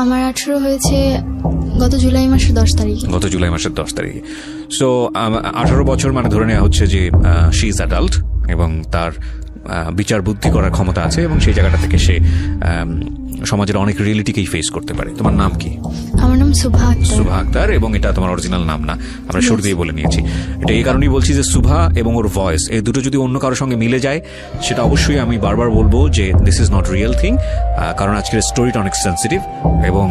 আমার 18 হয়েছে গত জুলাই মাসের 10 তারিখে। গত জুলাই মাসের 10 তারিখে। সো 18 বছর মানে ধরে নেওয়া হচ্ছে যে শি ইজ অ্যাডাল্ট এবং তার বিচার বুদ্ধি করার ক্ষমতা আছে এবং সেই জায়গাটা থেকে সে সমাজের অনেক রিয়েলিটিকেই ফেস করতে পারে। তোমার নাম কি? আমার নাম সুভা আক্তার। সুভা আক্তার, এবং এটা তোমার অরিজিনাল নাম না, আমরা শুরু দিয়ে বলে নিয়েছি। এটা এই কারণেই বলছি যে সুভা এবং ওর ভয়েস এই দুটো যদি অন্য কারোর সঙ্গে মিলে যায় সেটা অবশ্যই আমি বারবার বলবো যে this is not real thing, কারণ আজকের স্টোরিটা অনেক সেন্সিটিভ এবং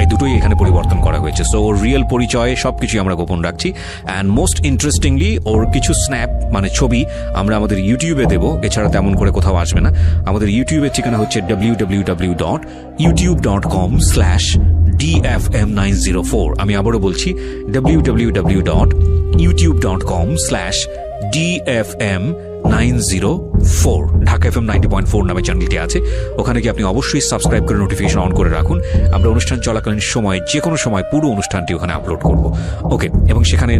এই দুটোই এখানে পরিবর্তন করা হয়েছে। সো ওর রিয়েল পরিচয় সবকিছুই আমরা গোপন রাখছি। অ্যান্ড মোস্ট ইন্টারেস্টিংলি ওর কিছু স্ন্যাপ মানে ছবি আমরা আমাদের ইউটিউবে দেবো, এছাড়া তেমন করে কোথাও আসবে না। আমাদের ইউটিউবের ঠিকানা হচ্ছে www.youtube.com/DFM904। আমি আবারও বলছি www.youtube.com/DFM904। ঢাকা FM 90.4 নামে চ্যানেলটি আছে, ওখানে কি আপনি অবশ্যই সাবস্ক্রাইব করে নোটিফিকেশন অন করে রাখুন। আমরা অনুষ্ঠান চলাকালীন সময় যে কোনো সময় পুরো অনুষ্ঠানটি ওখানে আপলোড করব। ওকে, এবং সেখানে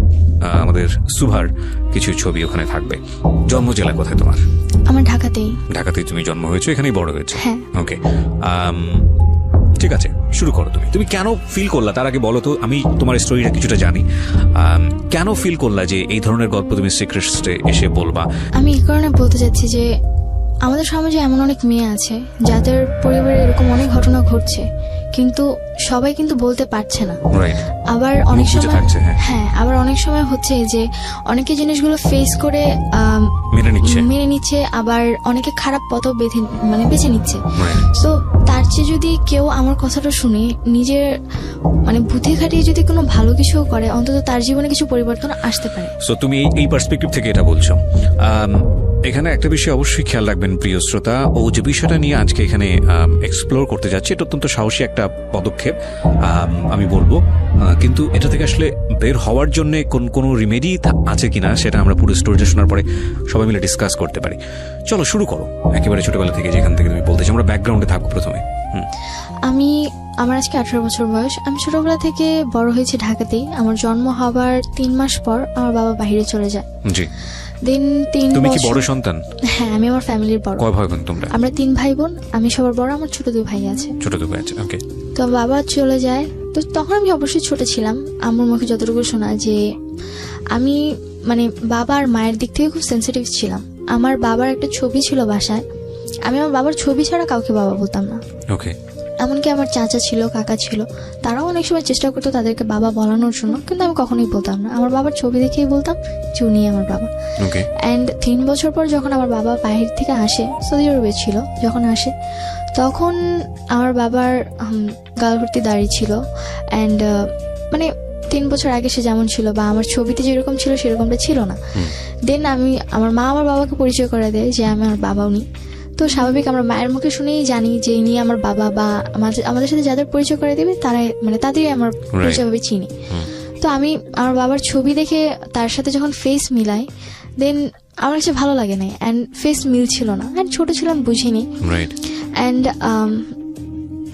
আমাদের সুভার কিছু ছবি ওখানে থাকবে। জন্ম জেলা কোথায় তোমার? আমার ঢাকাতেই। ঢাকাতেই তুমি জন্ম হয়েছো, এখানেই বড় হয়েছে? হ্যাঁ। ওকে, ঠিক আছে, শুরু করো। তুমি কেন ফিল করলা, তার আগে বলো তো, আমি তোমার স্টোরিটা কিছুটা জানি, কেন ফিল করলা যে এই ধরনের গল্প তুমি সিক্রেটসে এসে বলবা? আমি এই কারণে বলতে চাচ্ছি যে আমাদের সমাজে এমন অনেক মেয়ে আছে যাদের পরিবারে এরকম অনেক ঘটনা ঘটছে, কিন্তু সবাই কিন্তু বলতে পারছে না। আবার অনেক সময় আবার অনেক সময় হচ্ছে যে অনেকে জিনিসগুলো ফেস করে মেনে নিচ্ছে, আবার অনেকে খারাপ পথ বেছে নিচ্ছে। তো তার চেয়ে যদি কেউ আমার কথাটা শুনে নিজের মানে বুদ্ধি খাটিয়ে যদি কোনো ভালো কিছু করে, অন্তত তার জীবনে কিছু পরিবর্তন আসতে পারে। সো তুমি এই পার্সপেক্টিভ থেকে এটা বলছো। এখানে একটা বিষয় অবশ্যই খেয়াল রাখবেন প্রিয় শ্রোতা, ও যে বিষয়টা নিয়ে আজকে এখানে এক্সপ্লোর করতে যাচ্ছে এটা অত্যন্ত সাহসী একটা পদক্ষেপ আমি বলবো, কিন্তু এটা থেকে আসলে বের হওয়ার জন্য কোনো রিমেডি আছে কিনা সেটা আমরা পুরো স্টোরিটা শোনার পরে সবাই মিলে ডিসকাস করতে পারি। চলো শুরু করো একেবারে ছোটবেলা থেকে, যেখান থেকে তুমি বলতেছো। আমরা ব্যাকগ্রাউন্ডে থাকবো প্রথমে। আমার আজকে 18 বছর বয়স। আমি ছোটবেলা থেকে বড় হয়েছি ঢাকাতেই। আমার জন্ম হবার 3 মাস পর আমার বাবা বাইরে চলে যায়। জি। তুমি কি বড় সন্তান? হ্যাঁ, আমি আমার ফ্যামিলির বড়। কয় ভাই বোন তোমরা? আমরা 3 ভাই বোন, আমি সবার বড়। আমার ছোট 2 ভাই আছে। ওকে। তো বাবা চলে যায়, তো তখন আমি অবশ্যই ছোট ছিলাম। আমার মুখে যতটুকু শোনা যে আমি মানে বাবা আর মায়ের দিক থেকে খুব সেন্সিটিভ ছিলাম। আমার বাবার একটা ছবি ছিল বাসায়, আমি আমার বাবার ছবি ছাড়া কাউকে বাবা বলতাম না। ওকে। এমনকি আমার চাচা ছিল, কাকা ছিল, তারাও অনেক সময় চেষ্টা করতো তাদেরকে বাবা বলানোর জন্য, কিন্তু আমি কখনোই বলতাম না। আমার বাবার ছবি দেখেই বলতাম যে উনি আমার বাবা। অ্যান্ড 3 বছর পর যখন আমার বাবা বাইরে থেকে আসে, সৌদি আরবে ছিল, যখন আসে তখন আমার বাবার গাল ভর্তি দাড়ি ছিল। অ্যান্ড মানে 3 বছর আগে সে যেমন ছিল বা আমার ছবিতে যেরকম ছিল সেরকমটা ছিল না। দেন আমার মা আমার বাবাকে পরিচয় করে দেয় যে আমি আমার বাবা উনি। তো স্বাভাবিক আমরা মায়ের মুখে শুনেই জানি যে ইনি আমার বাবা, বা আমাদের সাথে যাদের পরিচয় করে দেবে তারাই মানে তাদেরই আমার পরিচয় ভাবে চিনি। তো আমি আমার বাবার ছবি দেখে তার সাথে যখন ফেস মিলাই, দেন আমার কাছে ভালো লাগে না, অ্যান্ড ফেস মিল ছিল না, অ্যান্ড ছোট ছিলাম বুঝিনি, অ্যান্ড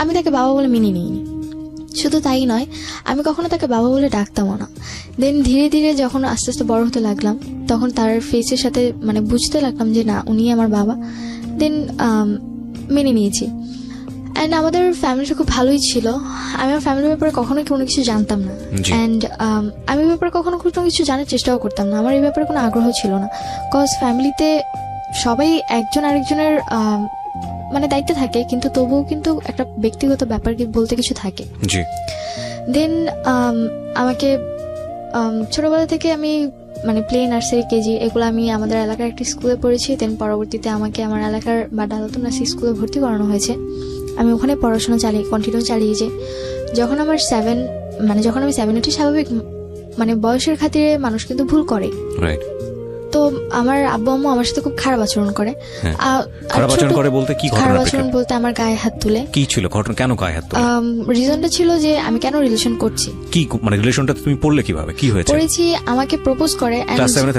আমি তাকে বাবা বলে মেনে নিইনি। শুধু তাই নয়, আমি কখনো তাকে বাবা বলে ডাকতামও না। দেন ধীরে ধীরে যখন আস্তে আস্তে বড় হতে লাগলাম, তখন তার ফেসের সাথে মানে বুঝতে লাগলাম যে না, উনি আমার বাবা। দেন মেনে নিয়েছি। অ্যান্ড আমাদের ফ্যামিলিটা খুব ভালোই ছিল। আমি আমার ফ্যামিলির ব্যাপারে কখনোই কোনো কিছু জানতাম না, অ্যান্ড আমি এই ব্যাপারে কখনো কোনো কিছু জানার চেষ্টাও করতাম না। আমার এই ব্যাপারে কোনো আগ্রহ ছিল না, কজ ফ্যামিলিতে সবাই একজন আরেকজনের মানে দায়িত্বে থাকে, কিন্তু তবুও কিন্তু একটা ব্যক্তিগত ব্যাপার বলতে কিছু থাকে। দেন আমাকে ছোটবেলা থেকে আমি মানে প্লে, নার্সারি, কেজি এগুলো আমি আমাদের এলাকার একটি স্কুলে পড়েছি। দেন পরবর্তীতে আমাকে আমার এলাকার বা ডালতন নার্সারি স্কুলে ভর্তি করানো হয়েছে। আমি ওখানে পড়াশোনা কন্টিনিউ চালিয়েছি। যখন আমি 7 উঠি, স্বাভাবিক মানে বয়সের খাতিরে মানুষ কিন্তু ভুল করে। তো আমার আব্বু আম্মু আমার সাথে খুব খারাপ আচরণ করে। খারাপ আচরণ করে বলতে কি? খারাপ আচরণ বলতে আমার গায়ে হাত তুলে। কি ছিল ঘটনা? কেন গায়ে হাত তুলে? রিজনটা ছিল যে আমি কেন রিলেশন করছি। কি মানে রিলেশনটা তুমি পড়লে কিভাবে? কি হয়েছে? পড়েছি, আমাকে প্রপোজ করে। ক্লাস 7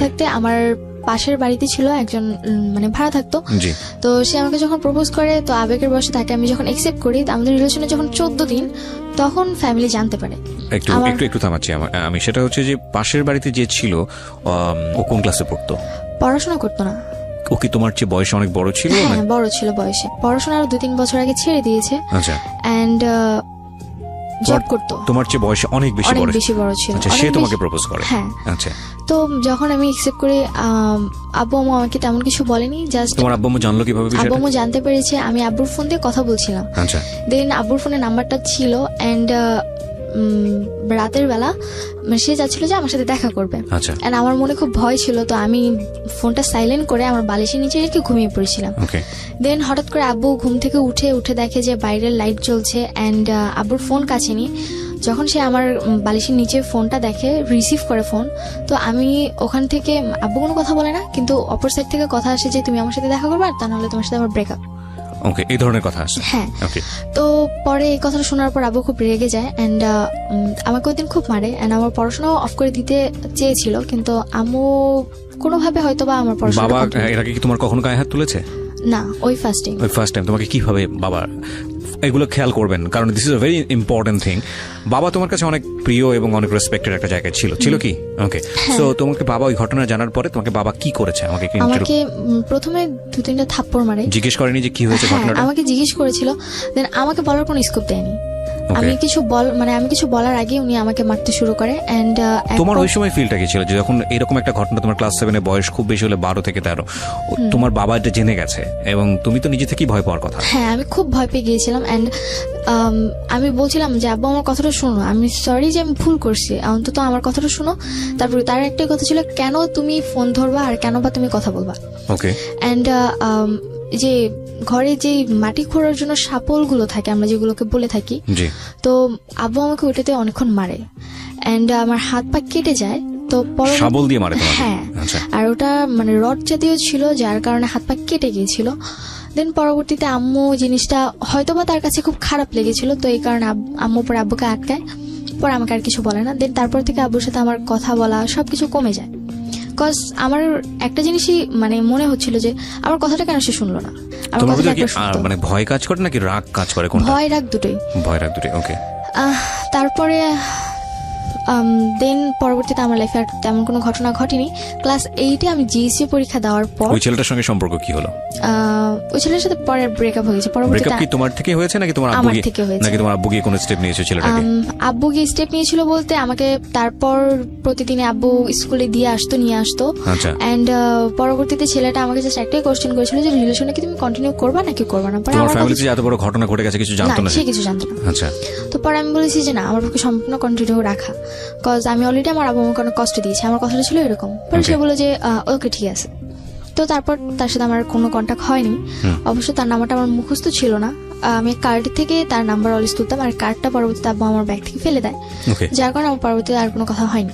থাকতে আমার পাশের বাড়িতে ছিল একজন মানে ভাড়া থাকতো। তো সে আমাকে যখন প্রপোজ করে, তো আবেগের বশে তাকে আমি যখন অ্যাকসেপ্ট করি, আমাদের রিলেশনে যখন 14 দিন, তখন ফ্যামিলি জানতে পারে। একটু থামাচ্ছি আমি। সেটা হচ্ছে যে পাশের বাড়িতে যে ছিল ও কোন ক্লাসে পড়তো? পড়াশোনা করতো না। ও কি তোমার চেয়ে বয়সে অনেক বড় ছিল? হ্যাঁ, বড় ছিল বয়সে। পড়াশোনা আরো 2-3 বছর আগে ছেড়ে দিয়েছে। আচ্ছা। এন্ড জব করতো। তোমার চেয়ে বয়সে অনেক বেশি বড় ছিল। আচ্ছা, সে তোমাকে প্রপোজ করে? হ্যাঁ। আচ্ছা। তো যখন আমি অ্যাকসেপ্ট করি, আব্বু আম্মু আমাকে তেমন কিছু বলেনি। জাস্ট তোমার আব্বু আম্মু জানলো কিভাবে বিষয়টা? আব্বু আম্মু জানতে পেরেছে আমি আব্বুর ফোন দিয়ে কথা বলছিলাম। আচ্ছা। দেন আব্বুর ফোনে নাম্বারটা ছিল এন্ড রাতের বেলা সে যাচ্ছিল যে আমার সাথে দেখা করবে। আচ্ছা। এন্ড আমার মনে খুব ভয় ছিল, তো আমি ফোনটা সাইলেন্ট করে আমার বালিশের নিচে রেখে ঘুমিয়ে পড়েছিলাম। ওকে। দেন হঠাৎ করে আব্বু ঘুম থেকে উঠে দেখে যে বাইরের লাইট জ্বলছে এন্ড আব্বুর ফোন কাছে নি। যখন সে আমার বালিশের নিচে ফোনটা দেখে, রিসিভ করে ফোন, তো আমি ওখান থেকে, আব্বু কোনো কথা বলে না, কিন্তু অপর সাইড থেকে কথা আসে যে তুমি আমার সাথে দেখা করবে, আর তা নাহলে তোমার সাথে আমার ব্রেকআপ। ওকে, এই ধরনের কথা আসে? হ্যাঁ। ওকে। তো পরে এই কথাটা শোনার পর আব্বু খুব রেগে যায় এন্ড আমাকে ওই দিন খুব মারে এন্ড আমার পড়াশোনাও অফ করে দিতে চেয়েছিল, কিন্তু আম্মু কোনোভাবে হয়তো বা আমার পড়াশোনা। বাবা এর আগে কি তোমার কখনো গায়ে হাত তুলেছে? না, ওই ফার্স্ট টাইম। তোমাকে কিভাবে বাবা এগুলো খেয়াল করবেন, কারণ this is a very important thing. বাবা তোমার কাছে অনেক প্রিয় এবং অনেক রেসপেক্টেড একটা জায়গায় ছিল কি? ওকে। সো তোমাকে বাবা ওই ঘটনা জানার পরে তোমাকে বাবা কি করেছে? আমাকে প্রথমে 2-3টা থাপ্পড় মারে। জিজ্ঞেস করেনি যে কি হয়েছে ঘটনাটা? আমাকে জিজ্ঞেস করেছিল, দেন আমাকে বলার কোনো স্কোপ দেয়নি। আমি কিছু বলার আগে উনি আমাকে মারতে শুরু করে এন্ড তোমার ওই সময় ফিলটা কি ছিল যে যখন এরকম একটা ঘটনা, তোমার ক্লাস 7 এ বয়স খুব বেশি হলে 12 থেকে 13, তোমার বাবা এটা জেনে গেছে এবং তুমি তো নিজে থেকেই ভয় পাওয়ার কথা? হ্যাঁ, আমি খুব ভয় পেয়ে গিয়েছিলাম এন্ড আমি বলছিলাম যে আব্বু আমার কথাটা শোনো, আমি সরি যে আমি ভুল করছি, অন্তত আমার কথাটা শোনো। তারপরে তার একটাই কথা ছিল, কেন তুমি ফোন ধরবা আর কেন বা তুমি কথা বলবা? ওকে। এন্ড যে ঘরে যে মাটি খোঁড়ার জন্য শাপল গুলো থাকে, আমরা যেগুলোকে বলে থাকি, তো আব্বু আমাকে ওটাতে অনেকক্ষণ মারে এন্ড আমার হাত পা কেটে যায়। তো শাবল দিয়ে মারে তোমাকে? হ্যাঁ। আর ওটা মানে রড জাতীয় ছিল, যার কারণে হাত পা কেটে গিয়েছিল। দেন পরবর্তীতে আম্মু জিনিসটা হয়তোবা তার কাছে খুব খারাপ লেগেছিল, তো এই কারণে আম্মু পরে আব্বুকে আটকায়, পরে আমাকে আর কিছু বলে না। দেন তারপর থেকে আব্বুর সাথে আমার কথা বলা সবকিছু কমে যায়। কজ আমার একটা জিনিসই মানে মনে হচ্ছিল যে আমার কথাটা কেন সে শুনলো না। মানে ভয় কাজ করে নাকি রাগ কাজ করে? ভয় রাগ দুটোই। ওকে। তারপরে দেন পরবর্তীতে আমার লাইফে আর তেমন কোনো ঘটনা ঘটেনি। ক্লাস 8 আমি জিএসসি পরীক্ষা দেওয়ার পর ওই ছেলেটার সঙ্গে সম্পর্ক কি হলো? ওই ছেলের সাথে পরে ব্রেকআপ হয়েছে। ব্রেকআপ কি তোমার থেকে হয়েছে নাকি তোমার আব্বু গিয়ে কোনো স্টেপ নিয়েছে ছেলেটাকে? আব্বু গিয়ে স্টেপ নিয়েছিল বলতে, আমাকে তারপর প্রতিদিন আব্বু স্কুলে নিয়ে আসতো। আচ্ছা। এন্ড পরবর্তীতে ছেলেটা আমাকে জাস্ট একটাই কোশ্চেন করেছিল যে রিলেশনে কি তুমি কন্টিনিউ করবা নাকি করবা না? তোমার ফ্যামিলিতে এত বড় ঘটনা ঘটে গেছে কিছু জানতো না? সে কিছু জানতো না। আচ্ছা। তো পরে আমি বলেছি যে না, আমার পক্ষে সম্পূর্ণ কন্টিনিউ রাখা, কজ আমি অলরেডি আমার আব্বু আমাকে অনেক কষ্ট দিয়েছি। আমার কথাটা ছিল এরকম। পরে সে বলে যে ওকে ঠিক আছে। তো তারপর তার সাথে আমার কোনো কন্ট্যাক্ট হয়নি। অবশ্য তার নাম্বারটা আমার মুখস্থ ছিল না, আমি কার্ড থেকে তার নাম্বার অলওয়েজ তুলতাম, আর কার্ডটা পরবর্তীতে আব্বু আমার ব্যাগ থেকে ফেলে দেয়, যার কারণে আমার পরবর্তীতে আর কোনো কথা হয়নি।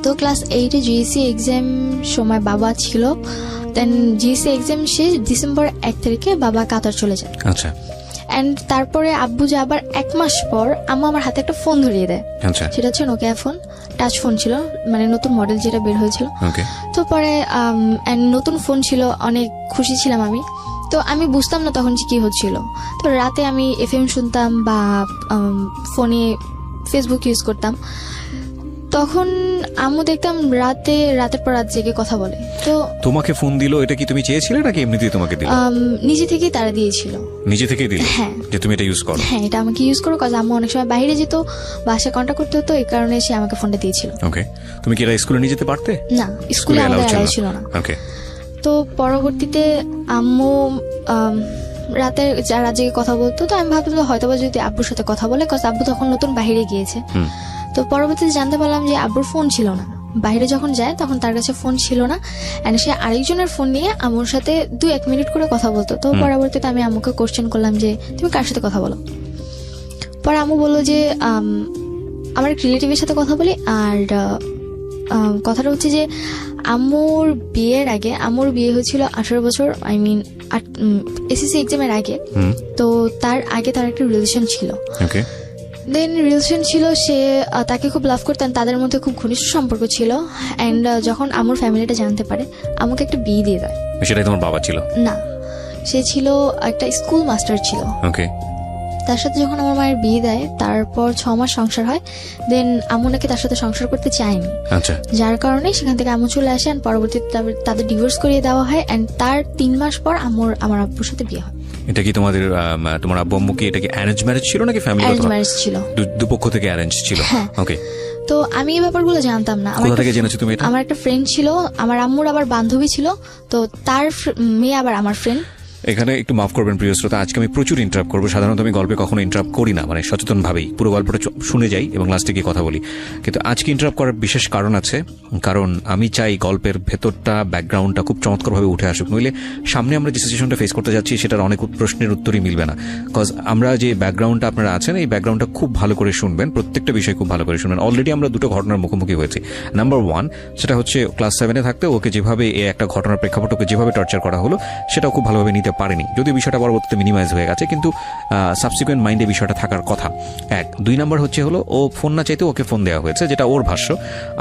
তো ক্লাস 8 জিএসসি এক্সাম সময় বাবা ছিল। দেন জিএসসি এক্সাম শেষ ডিসেম্বর 1 তারিখে বাবা কাতার চলে যায়। আচ্ছা। এন্ড তারপরে আব্বু যে আবার 1 মাস পর আম্মু আমার হাতে একটা ফোন ধরিয়ে দেয়। সেটা হচ্ছে নোকিয়া ফোন, টাচ ফোন ছিল, মানে নতুন মডেল যেটা বের হয়েছিল। তো পরে নতুন ফোন ছিল, অনেক খুশি ছিলাম আমি। তো আমি বুঝতাম না তখন যে কি হচ্ছিল। তো রাতে আমি এফএম শুনতাম বা ফোনে ফেসবুক ইউজ করতাম। তখন আম্মু দেখতাম রাতের পর রাত জেগে কথা বলে। তো তোমাকে ফোন দিল, এটা কি তুমি চেয়েছিলে নাকি এমনিতেই তোমাকে দিল? নিজে থেকেই তারা দিয়েছিল। নিজে থেকেই দিল? হ্যাঁ, যে তুমি এটা ইউজ করো। হ্যাঁ, এটা আমাকে ইউজ করো, কারণ আম্মু অনেক সময় বাইরে যেত, বাসায় কন্টাক্ট করতে হতো, এই কারণে সে আমাকে ফোনটা দিয়েছিল। ওকে। তুমি কি এটা স্কুলে নিয়ে যেতে পারতে? না, স্কুলে আমাদের অ্যালাউ ছিল না। ওকে। তো পরবর্তীতে আম্মু রাত জেগে কথা বলতো। তো আমি ভাবতাম হয়তো বা যদি আব্বুর সাথে কথা বলে, কারণ আব্বু তখন নতুন বাইরে গিয়েছে। তো পরবর্তীতে জানতে পারলাম যে আব্বুর ফোন ছিল না, বাইরে যখন যায় তখন তার কাছে ফোন ছিল না, এন্ড সে আরেকজনের ফোন নিয়ে আম্মুর সাথে 2-1 মিনিট করে কথা বলতো। তো পরবর্তীতে আমি আম্মুকে কোশ্চেন করলাম যে তুমি কার সাথে কথা বলো? পরে আম্মু বললো যে আমার এক রিলেটিভের সাথে কথা বলি। আর কথাটা হচ্ছে যে আম্মুর বিয়ের আগে, আম্মুর বিয়ে হয়েছিল 18 বছর, আই মিন এসএসসি এক্সামের আগে। তো তার আগে তার একটা রিলেশন ছিল। দেন রিলেশন ছিল, সে তাকে খুব লাভ করতেন, তাদের মধ্যে খুব ঘনিষ্ঠ সম্পর্ক ছিল। এন্ড যখন আম্মুর ফ্যামিলিটা জানতে পারে, আমাকে একটা বিয়ে দিয়ে দেয়। সেটাই তোমার বাবা ছিল? না, সে ছিল একটা স্কুল মাস্টার ছিল। ওকে। তার সাথে যখন আমার মায়ের বিয়ে দেয় তারপর 6 মাস সংসার হয়, দেন আম্মু নাকি তার সাথে সংসার করতে চায়নি, আচ্ছা, যার কারণে সেখান থেকে আম্মু চলে আসে। পরবর্তীতে তাদের ডিভোর্স করিয়ে দেওয়া হয়। অ্যান্ড তার 3 মাস পর আমার আব্বুর সাথে বিয়ে হয়। এটা কি তোমার আব্বু আম্মু কি এটা কি অ্যারেঞ্জ ম্যারেজ ছিল নাকি ফ্যামিলি অ্যারেঞ্জ ম্যারেজ ছিল, দুপক্ষ থেকে অ্যারেঞ্জ ছিল? হ্যাঁ। ওকে, তো আমি এই ব্যাপারগুলো জানতাম না। কোথা থেকে জেনেছো তুমি এটা? আমার একটা ফ্রেন্ড ছিল, আমার আম্মুর আবার বান্ধবী ছিল, তো তার মেয়ে আবার আমার ফ্রেন্ড। এখানে একটু মাফ করবেন প্রিয় শ্রোতা, আজকে আমি প্রচুর ইন্টারাপ্ট করবো। সাধারণত আমি গল্পে কখনো ইন্টারাপ্ট করি না, মানে সচেতন ভাবেই পুরো গল্পটা শুনে যাই এবং লাস্টে গিয়ে কথা বলি। কিন্তু আজকে ইন্টারাপ্ট করার বিশেষ কারণ আছে, কারণ আমি চাই গল্পের ভেতরটা, ব্যাকগ্রাউন্ডটা খুব চমৎকারভাবে উঠে আসুক। নইলে সামনে আমরা যে সিচুয়েশনটা ফেস করতে যাচ্ছি সেটার অনেক প্রশ্নের উত্তরই মিলবে না। কজ আমরা যে ব্যাকগ্রাউন্ডটা আপনারা আছেন, এই ব্যাকগ্রাউন্ডটা খুব ভালো করে শুনবেন, প্রত্যেকটা বিষয় খুব ভালো করে শুনবেন। অলরেডি আমরা দুটো ঘটনার মুখোমুখি হয়েছি। নাম্বার 1, সেটা হচ্ছে ক্লাস 7-এ থাকতে ওকে যেভাবে একটা ঘটনার প্রেক্ষাপট ওকে যেভাবে টর্চার করা হলো সেটাও খুব ভালোভাবে নিতে পারেনি, যদিও বিষয়টা পরবর্তীতে মিনিমাইজ হয়ে গেছে, কিন্তু সাবসিকুয়েন্ট মাইন্ডে বিষয়টা থাকার কথা। 2 নাম্বার হচ্ছে হলো ও ফোন না চাইতে ওকে ফোন দেওয়া হয়েছে, যেটা ওর ভাষ্য।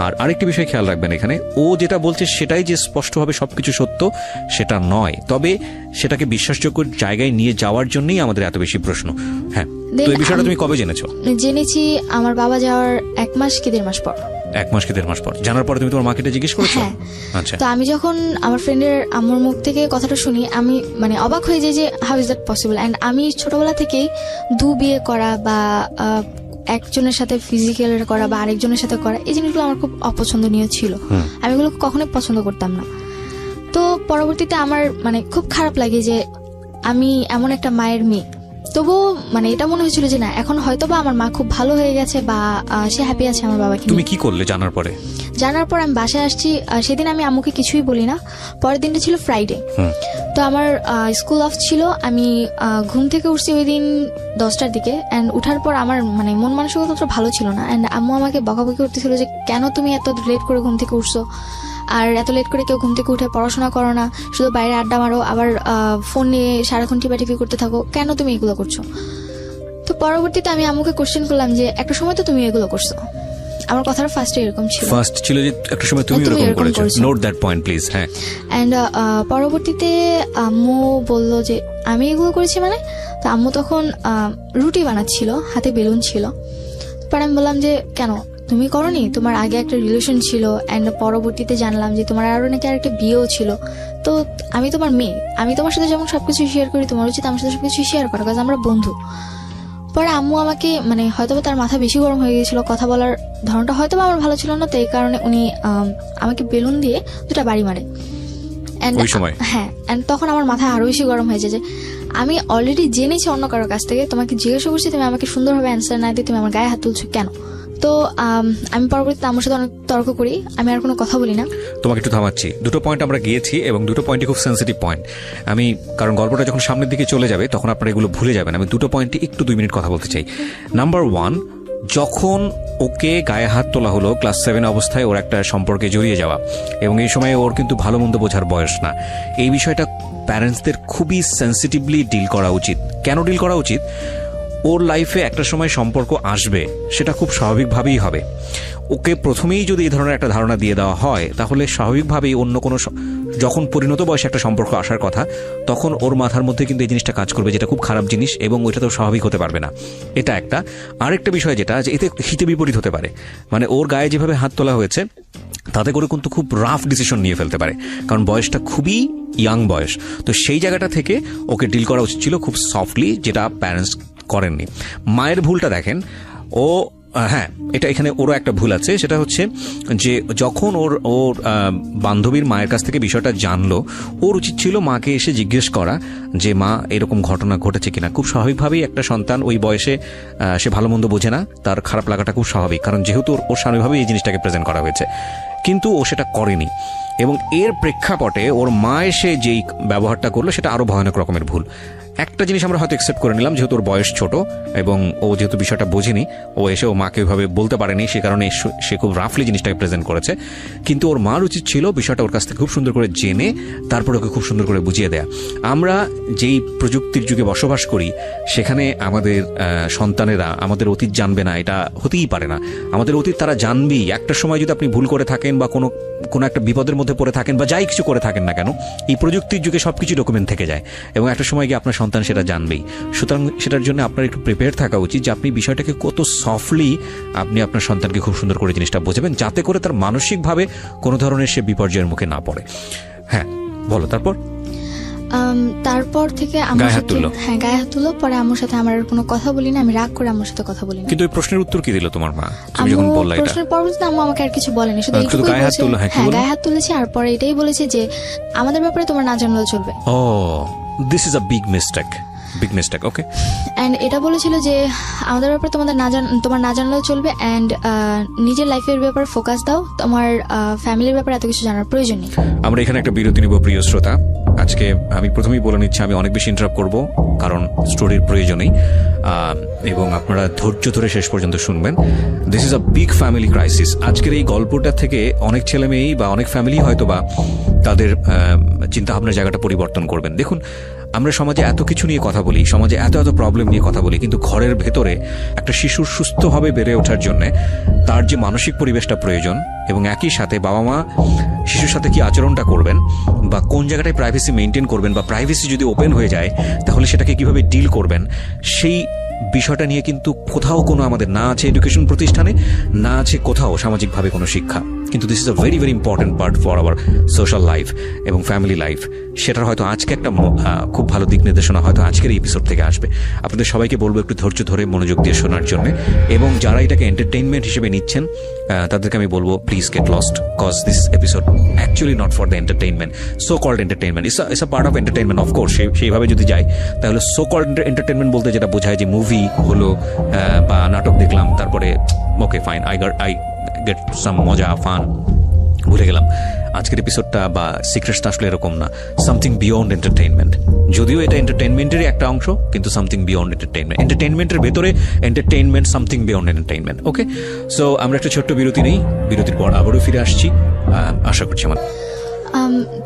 আর আরেকটি বিষয় খেয়াল রাখবেন, এখানে ও যেটা বলছে সেটাই যে স্পষ্টভাবে সবকিছু সত্য সেটা নয়, তবে সেটাকে বিশ্বাসযোগ্য জায়গায় নিয়ে যাওয়ার জন্যই আমাদের এত বেশি প্রশ্ন। হ্যাঁ, তো এই বিষয়টা তুমি কবে জেনেছো? জেনেছি আমার বাবা যাওয়ার 1 মাস কি 1.5 মাস পর। 1 মাস কি 1.5 মাস পর জানার পরে তুমি তোমার মাকে জিজ্ঞেস করেছো? হ্যাঁ। আচ্ছা, তো আমি যখন আমার ফ্রেন্ডের আম্মুর মুখ থেকে কথাটা শুনি, আমি মানে অবাক হয়ে যাই যে how is that possible. And আমি ছোটবেলা থেকেই বিয়ে করা বা একজনের সাথে ফিজিক্যাল করা বা আরেকজনের সাথে করা, এই জিনিসগুলো আমার খুব অপছন্দনীয় ছিল। আমি এগুলো কখনোই পছন্দ করতাম না। তো পরবর্তীতে আমার মানে খুব খারাপ লাগে যে আমি এমন একটা মায়ের মেয়ে। তবুও মানে এটা মনে হয়েছিল যে না, এখন হয়তো বা আমার মা খুব ভালো হয়ে গেছে বা সে হ্যাপি আছে আমার বাবাকে। তুমি কি করলে জানার পরে? জানার পর আমি বাসায় আসছি। সেদিন আমি আম্মুকে কিছুই বলি না। পরের দিনটা ছিল ফ্রাইডে, তো আমার স্কুল অফ ছিল। আমি ঘুম থেকে উঠছি ওই দিন 10টার দিকে। অ্যান্ড উঠার পর আমার মানে মন মানসিকতা ভালো ছিল না। অ্যান্ড আম্মু আমাকে বকাবকি করতেছিল যে কেন তুমি এত লেট করে ঘুম থেকে উঠছো, আর এত লেট করে কেউ ঘুম থেকে উঠে পড়াশোনা করো না, শুধু বাইরে আড্ডা মারো, আবার ফোন নিয়ে সারাক্ষণ টিপাটিপি করতে থাকো, কেন তুমি এগুলো করছো? তো পরবর্তীতে আমি আম্মুকে কোশ্চেন করলাম যে একটা সময় তো তুমি এগুলো করছো। আমার কথাটা ফার্স্টে এরকম ছিল, ফার্স্ট ছিল যে একটা সময় তুমি এরকম করেছো। Note that point please. হ্যাঁ। এন্ড পরবর্তীতে আম্মু বলল যে আমি এগুলো করেছি মানে। তো আম্মু তখন রুটি বানাচ্ছিল, হাতে বেলুন ছিল। পরে আমি বললাম যে কেন তুমি করনি, তোমার আগে একটা রিলেশন ছিল, এন্ড পরবর্তীতে জানলাম যে তোমার আরো নাকি আরেকটা বিয়েও ছিল। তো আমি তোমার মেয়ে, আমি তোমার সাথে যেমন সবকিছু শেয়ার করি, তোমার উচিত আমার সাথে সবকিছু শেয়ার করা, কারণ আমরা বন্ধু। পরে আম্মু আমাকে মানে হয়তো তার মাথা বেশি গরম হয়ে গিয়েছিল, কথা বলার ধরনটা হয়তো আমার ভালো ছিল না, তো এই কারণে উনি আমাকে বেলুন দিয়ে 2টা বাড়ি মারে। হ্যাঁ, এন্ড তখন আমার মাথায় আরো বেশি গরম হয়ে যায় যে আমি অলরেডি জেনেছি অন্য কারোর কাছ থেকে, তোমাকে জিজ্ঞাসা করছি, তুমি আমাকে সুন্দরভাবে অ্যান্সার না দিয়ে তুমি আমার গায়ে হাত তুলছো কেন? তো আমি পরবর্তীতে আমার সাথে অনেক তর্ক করি, আমি আর কোনো কথা বলি না। তোমাকে একটু থামাচ্ছি, 2টো পয়েন্ট আমরা গিয়েছি এবং 2টো পয়েন্টই খুব সেন্সিটিভ পয়েন্ট। আমি কারণ গল্পটা যখন সামনের দিকে চলে যাবে তখন আপনারা এগুলো ভুলে যাবেন। আমি 2টো পয়েন্টে একটু 2 মিনিট কথা বলতে চাই। নাম্বার 1, যখন ওকে গায়ে হাত তোলা হলো ক্লাস 7 অবস্থায়, ওর একটা সম্পর্কে জড়িয়ে যাওয়া, এবং এই সময় ওর কিন্তু ভালো মন্দ বোঝার বয়স না। এই বিষয়টা প্যারেন্টসদের খুবই সেন্সিটিভলি ডিল করা উচিত। কেন ডিল করা উচিত? ওর লাইফে একটা সময় সম্পর্ক আসবে, সেটা খুব স্বাভাবিকভাবেই হবে। ওকে প্রথমেই যদি এই ধরনের একটা ধারণা দিয়ে দেওয়া হয়, তাহলে স্বাভাবিকভাবেই অন্য কোনো যখন পরিণত বয়সে একটা সম্পর্ক আসার কথা, তখন ওর মাথার মধ্যে কিন্তু এই জিনিসটা কাজ করবে, যেটা খুব খারাপ জিনিস, এবং ওইটা তো স্বাভাবিক হতে পারবে না। এটা একটা। আরেকটা বিষয় যেটা, যে এতে হিতে বিপরীত হতে পারে। মানে ওর গায়ে যেভাবে হাত তোলা হয়েছে তাতে করে কিন্তু খুব রাফ ডিসিশন নিয়ে ফেলতে পারে, কারণ বয়সটা খুবই ইয়াং বয়স। তো সেই জায়গাটা থেকে ওকে ডিল করা উচিত ছিল খুব সফটলি, যেটা প্যারেন্টস করেননি। মায়ের ভুলটা দেখেন, ও হ্যাঁ, এটা এখানে ওরও একটা ভুল আছে। সেটা হচ্ছে যে যখন ওর বান্ধবীর মায়ের কাছ থেকে বিষয়টা জানলো, ওর উচিত ছিল মাকে এসে জিজ্ঞেস করা যে মা এরকম ঘটনা ঘটেছে কিনা। খুব স্বাভাবিকভাবেই একটা সন্তান ওই বয়সে সে ভালো মন্দ বোঝে না, তার খারাপ লাগাটা খুব স্বাভাবিক, কারণ যেহেতু ওর স্বাভাবিকভাবেই এই জিনিসটাকে প্রেজেন্ট করা হয়েছে। কিন্তু ও সেটা করেনি, এবং এর প্রেক্ষাপটে ওর মা এসে যেই ব্যবহারটা করলো সেটা আরো ভয়ানক রকমের ভুল। একটা জিনিস আমরা হয়তো অ্যাকসেপ্ট করে নিলাম, যেহেতু ওর বয়স ছোট এবং ও যেহেতু বিষয়টা বোঝেনি, ও এসে ও মাকে ওইভাবে বলতে পারেনি, সে কারণে সে খুব রাফলি জিনিসটাকে প্রেজেন্ট করেছে। কিন্তু ওর মার উচিত ছিল বিষয়টা ওর কাছ থেকে খুব সুন্দর করে জেনে তারপর ওকে খুব সুন্দর করে বুঝিয়ে দেয়া। আমরা যেই প্রযুক্তির যুগে বসবাস করি, সেখানে আমাদের সন্তানেরা আমাদের অতীত জানবে না, এটা হতেই পারে না। আমাদের অতীত তারা জানবেই। একটা সময় যদি আপনি ভুল করে থাকেন বা কোনো একটা বিপদের মধ্যে পড়ে থাকেন বা যাই কিছু করে থাকেন না কেন, এই প্রযুক্তির যুগে সবকিছু ডকুমেন্ট থেকে যায়, এবং একটা সময় গিয়ে আপনার সন্তান সেটা জানবেই। সুতরাং সেটার জন্য আপনার একটু প্রিপেয়ার থাকা উচিত যে আপনি বিষয়টাকে কত সফটলি আপনি আপনার সন্তানকে খুব সুন্দর করে জিনিসটা বোঝাবেন, যাতে করে তার মানসিকভাবে কোনো ধরনের সে বিপর্যয়ের মুখে না পড়ে। হ্যাঁ বলো তারপর। তারপর থেকে আমার সাথে গায়ে হাত তুলো। পরে আমার সাথে আমার আর কোনো কথা বলি না, আমি রাগ করে আমার সাথে কথা বলি না। কিন্তু এই প্রশ্নের উত্তর কি দিল তোমার মা তুমি যখন বললা এটা? প্রশ্নের পরবর্তীতে আম্মু আমাকে আর কিছু বলেনি, শুধু গায়ে হাত তুললো। হ্যাঁ গায়ে হাত তুলেছি, আর পরে এটাই বলেছে যে আমাদের ব্যাপারে তোমার না জানলেও চলবে। Oh this is a big mistake, big mistake. Okay. And এটা বলেছিল যে আমাদের ব্যাপারে তোমার না জানলেও চলবে, এন্ড নিজের লাইফের ব্যাপারে ফোকাস দাও, তোমার ফ্যামিলির ব্যাপারে এত কিছু জানার প্রয়োজন নেই। আমরা এখানে একটা বিরতি নিব প্রিয় শ্রোতা। আজকে আমি প্রথমেই বলে নিচ্ছি আমি অনেক বেশি ইন্টারাপ্ট করব, কারণ স্টোরির প্রয়োজনেই, এবং আপনারা ধৈর্য ধরে শেষ পর্যন্ত শুনবেন। This is a big family crisis. আজকের এই গল্পটা থেকে অনেক ছেলে মেয়েই বা অনেক ফ্যামিলি হয়তো বা তাদের চিন্তাভাবনার জায়গাটা পরিবর্তন করবেন। দেখুন, আমরা সমাজে এত কিছু নিয়ে কথা বলি, সমাজে এত এত প্রবলেম নিয়ে কথা বলি, কিন্তু ঘরের ভেতরে একটা শিশুর সুস্থভাবে বেড়ে ওঠার জন্য তার যে মানসিক পরিবেশটা প্রয়োজন, এবং একই সাথে বাবা মা শিশুর সাথে কি আচরণটা করবেন বা কোন জায়গাটায় প্রাইভেসি মেনটেন করবেন, বা প্রাইভেসি যদি ওপেন হয়ে যায় তাহলে সেটাকে কিভাবে ডিল করবেন, সেই বিষয়টা নিয়ে কিন্তু কোথাও কোনো আমাদের না আছে এডুকেশন প্রতিষ্ঠানে, না আছে কোথাও সামাজিকভাবে কোনো শিক্ষা। কিন্তু this is a very very important part for our social life এবং ফ্যামিলি লাইফ। সেটার হয়তো আজকে একটা খুব ভালো দিক নির্দেশনা হয়তো আজকের এই এপিসোড থেকে আসবে। আপনাদের সবাইকে বলবো একটু ধৈর্য ধরে মনোযোগ দিয়ে শোনার জন্য, এবং যারা এটাকে এন্টারটেইনমেন্ট হিসেবে নিচ্ছেন তাদেরকে আমি বলবো please get lost, cause this episode actually not for the entertainment, so called entertainment. It's a part of entertainment of course. সেইভাবে যদি যাই তাহলে সো কল্ড এন্টারটেইনমেন্ট বলতে যেটা বোঝায় যে মুভি হলো বা নাটক দেখলাম, তারপরে okay fine I get some মজা ফান, ভুলে গেলাম। আজকের এপিসোডটা বা সিক্রেটসটা আসলে এরকম না, সামথিং বিয়ন্ড এন্টারটেইনমেন্ট। যদিও এটা এন্টারটেইনমেন্টেরই একটা অংশ, কিন্তু সামথিং বিয়ন্ড এন্টারটেইনমেন্ট, এন্টারটেইনমেন্টের ভেতরে এন্টারটেইনমেন্ট, সামথিং বিয়ন্ড এন্টারটেইনমেন্ট। ওকে, সো আমরা একটা ছোট্ট বিরতি নেই, বিরতির পর আবারও ফিরে আসছি, আশা করছি আমার।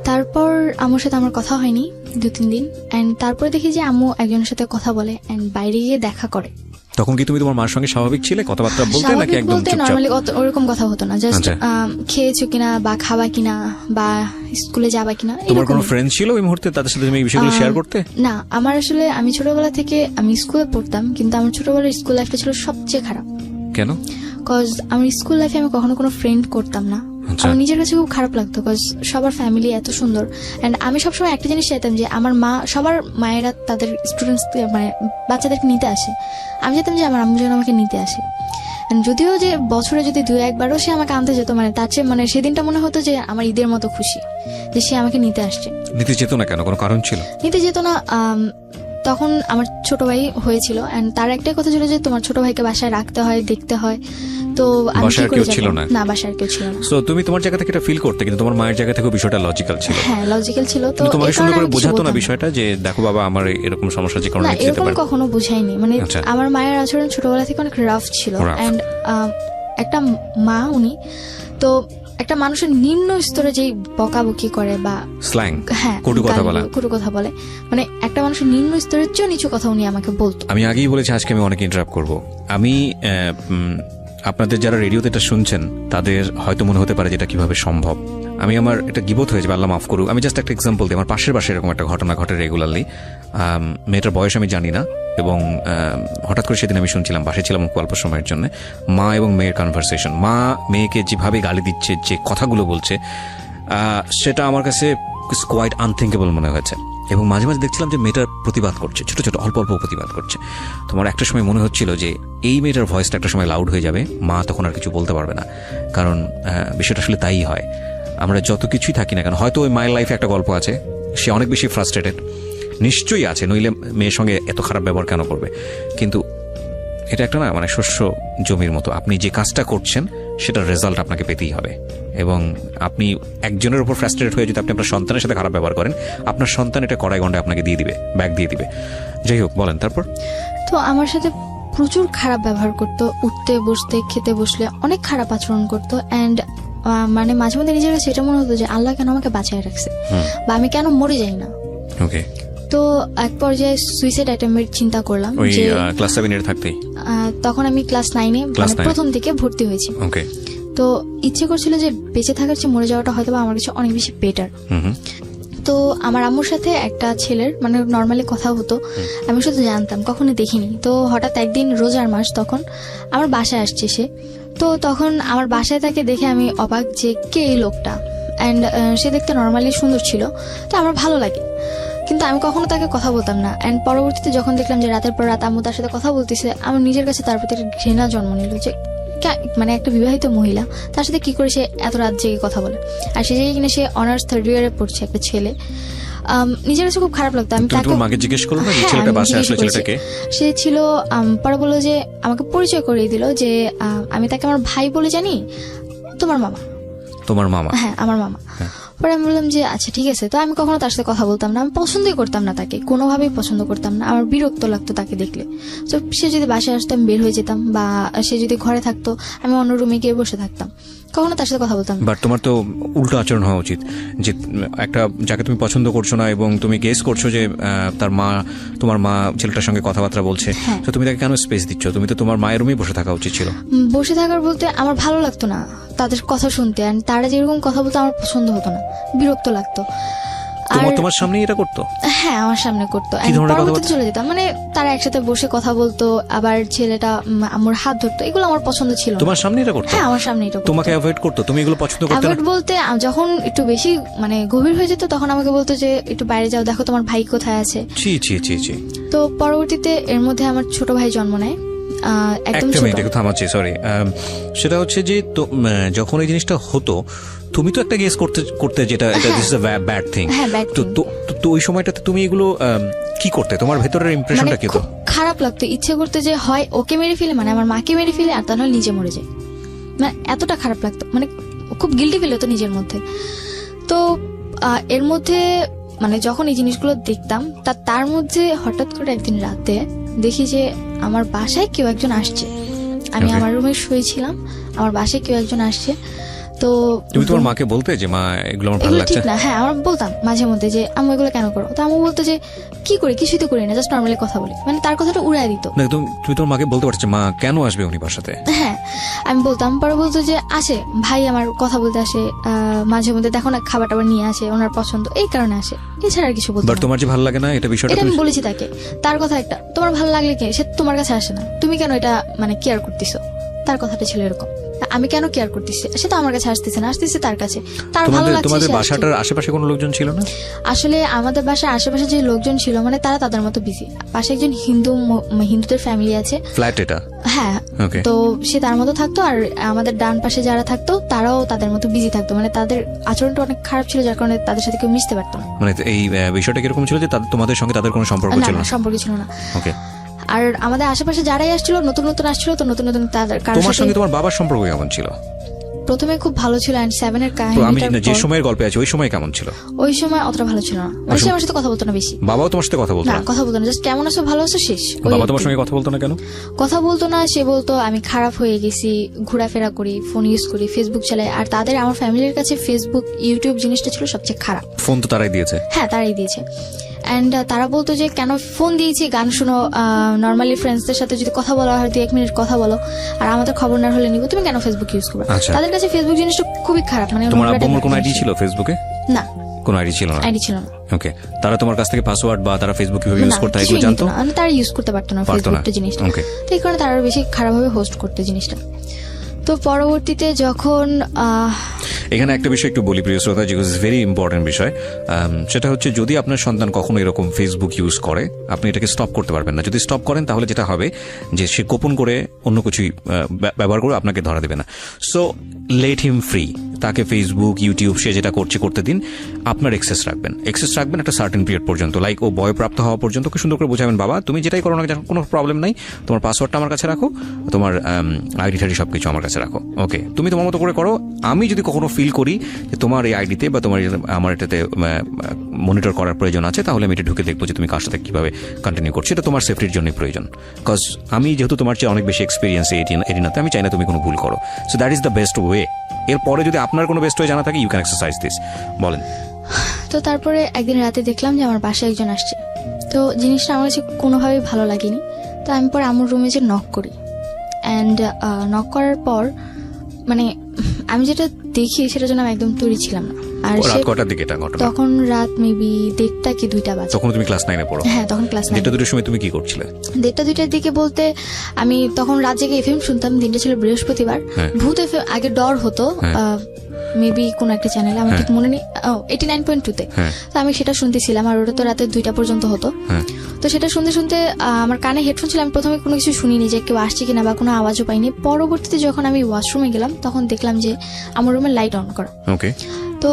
তারপর আম্মুর সাথে আমার কথা হয়নি 2-3 দিন, এন্ড তারপরে দেখি যে আম্মু একজনের সাথে কথা বলে এন্ড বাইরে গিয়ে দেখা করে। তখন কি তুমি তোমার মার সঙ্গে স্বাভাবিক ছিলে, কথাবার্তা বলতে, নাকি একদম চুপচাপ? নরমালি ওরকম কথা হতো না, জাস্ট খেয়েছো কিনা বা খাবা কিনা বা স্কুলে যাবা কিনা। তোমার কোনো ফ্রেন্ড ছিল ওই মুহূর্তে তাদের সাথে তুমি এই বিষয়গুলো শেয়ার করতে? না, আমার আসলে আমি ছোটবেলা থেকে আমি স্কুলে পড়তাম, কিন্তু আমার ছোটবেলার স্কুল লাইফটা ছিল সবচেয়ে খারাপ। কেন? কজ আমার স্কুল লাইফে আমি কখনো কোনো ফ্রেন্ড করতাম না। আমার নিজের কাছে খুব খারাপ লাগতো, কজ সবার ফ্যামিলি এত সুন্দর, এন্ড আমি সবসময় একটা জিনিস চাইতাম যে আমার মা, সবার মায়েরা তাদের স্টুডেন্টস মানে বাচ্চাদেরকে নিতে আসে, আমি চাইতাম যে আমার আম্মু যেন আমাকে নিতে আসে। যদিও যে বছরে যদি 2-1বারও সে আমাকে আনতে যেত, মানে তার চেয়ে মানে সেদিনটা মনে হতো যে আমার ঈদের মতো খুশি যে সে আমাকে নিতে আসছে। নিতে যেত না কেন? কোনো কারণ ছিল? নিতে যেত না, তখন আমার ছোট ভাই হয়েছিল, এন্ড তার একটাই কথা ছিল যে তোমার ছোট ভাইকে বাসায় রাখতে হয়, দেখতে হয়। তো বাসার কেউ ছিল না? না, বাসার কেউ ছিল না। সো তুমি তোমার জায়গা থেকে এটা ফিল করতে, কিন্তু তোমার মায়ের জায়গা থেকে বিষয়টা লজিক্যাল ছিল। হ্যাঁ, লজিক্যাল ছিল। তো তোমাকে সুন্দর করে বোঝাতো না বিষয়টা যে দেখো বাবা আমার এরকম সমস্যা যে কারণে না, যেতে এরকম পারে? কখনো বুঝাইনি। মানে আমার মায়ের আচরণ ছোটবেলা থেকে অনেক রাফ ছিল, এন্ড একটা মা উনি তো একটা মানুষের নিম্ন স্তরে যেই বকাবকি করে বা স্ল্যাং, হ্যাঁ, কটু কথা বলে, মানে একটা মানুষের নিম্ন স্তরের চেয়ে নিচু কথা উনি আমাকে বলতো। আমি আগেই বলেছি আজকে আমি অনেক ইন্টারাপ্ট করব। আমি আপনাদের যারা রেডিওতে এটা শুনছেন তাদের হয়তো মনে হতে পারে যে এটা কিভাবে সম্ভব। আমি আমার এটা গিবত হয়েছে, আল্লাহ মাফ করুক। আমি জাস্ট একটা এক্সাম্পল দিই। আমার পাশের বাসায় এরকম একটা ঘটনা ঘটে রেগুলারলি। মেয়েটার বয়স আমি জানি না, এবং হঠাৎ করে সেদিন আমি শুনছিলাম, বাসায় ছিলাম অল্প সময়ের জন্য, মা এবং মেয়ের কনভারসেশন। মা মেয়েকে যেভাবে গালি দিচ্ছে, যে কথাগুলো বলছে, সেটা আমার কাছে কোয়াইট আনথিঙ্কেবল মনে হয়েছে। এবং মাঝে মাঝে দেখছিলাম যে মেয়েটার প্রতিবাদ করছে, ছোট ছোট অল্প অল্প প্রতিবাদ করছে। তোমার একটা সময় মনে হচ্ছিল যে এই মেয়েটার ভয়েসটা একটা সময় লাউড হয়ে যাবে, মা তখন আর কিছু বলতে পারবে না। কারণ বিষয়টা আসলে তাই হয়, আমরা যত কিছুই থাকি না কেন, হয়তো ওই মায়ের লাইফে একটা গল্প আছে, সে অনেক বেশি ফ্রাস্ট্রেটেড, নিশ্চয়ই আছে, নইলে মেয়ের সঙ্গে এত খারাপ ব্যবহার কেন করবে? কিন্তু এটা একটা না, মানে শস্য জমির মতো, আপনি যে কাজটা করছেন সেটার রেজাল্ট আপনাকে পেতেই হবে। এবং আপনি একজনের উপর ফ্রাস্ট্রেটেড হয়ে যদি আপনি আপনার সন্তানের সাথে খারাপ ব্যবহার করেন, আপনার সন্তান এটা কড়াই গন্ডায় আপনাকে দিয়ে দিবে, ব্যাগ দিয়ে দিবে। যাই হোক, বলেন তারপর। তো আমার সাথে প্রচুর খারাপ ব্যবহার করতো, উঠতে বসতে খেতে বসলে অনেক খারাপ আচরণ করতো, এন্ড মানে মাঝে মধ্যে নিজের কাছে এটা মনে হতো যে আল্লাহ কেন আমাকে বাঁচিয়ে রাখছে, বা আমি কেন মরে যাই না। ওকে। তো এক পর্যায়ে সুইসাইড অ্যাটেম্পের চিন্তা করলাম, যে ক্লাস 7 এর থাকতেই, তখন আমি ক্লাস 9-এ প্রথম দিকে ভর্তি হয়েছি। ওকে। তো ইচ্ছে করছিল যে বেঁচে থাকার চেয়ে মরে যাওয়াটা হয়তো আমার কাছে অনেক বেশি বেটার। তো আমার আম্মুর সাথে একটা ছেলের মানে নর্মালি কথা হতো, আমি শুধু জানতাম, কখনো দেখিনি। তো হঠাৎ একদিন রোজার মাস, তখন আমার বাসায় আসছে সে। তো তখন আমার বাসায় তাকে দেখে আমি অবাক যে কে এই লোকটা। অ্যান্ড সে দেখতে নর্মালি সুন্দর ছিল, তো আমার ভালো লাগে, কিন্তু আমি কখনো তাকে কথা বলতাম না। অ্যান্ড পরবর্তীতে যখন দেখলাম যে রাতের পর রাত আম্মু তার সাথে কথা বলতেছে, আমার নিজের কাছে তার প্রতি একটা ঘৃণা জন্ম নিল যে মানে একটা বিবাহিত মহিলা তার সাথে কি করে সে এত রাত জেগে কথা বলে। আর সে জায়গায় কিনা সে অনার্স 3rd ইয়ারে পড়ছে, একটা ছেলে। নিজের কাছে খুব খারাপ লাগতো। আমি তাকে মাকে জিজ্ঞেস করলো না যে হ্যাঁ, ছেলেটা আমি বাসায় জিজ্ঞেস আসলে করেছি। ছেলেটাকে? সে ছিল পরে বললো যে আমাকে পরিচয় করিয়ে দিল যে আমি তাকে আমার ভাই বলে জানি, তোমার মামা। তোমার মামা? হ্যাঁ, আমার মামা। পরে আমি বললাম যে আচ্ছা ঠিক আছে। তো আমি কখনো তার সাথে কথা বলতাম না, আমি পছন্দই করতাম না তাকে, কোনোভাবেই পছন্দ করতাম না, আমার বিরক্ত লাগতো তাকে দেখলে। তো সে যদি বাসায় আসতো আমি বের হয়ে যেতাম, বা সে যদি ঘরে থাকতো আমি অন্য রুমে গিয়ে বসে থাকতাম, কখনো তার সাথে কথা বলতাম না। বাট তোমার তো উল্টো আচরণ হওয়া উচিত, যে একটা যাকে তুমি পছন্দ করছো না এবং তুমি গেস করছো যে তার মা, তোমার মা ছেলেটার সঙ্গে কথাবার্তা বলছে, হ্যাঁ। তো তুমি তাকে কেন স্পেস দিচ্ছ? তুমি তো তোমার মায়ের রুমেই বসে থাকা উচিত ছিল। বসে থাকার বলতে আমার ভালো লাগতো না তাদের কথা শুনতে, আর তারা যেরকম কথা বলতো আমার পছন্দ হতো না, বিরক্ত লাগতো। আর তোমার সামনেই এটা করতো? হ্যাঁ, আমার সামনে করতো। কি ধরনের পরবর্তীতে চলে যেতাম, মানে তারা একসাথে বসে কথা বলতো, আবার ছেলেটা আমার হাত ধরতো, এগুলো আমার পছন্দ ছিল না। তোমার সামনে এটা করতো? হ্যাঁ, আমার সামনে এটা করতো। তোমাকে অ্যাভয়েড করতো? তুমি এগুলো পছন্দ করতে না? অ্যাভয়েড বলতে যখন একটু বেশি মানে গভীর হয়ে যেত তখন আমাকে বলতো যে একটু বাইরে যাও, দেখো তোমার ভাই কোথায় আছে। ছি ছি ছি ছি। তো পরবর্তীতে এর মধ্যে আমার ছোট ভাই জন্ম নেয়, একদম একটা ছোট। মিনিট একটু থামাচ্ছি, সরি। সেটা হচ্ছে যে যখন এই জিনিসটা হতো তুমি তো একটা গেস করতে যেটা এটা this is a bad thing. হ্যাঁ, bad তো thing। তো ওই সময়টাতে তুমি এগুলো কি করতে? তোমার ভেতরের মানে ইমপ্রেশনটা কি হতো? খুব খারাপ লাগতো, ইচ্ছে করতে যে হয় ওকে মেরে ফেলে, মানে আমার মাকে মেরে ফেলে, আর তাহলে নিজে মরে যায়। মানে এতটা খারাপ লাগতো, মানে খুব গিল্টি ফিল হতো নিজের মধ্যে। তো এর মধ্যে মানে যখন এই জিনিসগুলো দেখতাম তার মধ্যে হঠাৎ করে একদিন রাতে দেখি যে আমার বাসায় কেউ একজন আসছে। আমি Okay. আমার রুমে শুয়েছিলাম, আমার বাসায় কেউ একজন আসছে। তো তুমি তোমার মাকে বলতে যে মা এগুলো আমার ভালো এগুলো লাগছে? ঠিক না। হ্যাঁ, আমার বলতাম মাঝে মধ্যে যে আম্মু এগুলো কেন করো, তো আম্মু বলতো যে কি করি, কিছুই তো করি না, জাস্ট নর্মালি কথা বলি, মানে তার কথাটা উড়াই দিত। না, তুমি তোমার মাকে বলতে পারছো মা কেন আসবে উনি বাসাতে? হ্যাঁ, আমি বলতাম। পরে বলতো যে আসে, ভাই আমার কথা বলতে আসে, মাঝে মধ্যে দেখো না খাবার টাবার নিয়ে আসে, ওনার পছন্দ, এই কারণে আসে, এছাড়া আর কিছু বলতো বাট না। তোমার যে ভালো লাগে না এটা বিষয়টা এটা আমি তুমি বলেছি তাকে, তার কথা একটা, তোমার ভালো লাগলে কি সে তোমার কাছে আসে না, তুমি কেন এটা মানে কেয়ার করতেছো, তার কথাটা ছিল এরকম। আমি কেন কেয়ার করতেছি, সে তো আমার কাছে আসতেছে না, আসতেছে তার কাছে, তার ভালো লাগছে। তোমাদের সে আসছে। বাসাটার আশেপাশে কোনো লোকজন ছিল না? আসলে আমাদের বাসার আশেপাশে যে লোকজন ছিল মানে তারা তাদের মতো বিজি। পাশে একজন হিন্দুদের ফ্যামিলি আছে, ফ্ল্যাট এটা? হ্যাঁ। Okay. তো সে তার মতো থাকতো, আর আমাদের ডান পাশে যারা থাকতো তারাও তাদের মতো বিজি থাকতো, মানে তাদের আচরণটা অনেক খারাপ ছিল, যার কারণে তাদের সাথে কেউ মিশতে পারতো না। মানে এই বিষয়টা কিরকম ছিল যে তোমাদের সঙ্গে তাদের কোনো সম্পর্ক না, ছিল না, না? সম্পর্ক ছিল না। ওকে। আর আমাদের আশেপাশে যারাই আসছিল নতুন নতুন আসছিল, তো নতুন নতুন তাদের কারোর তোমার সাথে সঙ্গে তোমার বাবার সম্পর্ক কেমন ছিল? প্রথমে খুব ভালো ছিল, অ্যান্ড 7 এর তো আমি কাহিনীটার যে পর সময়ের গল্পে আছে ওই সময় কেমন ছিল? ওই সময় অতটা ভালো ছিল না, মানে সে আমার সাথে কথা বলতো না বেশি। বাবাও তোমার সাথে কথা বলতো না, না? কথা বলতো না, জাস্ট কেমন আছো, ভালো আছো, শেষ। ওই বাবা আর তোমার কি। সঙ্গে কথা বলতো না কেন? কথা বলতো না, সে বলতো আমি খারাপ হয়ে গেছি, ঘোরাফেরা করি, ফোন ইউজ করি, ফেসবুক চালাই, আর তাদের আমার ফ্যামিলির কাছে ফেসবুক ইউটিউব জিনিসটা ছিল সবচেয়ে খারাপ। ফোন তো তারাই দিয়েছে? হ্যাঁ, তারাই দিয়েছে। অ্যান্ড তারা বলতো যে কেন ফোন দিয়েছি, গান শুনো, নর্মালি ফ্রেন্ডসদের সাথে যদি কথা বলা হয় 2-1 মিনিট কথা বলো, আর আমাদের খবর না হলে নিব, তুমি কেন ফেসবুক ইউজ করবে? আচ্ছা। তাদের কাছে ফেসবুক জিনিসটা খুবই খারাপ, মানে তোমার নোংরা আব্বু type-এর কোনো আইডি জিনিস ছিল ফেসবুকে? না, কোনো আইডি ছিল না? আইডি ছিল না। ওকে। তারা তোমার কাছ থেকে পাসওয়ার্ড বা তারা ফেসবুক কিভাবে ইউজ না, করতে হয় কিছুই এগুলো জানতো? নিত না, মানে তারা ইউজ করতে পারতো না পারতো না? ফেসবুকটা জিনিসটা। ওকে। তো এই কারণে তারা আরো বেশি খারাপভাবে হোস্ট করতে জিনিসটা। তো পরবর্তীতে যখন এখানে একটা বিষয় একটু বলি প্রিয় শ্রোতা, যেগুলো ভেরি ইম্পর্টেন্ট বিষয়। সেটা হচ্ছে যদি আপনার সন্তান কখনো এরকম ফেসবুক ইউজ করে আপনি এটাকে স্টপ করতে পারবেন না। যদি স্টপ করেন তাহলে যেটা হবে যে সে গোপন করে অন্য কিছুই ব্যবহার করে আপনাকে ধরা দেবে না। সো লেট হিম ফ্রি, তাকে ফেসবুক ইউটিউব সে যেটা করতে দিন। আপনার এক্সেস রাখবেন একটা সার্টেন পিরিয়ড পর্যন্ত, লাইক ও বয়প্রাপ্ত হওয়া পর্যন্ত খুব সুন্দর করে বোঝাবেন বাবা তুমি যেটাই করো না কোনো প্রবলেম নাই, তোমার পাসওয়ার্ডটা আমার কাছে রাখো, তোমার আইডি টাইডি সবকিছু আমার কাছে রাখো, ওকে, তুমি তোমার মতো করে করো। আমি যদি কখনো ফিল করি যে তোমার এই আইডিতে বা তোমার আমার এটাতে মনিটর করার প্রয়োজন আছে তাহলে আমি এটা ঢুকে দেখবো যে তুমি কার সাথে কিভাবে কন্টিনিউ করছো, এটা তোমার সেফটির জন্যই প্রয়োজন। বিকজ আমি যেহেতু তোমার চেয়ে অনেক বেশি এক্সপিরিয়েন্স এরিনাতে, আমি চাই না তুমি কোনো ভুল করো। So that is the best way. এরপরে যদি আপনার কোনো বেস্ট ওয়ে জানা থাকে ইউ ক্যান এক্সারসাইজ দিস। বলেন। তো তারপরে একদিন রাতে দেখলাম যে আমার বাসায় একজন আসছে। তো জিনিসটা আমার কাছে কোনোভাবেই ভালো লাগেনি। তো আমি পরে আমার রুমে যে নক করি, অ্যান্ড নক করার পর মানে আমি যেটা দেখি সেটার জন্য আমি একদম তৈরি ছিলাম না। আর রাত কটার দিকে এটা ঘটনা? তখন রাত মেবি 1:30 কি 2টা বাজে। তখন তুমি ক্লাস 9 এ পড়ো? হ্যাঁ, তখন ক্লাস 9। 1:30-2টার সময় তুমি কি করছিলে? 1:30-2টার দিকে বলতে আমি তখন রাত জেগে এফএম শুনতাম। দিনটা ছিল বৃহস্পতিবার। ভূত এফএম আগে ডর হতো মেবি কোন একটা চ্যানেলে, আমার ঠিক মনে নেই, 89.2 তে। তো আমি সেটা শুনতেছিলাম, আর ওটা তো রাতে 2টা পর্যন্ত হতো। তো সেটা শুনতে শুনতে আমার কানে হেডফোন ছিল, আমি প্রথমে কোনো কিছু শুনিনি যে কেউ আসছে কিনা বা কোনো আওয়াজও পাইনি। পরবর্তীতে যখন আমি ওয়াশরুমে গেলাম তখন দেখলাম যে আমার রুমের লাইট অন করা। ওকে। তো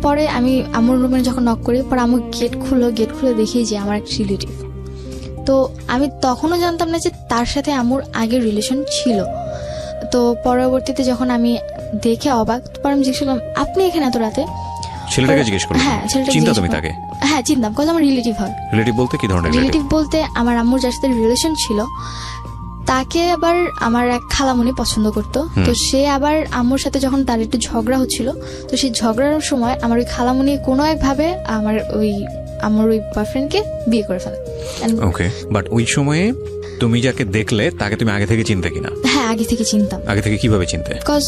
পরে আমি আমার রুমে যখন নক করি, পরে আমার গেট খুলে দেখি যে আমার এক রিলেটিভ। তো আমি তখনও জানতাম না যে তার সাথে আমার আগের রিলেশন ছিল। তো পরবর্তীতে যখন আমি দেখে অবাক, পরে আমি জিজ্ঞেস করলাম আপনি এখানে এত রাতে? ছেলেটাকে জিজ্ঞেস করো? হ্যাঁ, ছেলেটাকে চিন্তা জিজ্ঞেস তুমি করলাম। তাকে? হ্যাঁ, চিনতাম, কারণ আমার রিলেটিভ হয়। রিলেটিভ বলতে কি ধরনের রিলেটিভ? রিলেটিভ বলতে আমার আম্মুর যার সাথে রিলেশন ছিল তাকে আবার আমার এক খালামণি পছন্দ করতো। তো সে আবার আম্মুর সাথে যখন তার একটু ঝগড়া হচ্ছিল, তো সেই ঝগড়ার সময় আমার ওই খালামণি কোনো একভাবে আমার ওই বয়ফ্রেন্ডকে বিয়ে করে ফেলে। ওকে, বাট ওই সময়ে তুমি যাকে দেখলে তাকে তুমি আগে থেকে চিনতে কিনা? হ্যাঁ, আগে থেকে চিনতাম। আগে থেকে কিভাবে চিনতে? বিকজ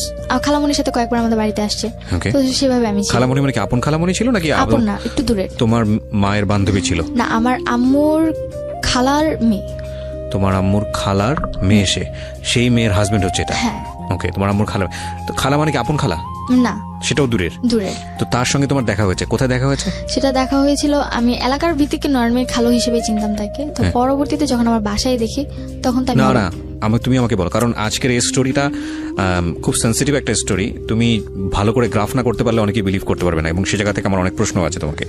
খালামণির সাথে কয়েকবার আমাদের বাড়িতে আসছে, Okay. তো সেভাবে আমি চিনি। খালামণি মানে কি আপন খালামণি ছিল নাকি আপন না, একটু দূরের। তোমার মায়ের বান্ধবী ছিল? না, আমার আম্মুর খালার মেয়ে। তোমার আম্মুর খালার মেয়ে, সেই মেয়ের হাজবেন্ড হচ্ছে এটা? হ্যাঁ। ওকে, তোমার আম্মুর খালা। তো খালা মানে কি আপন খালা? না, সেটাও দূরের? দূরের। তো তার সঙ্গে তোমার দেখা হয়েছে, কোথায় দেখা হয়েছে? সেটা দেখা হয়েছিল, আমি এলাকার ভিত্তিকে নর্মাল খালো হিসেবে চিনতাম তাকে। তো পরবর্তীতে যখন আমার বাসায় দেখি তখন তাকে না, তুমি আমাকে বলো, কারণ আজকের এই স্টোরিটা খুব সেন্সিটিভ একটা স্টোরি। তুমি ভালো করে গ্রাফ না করতে পারলে অনেকে বিলিভ করতে পারবে না, এবং সে জায়গা থেকে আমার অনেক প্রশ্ন আছে তোমাকে।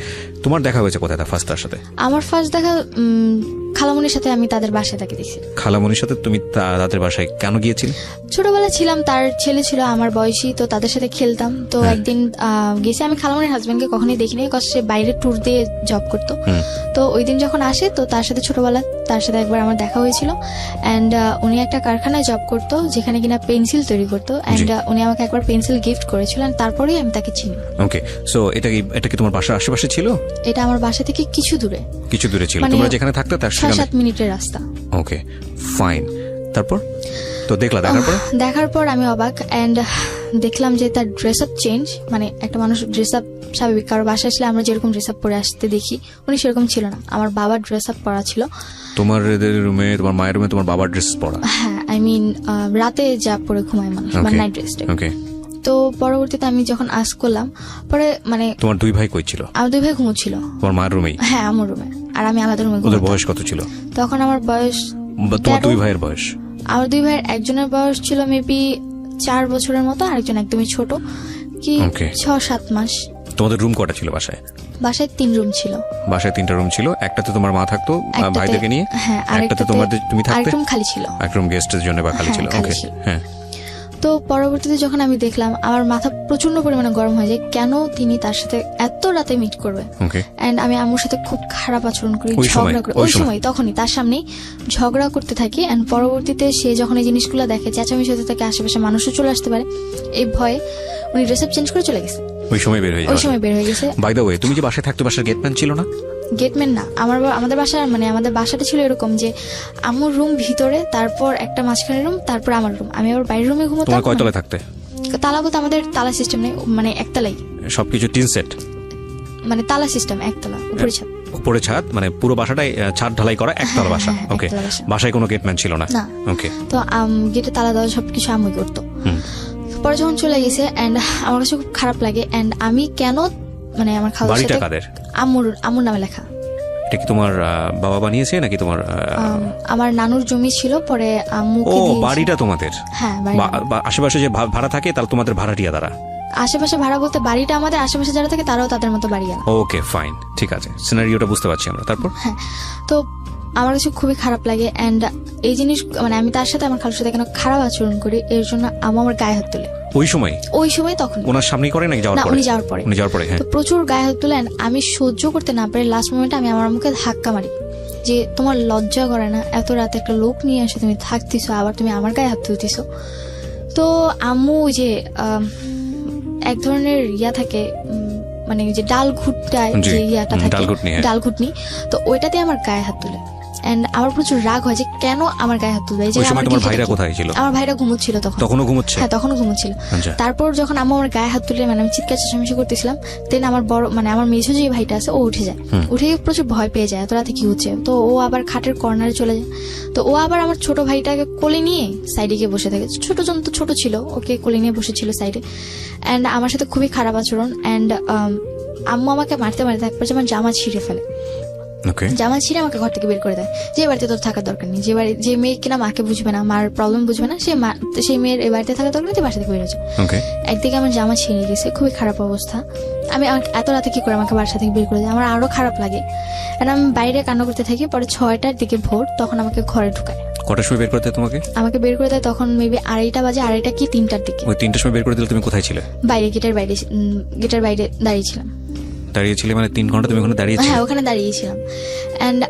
তোমার দেখা হয়েছে কোথায় ফার্স্ট তার সাথে? আমার ফার্স্ট দেখা খালামণির সাথে, আমি তাদের বাসায় তাকে দেখছি। খালামণির সাথে তুমি তাদের বাসায় কেন গিয়েছিলে? ছোটবেলা ছিলাম, তার ছেলে ছিল আমার বয়সী, তো তাদের সাথে খেলতাম। তো একদিন গেছি, আমি খালামণির হাজবেন্ডকে কখনোই দেখিনি, কারণ সে বাইরে ট্যুর দিয়ে জব করতো। তো ওই দিন যখন আসে, তো তার সাথে ছোটবেলা তার সাথে একবার আমার দেখা হয়েছিল। অ্যান্ড উনি একটা কারখানায় জব করতো যেখানে কিনা পেন্সিল তৈরি করতো। অ্যান্ড উনি আমাকে একবার পেন্সিল গিফট করেছিলেন, তারপরেই আমি তাকে চিনি। ওকে, সো এটা কি তোমার বাসার আশেপাশে ছিল? এটা আমার বাসা থেকে কিছু দূরে ছিল। তোমরা যেখানে থাকতে তার 6-7 মিনিটের রাস্তা। ওকে, ফাইন। তারপর তো দেখার পর আমি অবাক। অ্যান্ড দেখলাম যে তার ড্রেস আপ চেঞ্জ, মানে একটা মানুষ ড্রেস আপ স্বাভাবিক, কারো বাসায় আসলে আমরা যেরকম ড্রেস আপ পরে আসতে দেখি, উনি সেরকম ছিল না। আমার বাবার ড্রেস আপ পরা ছিল। তোমার রুমে, তোমার মায়ের রুমে তোমার বাবার ড্রেস পরা? হ্যাঁ, আই মিন রাতে যা পরে ঘুমায় মানুষ, মানে নাইট ড্রেস। ওকে। তো পরবর্তীতে আমি যখন আস্ক করলাম, পরে মানে তোমার 2 ভাই কই ছিল? আমার 2 ভাই ঘুমোচ্ছিল তোমার মায়ের রুমেই? হ্যাঁ, আমার রুমে, আর আমি আলাদা রুমে। ওদের বয়স কত ছিল তখন? আমার বয়স, তোমার 2 ভাইয়ের বয়স? আমার 2 ভাইয়ের একজনের বয়স ছিল মেবি 4 বছরের মতো, আরেকজন একদমই ছোট, কি 6-7 মাস। তোমাদের রুম কটা ছিল বাসায়? বাসায় 3 রুম ছিল। বাসায় 3টা রুম ছিল। একটাতে তোমার মা থাকতো ভাইদেরকে নিয়ে, হ্যাঁ, একটাতে তুমি থাকতে, আরেক রুম খালি ছিল, এক রুম গেস্টের জন্য বা খালি ছিল। ওকে, হ্যাঁ। তো পরবর্তীতে যখন আমি দেখলাম, আমার মাথা প্রচন্ড পরিমাণে গরম হয়ে যায়, কেন তিনি তার সাথে এত রাতে মিট করবে। এন্ড আমি আম্মুর সাথে খুব খারাপ আচরণ করি, ঝগড়া করি ওই সময়, তখনই তার সামনেই ঝগড়া করতে থাকি। এন্ড পরবর্তীতে সে যখন এই জিনিসগুলো দেখে, চেঁচামেচি হতে থাকে, আশেপাশে মানুষও চলে আসতে পারে, এই ভয়ে উনি ড্রেস আপ চেঞ্জ করে চলে গেছে। ওই সময় বের হয়ে গেছে। বাই দ্য ওয়ে, তুমি যে বাসায় থাকতো, বাসার গেটম্যান ছিল না? গেটম্যান না, আমাদের বাসা, মানে আমাদের বাসাটা ছিল এরকম যে আম্মুর রুম ভিতরে, তারপর একটা মাঝখানে রুম, তারপর আমার রুম, আমি আবার বাইরের রুমে ঘুমাতাম। তোমার কয় তলায় থাকতে? তালা বলতে আমাদের তালা সিস্টেম নেই, মানে একতলাই সবকিছু টিন সেট, মানে তালা সিস্টেম, একতলা, উপরে ছাদ, মানে পুরো বাসাটাই ছাদ ঢালাই করা একতলা বাসা। ওকে, বাসায় কোনো গেটম্যান ছিল না? ওকে। তো গেটে তালা দেওয়া সবকিছু আম্মুই করতো। পরে যখন চলে গেছে, এন্ড আমার কাছে খুব খারাপ লাগে। এন্ড আমি কেন, মানে আমার খাওয়ার সাথে আম্মুর নামে লেখা। এটা কি তোমার বাবা বানিয়েছে নাকি তোমার? আমার নানুর জমি ছিল, পরে আম্মুকে দিয়েছে। বাড়িটা তোমাদের? হ্যাঁ, আশেপাশে যে ভাড়া থাকে তারা তোমাদের ভাড়াটিয়া তারা? আশেপাশে ভাড়া বলতে বাড়িটা আমাদের, আশেপাশে যারা থাকে তারাও তাদের মতো বাড়ি। ওকে, ফাইন, ঠিক আছে, সিনারিওটা বুঝতে পারছি আমরা। তারপর? হ্যাঁ, তো আমার কাছে খুবই খারাপ লাগে। এন্ড এই জিনিস, মানে আমি তার সাথে, আমার খালুর সাথে কেন খারাপ আচরণ করি, এর জন্য আমার গায়ে হাত তোলে। ওই সময় তখন ওনার সামনেই করে নাকি যাওয়ার পরে? উনি যাওয়ার পরে তো প্রচুর গায়ে হাত তোলেন। আমি সহ্য করতে না পারে লাস্ট মোমেন্টে আমি আমার মুখে ধাক্কা মারি, যে তোমার লজ্জা করে না, এত রাতে একটা লোক নিয়ে এসে তুমি থাকতেছো, আবার তুমি আমার গায়ে হাত তুলতেছো। তো আম্মু যে এক ধরনের ইয়া থাকে, মানে যে ডাল ঘুটটায় যে ইয়াটা থাকে, ডাল ঘুটনি, তো ওইটাতে আমার গায়ে হাত তুলে। এন্ড আমার প্রচুর রাগ হয় যে কেন আমার গায়ে হাত তুলবে। এই যে ওই সময় আমার তোমার টিচারটা ভাইরা কি? কোথায় ছিল? আমার ভাইরা ঘুমোচ্ছিল তখন। তখনও ঘুমোচ্ছে? হ্যাঁ, তখনও ঘুমোচ্ছিল। আচ্ছা। তারপর যখন আম্মু আমার গায়ে হাত তুলে মানে আমি চিৎকার চেঁচামেচি করতেছিলাম, দেন আমার বড় মানে আমার মেঝো যে ভাইটা আছে ও উঠে যায়, উঠে প্রচুর ভয় পেয়ে যায় এত রাতে কি হচ্ছে। তো ও আবার খাটের কর্নারে চলে যায়। তো ও আবার আমার ছোট ভাইটাকে কোলে নিয়ে সাইডে গিয়ে বসে থাকে। ছোট জন তো ছোট ছিল, ওকে কোলে নিয়ে বসেছিল সাইডে। অ্যান্ড আমার সাথে খুবই খারাপ আচরণ। অ্যান্ড আম্মু আমাকে মারতে মারতে একবার আমার জামা ছিঁড়ে ফেলে। ওকে। জামা ছিঁড়ে আমাকে ঘর থেকে বের করে দেয়, যে বাড়িতে তোর থাকার দরকার নেই, যে মেয়ে কিনা মাকে বুঝবে না, মার প্রবলেম বুঝবে না, সেই মেয়ের এই বাড়িতে থাকার দরকার নেই, বাসা থেকে বের হয়েছে। ওকে। একদিকে আমার জামা ছিঁড়ে গেছে, খুবই খারাপ অবস্থা। আমি এত রাতে কি করে আমাকে বাসা থেকে বের করে দেয়, আমার আরো খারাপ লাগে। আর আমি বাইরে কান্না করতে থাকি। পরে 6টার দিকে ভোর, তখন আমাকে ঘরে ঢুকায়। কটার সময় বের করতে তোমাকে? আমাকে বের করে দেয় তখন মেবি 2:30 বাজে, 2:30 কি 3টার দিকে। ওই 3টার সময় বের করে দিলে তুমি কোথায় ছিলে? বাইরে, গেটের বাইরে দাঁড়িয়েছিলাম। দাঁড়িয়েছিলে মানে 3 ঘন্টা তুমি ওখানে দাঁড়িয়েছিলে? হ্যাঁ, ওখানে দাঁড়িয়েছিলাম। এন্ড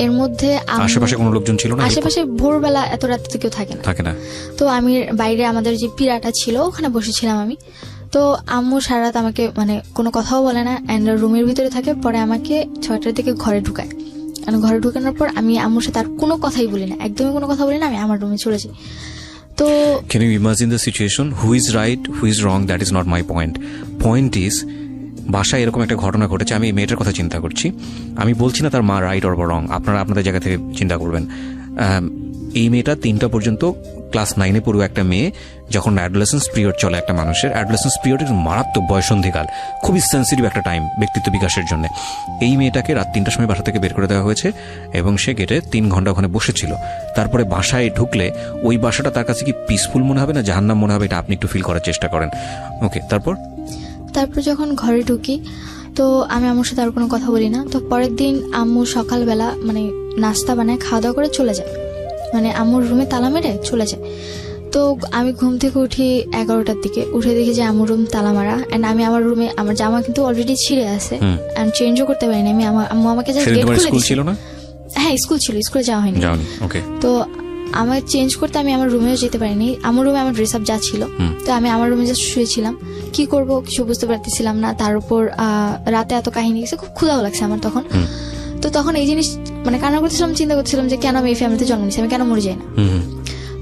এর মধ্যে আশেপাশে কোনো লোকজন ছিল না? আশেপাশে ভোরবেলা এত রাতে তো কেউ থাকে না। তো আমি বাইরে আমাদের যে পিড়াটা ছিল ওখানে বসেছিলাম আমি। তো আম্মু সারা রাত আমাকে মানে কোনো কথাও বলে না, এন্ড রুমের ভিতরে থাকে। পরে আমাকে 6টার দিকে ঘরে ঢুকায়। ঘরে ঢুকানোর পর আমি আম্মুর সাথে আর কোনো কথাই বলি না, একদমই কোনো কথা বলি না, আমি আমার রুমে চলে যাই। তো Can you imagine the situation? Who is right, who is wrong? That is not my point. Point is, বাসায় এরকম একটা ঘটনা ঘটেছে, আমি এই মেয়েটার কথা চিন্তা করছি। আমি বলছি না তার মা রাইট অর রং, আপনারা আপনাদের জায়গা থেকে চিন্তা করবেন। এই মেয়েটা 3টা পর্যন্ত ক্লাস 9-এ পড়ুয়া একটা মেয়ে। যখন অ্যাডোলেসেন্স পিরিয়ড চলে একটা মানুষের, অ্যাডোলেসেন্স পিরিয়ড ইজ মারাত্মক বয়সন্ধিকাল, খুবই সেন্সিটিভ একটা টাইম ব্যক্তিত্ব বিকাশের জন্য। এই মেয়েটাকে রাত 3টার সময় বাসা থেকে বের করে দেওয়া হয়েছে এবং সে গেটে 3 ঘন্টা ওখানে বসেছিল। তারপরে বাসায় ঢুকলে ওই বাসাটা তার কাছে কি পিসফুল মনে হবে না জাহান্নাম মনে হবে, এটা আপনি একটু ফিল করার চেষ্টা করেন। ওকে, তারপর যখন ঘরে ঢুকি তো আমি আম্মুর সাথে আর কোনো কথা বলি না। তো পরের দিন আম্মু সকালবেলা মানে নাস্তা বানায় খাওয়া দাওয়া করে চলে যায়, মানে আম্মুর রুমে তালা মেরে চলে যায়। তো আমি ঘুম থেকে উঠি 11টার দিকে, উঠে দেখি যে আম্মুর রুম তালা মারা। এন্ড আমি আমার রুমে, আমার জামা কিন্তু অলরেডি ছিঁড়ে আছে এন্ড চেঞ্জও করতে পারিনি আমি। আম্মু আমাকে জাস্ট গেট খুলে দিয়েছিল। ছিল না? হ্যাঁ, স্কুল ছিল, স্কুলে যাওয়া হয়নি। ওকে। তো আমার চেঞ্জ করতে আমি আমার রুমেও যেতে পারিনি। আমার রুমে আমার ড্রেস আপ যা ছিল, তো আমি আমার রুমে জাস্ট শুয়েছিলাম। কি করব কিছু বুঝতে পারতেছিলাম না। তার উপর রাতে এত কাহিনী গেছে, খুব ক্ষুধাও লাগছে আমার তখন। তো তখন এই জিনিস মানে কান্না করতেছিলাম, চিন্তা করতেছিলাম যে কেন আমি এই ফ্যামিলিতে জন্ম নিয়েছি, আমি কেন মরে যাই না।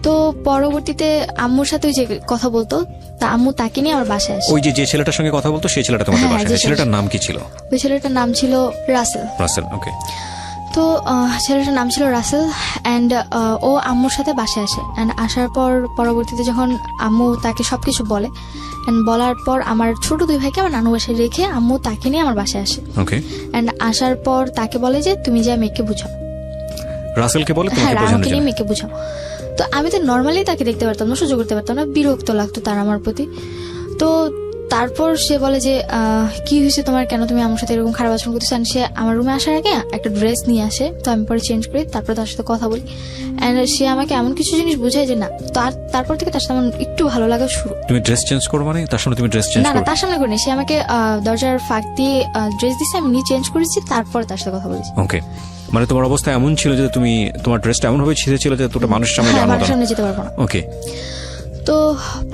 তো পরবর্তীতে আম্মুর সাথে ওই যে কথা বলতো, তা আম্মু তাকে নিয়ে আমার বাসায় আসে। ওই যে ছেলেটার সঙ্গে কথা বলতো সেই ছেলেটা তোমাদের বাসায়? ছেলেটার নাম কি ছিল? ওই ছেলেটার নাম ছিল রাসেল। ওকে। তো ছেলেটার নাম ছিল রাসেল। অ্যান্ড ও আম্মুর সাথে বাসায় আসে। অ্যান্ড আসার পর পরবর্তীতে যখন আম্মু তাকে সবকিছু বলে, অ্যান্ড বলার পর আমার ছোট 2 ভাইকে আমার নানু বাসায় রেখে আম্মু তাকে নিয়ে আমার বাসায় আসে। ওকে। অ্যান্ড আসার পর তাকে বলে যে তুমি যা মেয়েকে বুঝাও। রাসেলকে বলে হ্যাঁ, আমাকে নিয়ে মেয়েকে বুঝাও। তো আমি তো নর্মালি তাকে দেখতে পারতাম না, সহ্য করতে পারতাম না, বিরক্ত লাগতো তার আমার প্রতি। তো তারপর সে বলে যে কি হয়েছে তোমার, কেন তুমি আমার সাথে এরকম খারাপ আচরণ করতেছো। সে আমার রুমে আসার আগে একটা ড্রেস নিয়ে আসে, তো আমি পরে চেঞ্জ করি, তারপর তার সাথে কথা বলি। এন্ড সে আমাকে এমন কিছু জিনিস বুঝায় যে না, তারপর থেকে তার সাথে আমার একটু ভালো লাগা শুরু। তুমি ড্রেস চেঞ্জ করো মানে তার সামনে? তুমি ড্রেস চেঞ্জ করো? না, তার সামনে করিনি। সে আমাকে দরজার ফাঁক দিয়ে ড্রেস দিছে, আমি নিয়ে চেঞ্জ করেছি, তারপর তার সাথে কথা বলেছি। ওকে। মানে তোমার অবস্থা এমন ছিল যে তুমি তোমার ড্রেসটা এমন ভাবে ছিঁড়েছিল যে তোটা মানুষের সামনে সামনে যেতে পারবো না। ওকে। তো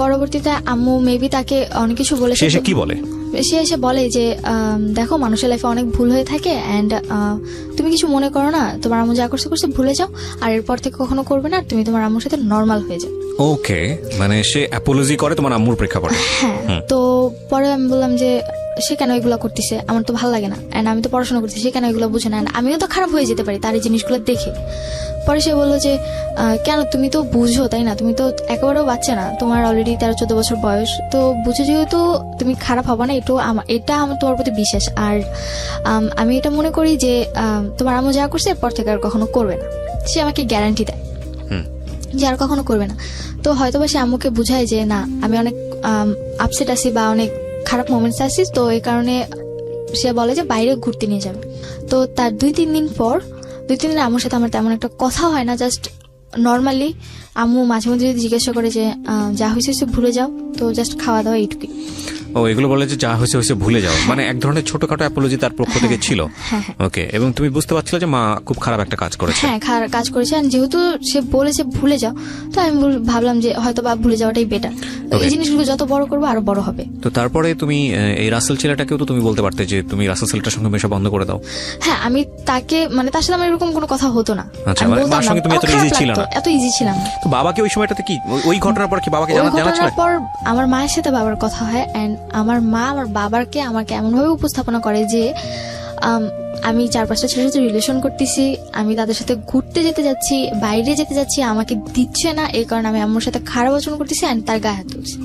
পরবর্তীতে আম্মু মেবি তাকে অনেক কিছু বলে। সে কি বলে? সে এসে বলে যে দেখো, মানুষের লাইফে অনেক ভুল হয়ে থাকে, অ্যান্ড তুমি কিছু মনে করো না, তোমার আম্মু যা করছে ভুলে যাও, আর এরপর থেকে কখনো করবে না, আর তুমি তোমার আম্মুর সাথে নর্মাল হয়ে যাও। ওকে, মানে সে অ্যাপোলজি করে তোমার আম্মুর প্রেক্ষাপটে? হ্যাঁ। তো পরে আমি বললাম যে সে কেন এগুলো করতেছে, আমার তো ভালো লাগে না, অ্যান্ড আমি তো পড়াশোনা করতেছি, সে কেন এগুলো বুঝে না, আমিও তো খারাপ হয়ে যেতে পারি তার এই জিনিসগুলো দেখে। পরে সে বললো যে কেন, তুমি তো বুঝো তাই না, তুমি তো একেবারেও বাচ্চা না, তোমার অলরেডি 13-14 বছর বয়স, তো বুঝো যেহেতু তুমি খারাপ হবে না, এটা আমার তোমার প্রতি বিশ্বাস। আর আমি এটা মনে করি যে তোমার আম্মু যা করছে এরপর থেকে আর কখনো করবে না। সে আমাকে গ্যারান্টি দেয় যে আর কখনো করবে না। তো হয়তো বা সে আম্মুকে বুঝায় যে না, আমি অনেক আপসেট আছি বা অনেক খারাপ মোমেন্টস আছি, তো এই কারণে সে বলে যে বাইরে ঘুরতে নিয়ে যাবে। তো তার 2-3 দিন পর, 2-3 দিন আম্মুর সাথে আমার তেমন একটা কথা হয় না, জাস্ট নর্মালি আম্মু মাঝে মধ্যে যদি জিজ্ঞাসা করে যে যা হয়েছে ভুলে যাও, তো জাস্ট খাওয়া দাওয়া এইটুকুই। ও এগুলো বলে যে যা হয়েছে হয়েছে ভুলে যাও, মানে এক ধরনের ছোটখাটো অ্যাপোলজি তার পক্ষ থেকে ছিল। ওকে, এবং তুমি বুঝতে পারছিলে যে মা খুব খারাপ একটা কাজ করেছে। হ্যাঁ, কাজ করেছে, আর যেহেতু সে বলেছে ভুলে যাও, তো আমি ভাবলাম যে হয়তো বা ভুলে যাওয়াটাই বেটার। এই জিনিসগুলো যত বড় করবো আরো বড় হবে। তো তারপরে তুমি এই রাসেল ছেলেটাকেও তো তুমি বলতে পারতে যে তুমি রাসেল ছেলেটার সঙ্গে মেশা বন্ধ করে দাও। হ্যাঁ, আমি তাকে মানে তার সাথে আমার এরকম কোনো কথা হতো না। আচ্ছা, আমি মানে বলতাম মার না, সঙ্গে তুমি আমার এত খারাপ ইজি ছিল লাগতো, না। এত ইজি ছিলাম না। তো বাবাকে ওই সময়টাতে কি ওই ঘটনার পর কি বাবাকে ওই জানাচ্ছিল? ঘটনার পর আমার মায়ের সাথে বাবার কথা হয়, এন্ড আমার মা আমার বাবাকে আমাকে এমন ভাবে উপস্থাপনা করে যে আমি 4-5টা ছেলের সাথে রিলেশন করতেছি, আমি তাদের সাথে ঘুরতে যেতে যাচ্ছি, বাইরে যেতে যাচ্ছি, আমাকে দিচ্ছে না, এই কারণে আমি আমার সাথে খারাপ আচরণ করতেছি, এন্ড তার গায়ে হাত তুলছি।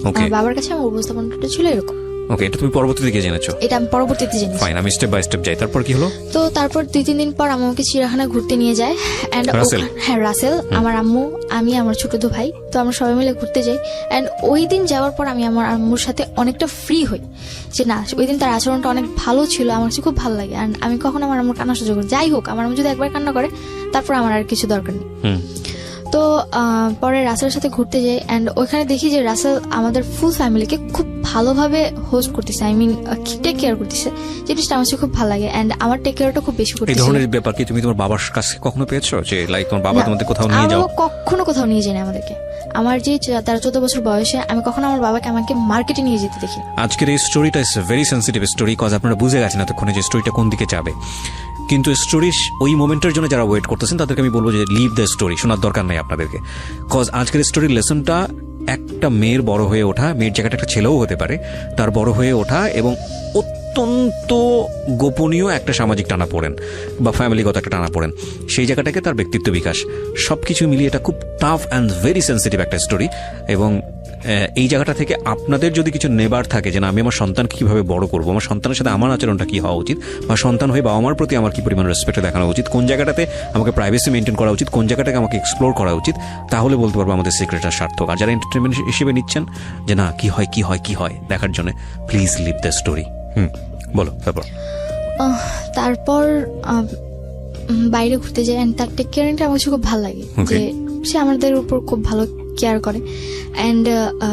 ওকে, আমার বাবার কাছে আমার উপস্থাপনাটা ছিল এরকম। ওকে, এটা তুমি পরবর্তীতে গিয়ে জেনেছো? এটা আমি পরবর্তীতে জেনেছি। ফাইন, আমি স্টেপ বাই স্টেপ যাই। তারপর কি হলো? তো তারপর 2-3 দিন পর আমাকে চিড়িয়াখানা ঘুরতে নিয়ে যায়, এন্ড রাসেল? হ্যাঁ, রাসেল, আমার আম্মু, আমি, আমার ছোট দু ভাই, তো আমরা সবাই মিলে ঘুরতে যাই। এন্ড ওই দিন যাওয়ার পর আমি আমার আম্মুর সাথে অনেকটা ফ্রি হই, যে না ওই দিন তার আচরণটা অনেক ভালো ছিল, আমার কাছে খুব ভালো লাগে। আর আমি কখনো আমার আম্মুর কান্না সহ্য করি, যাই হোক আমার আম্মু যদি একবার কান্না করে তারপর আমার আর কিছু দরকার নেই। তো পরে রাসেলের সাথে ঘুরতে যাই, এন্ড ওইখানে দেখি যে রাসেল আমাদের ফুল ফ্যামিলিকে খুব ভালোভাবে হোস্ট করতেছে, আই মিন টেক কেয়ার করতেছে, জিনিসটা আমার খুব ভালো লাগে। এন্ড আমার টেক কেয়ারটা খুব বেশি এই করতেছে। ধরনের ব্যাপার কি তুমি তোমার বাবার কাছে কখনো পেয়েছো, যে লাইক তোমার বাবা তোমাদের কোথাও নিয়ে যাও? কখনো কোথাও নিয়ে যায়নি আমাদেরকে। আমার যে 13-14 বছর বয়সে আমি কখনো আমার বাবাকে আমাকে মার্কেটে নিয়ে যেতে দেখি। আজকের এই স্টোরিটা is very sensitive story, cause আপনারা বুঝে গেছেন এতক্ষণে যে স্টোরিটা কোন দিকে যাবে। কিন্তু স্টোরির ওই মোমেন্টের জন্য যারা ওয়েট করতেছেন তাদেরকে আমি বলবো যে লিভ দ্য স্টোরি, শোনার দরকার নেই আপনাদেরকে। কজ আজকের স্টোরির লেসনটা একটা মেয়ের বড় হয়ে ওঠা, মেয়ের জায়গাটা একটা ছেলেও হতে পারে, তার বড় হয়ে ওঠা এবং অত্যন্ত গোপনীয় একটা সামাজিক টানাপোড়েন বা ফ্যামিলিগত একটা টানাপোড়েন, সেই জায়গাটাকে তার ব্যক্তিত্ব বিকাশ, সবকিছু মিলিয়ে এটা খুব টাফ অ্যান্ড ভেরি সেন্সিটিভ একটা স্টোরি। এবং এই জায়গাটা থেকে আপনাদের যদি কিছু নেবার থাকে যে না আমি আমার সন্তানকে কিভাবে বড় করবো, আমার সন্তানের সাথে আমার আচরণটা কি হওয়া উচিত, বা সন্তান হয়ে বাবা মার প্রতি আমার কি পরিমাণ রেসপেক্ট দেখানো উচিত, কোন জায়গাটাতে আমাকে প্রাইভেসি মেনটেন করা উচিত, কোন জায়গাটাকে আমাকে এক্সপ্লোর করা উচিত, তাহলে বলতে পারবো আমাদের সিক্রেটটা সার্থক। আর যারা এন্টারটেনমেন্ট হিসেবে নিচ্ছেন যে না কি হয় কি হয় কি হয় দেখার জন্য, প্লিজ লিভ দ্য স্টোরি। বলো তারপর। তারপর বাইরে ঘুরতে যাই, এন্ড তার টেক কেয়ারিংটা আমার কাছে খুব ভালো লাগে, যে সে আমাদের উপর খুব ভালো কেয়ার করে, এন্ড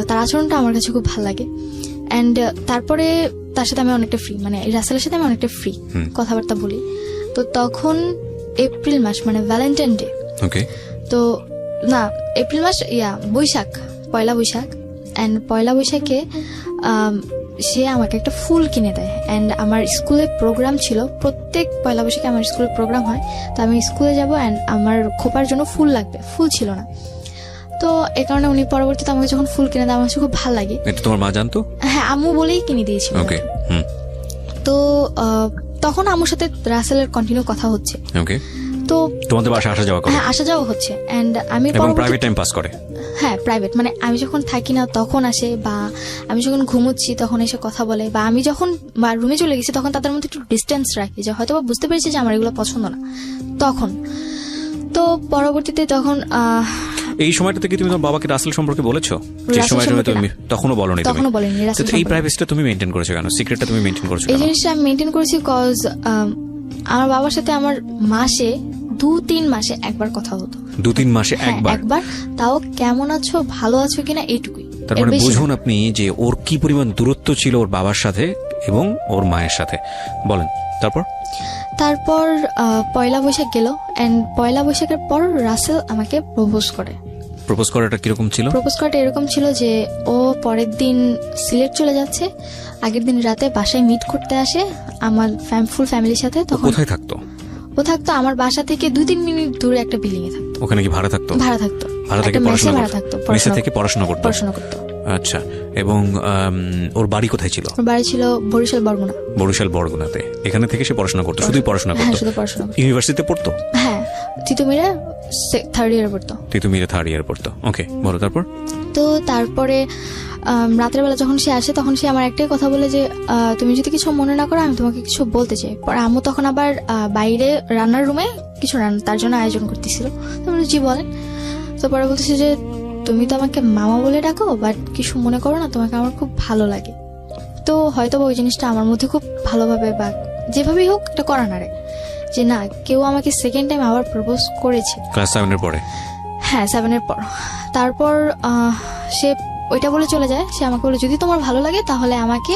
তার আচরণটা আমার কাছে খুব ভালো লাগে। এন্ড তারপরে তার সাথে আমি অনেকটা ফ্রি, মানে রাসেলের সাথে আমি অনেকটা ফ্রি কথাবার্তা বলি। তো তখন এপ্রিল মাস, মানে ভ্যালেন্টাইন ডে। ওকে, তো না এপ্রিল মাস, বৈশাখ, পয়লা বৈশাখ। এন্ড পয়লা বৈশাখে সে আমাকে একটা ফুল কিনে দেয়। এন্ড আমার স্কুলে প্রোগ্রাম ছিল, প্রত্যেক পয়লা বৈশাখে আমার স্কুলে প্রোগ্রাম হয়, তো আমি স্কুলে যাবো, এন্ড আমার খোপার জন্য ফুল লাগবে, ফুল ছিল না, তো এ কারণে উনি পরবর্তীতে আমাকে যখন ফুল কিনে দেয় আমার কাছে খুব ভালো লাগে। এটা তোমার মা জানতো? হ্যাঁ, আম্মু বলেই কিনে দিয়েছিল। ওকে, তো তখন আম্মুর সাথে রাসেলের কন্টিনিউ কথা হচ্ছে। ওকে, তো তোমাদের বাসা আসা যাওয়া করে? হ্যাঁ, আসা যাওয়া হচ্ছে। এন্ড আমি এবং প্রাইভেট টাইম পাস করে? হ্যাঁ, প্রাইভেট, মানে আমি যখন থাকি না তখন আসে, বা আমি যখন ঘুমোচ্ছি তখন এসে কথা বলে, বা আমি যখন রুমে চলে গেছি তখন তাদের মধ্যে একটু ডিস্টেন্স রাখি, যে হয়তো বুঝতে পেরেছি যে আমার এগুলো পছন্দ না তখন। তো পরবর্তীতে তখন এই সময়টাতে কি তুমি তোমার বাবাকে রাসেল সম্পর্কে বলেছো? যে সময়টা তুমি তখনও বলোনি? তখনও বলিনি। এই প্রাইভেসিটা তুমি মেইনটেইন করেছো কেন? সিক্রেটটা তুমি মেইনটেইন করেছো কেন? এই জিনিসটা আমি মেইনটেইন করেছি কজ আমার বাবার সাথে আমার মাসে 2-3 মাসে একবার কথা হতো। 2-3 মাসে একবার? তাও কেমন আছো, ভালো আছো কিনা, এইটুকুই। তার মানে বুঝুন আপনি যে ওর কি পরিমাণ দূরত্ব ছিল ওর বাবার সাথে এবং ওর মায়ের সাথে। বলেন তারপর পয়লা বৈশাখ গেল, এন্ড পয়লা বৈশাখের পর রাসেল আমাকে প্রপোজ করে। প্রপোজ করাটা কিরকম ছিল? প্রপোজ করাটা এরকম ছিল যে ও পরের দিন সিলেট চলে যাচ্ছে, আগের দিন রাতে বাসায় মিট করতে আসে আমার ফুল ফ্যামিলির সাথে। তখন কোথায় থাকতো? ও থাকতো আমার বাসা থেকে 2-3 মিনিট দূরে একটা বিল্ডিং এ থাকতো। ওখানে কি ভাড়া থাকতো? ভাড়া থাকতো। ভাড়া থেকে পড়াশোনা করতো? মেসে থেকে পড়াশোনা করতো। আচ্ছা, এবং ওর বাড়ি কোথায় ছিল? ওর বাড়ি ছিল বরিশাল বরগুনা। বরিশাল বরগুনাতে। এখানে থেকে সে পড়াশোনা করতো? শুধুই পড়াশোনা করতো? হ্যাঁ, শুধু পড়াশোনা। ইউনিভার্সিটিতে পড়তো? হ্যাঁ, তিতুমিরে 3rd ইয়ারে পড়তো। তিতুমিরে 3rd ইয়ার পড়তো। ওকে, বলো তারপর। তো তারপরে রাতের বেলা যখন সে আসে তখন সে আমার একটাই কথা বলে যে তুমি যদি কিছু মনে না করো আমি তোমাকে কিছু বলতে চাই। পরে আম্মু তখন আবার বাইরে রান্নার রুমে কিছু তার জন্য আয়োজন করতেছিল। তো জি বলেন। তো পরে বলতেছে যে তুমি তো আমাকে মামা বলে ডাকো, বাট কিছু মনে করো না, তোমাকে আমার খুব ভালো লাগে। তো হয়তো ওই জিনিসটা আমার মধ্যে খুব ভালোভাবে বা যেভাবেই হোক এটা করা না রে, যে না কেউ আমাকে সেকেন্ড টাইম আবার প্রপোজ করেছে। ক্লাস 7 এর পরে? হ্যাঁ, 7 এর পর। তারপর সে ওইটা বলে চলে যায়। সে আমাকে বলে যদি তোমার ভালো লাগে তাহলে আমাকে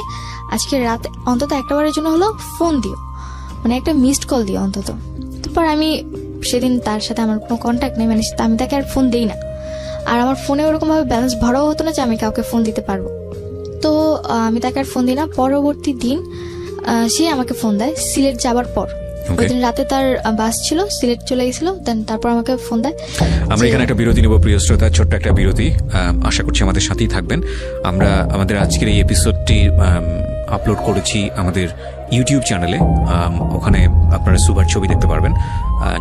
আজকে রাতে অন্তত একটা বারের জন্য হলো ফোন দিও, মানে একটা মিসড কল দিও অন্তত। তারপর আমি সেদিন তার সাথে আমার কোনো কন্ট্যাক্ট নেই, মানে আমি তাকে আর ফোন দিই না। আর আমার ফোনে ওরকম ভাবে ব্যালেন্স ভরাও হতো না যে আমি কাউকে ফোন দিতে পারবো। তো আমি তাকে আর ফোন দিই না। পরবর্তী দিন সে আমাকে ফোন দেয় সিলেট যাবার পর। ওই দিন রাতে তার বাস ছিল, সিলেট চলে গেছিল, দেন তারপর আমাকে ফোন দেয়। আমরা এখানে একটা বিরতি নেব প্রিয় শ্রোতা, ছোট্ট একটা বিরতি। আশা করছি আমাদের সাথেই থাকবেন। আমরা আমাদের আজকের এই এপিসোডটি আপলোড করেছি আমাদের ইউটিউব চ্যানেলে। ওখানে আপনারা সুভার ছবি দেখতে পারবেন,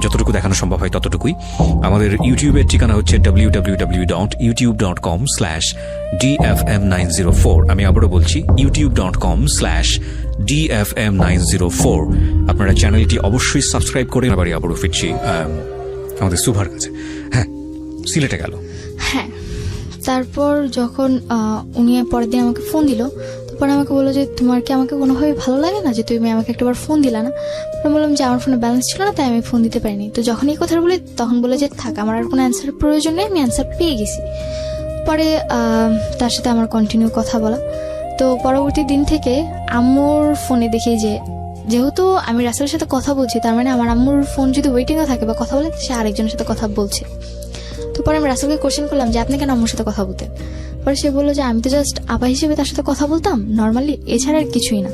যতটুকু দেখানো সম্ভব হয় ততটুকুই। আমাদের ইউটিউবের ঠিকানা হচ্ছে www.youtube.com/DFM904। আমি আবারও বলছি youtube.com/DFM904। আপনারা চ্যানেলটি অবশ্যই সাবস্ক্রাইব করে আবারই আবারও ফিরছি আমাদের সুভার কাছে। হ্যাঁ, সিলেটে গেল। হ্যাঁ, তারপর যখন উনি পরের দিন আমাকে ফোন দিল, তারপর আমাকে বললো যে তোমার কি আমাকে কোনোভাবে ভালো লাগে না যে তুমি আমাকে একটাবার ফোন দিলা না? আমি বললাম যে আমার ফোনে ব্যালেন্স ছিল না, তাই আমি ফোন দিতে পারিনি। তো যখন এই কথা বলি তখন বলে যে থাক, আমার আর কোনো অ্যান্সারের প্রয়োজন নেই, আমি অ্যান্সার পেয়ে গেছি। পরে তার সাথে আমার কন্টিনিউ কথা বলা। তো পরবর্তী দিন থেকে আম্মুর ফোনে দেখি যে যেহেতু আমি রাসেলের সাথে কথা বলছি, তার মানে আমার আম্মুর ফোন যদি ওয়েটিংয়ে থাকে বা কথা বলে, সে আরেকজনের সাথে কথা বলছে। তো পরে আমি রাসেলকে কোশ্চেন করলাম যে আপনি কেন আম্মুর সাথে কথা বলতেন? পরে সে বললো যে আমি তো জাস্ট আপা হিসেবে তার সাথে কথা বলতাম নর্মালি, এছাড়া আর কিছুই না।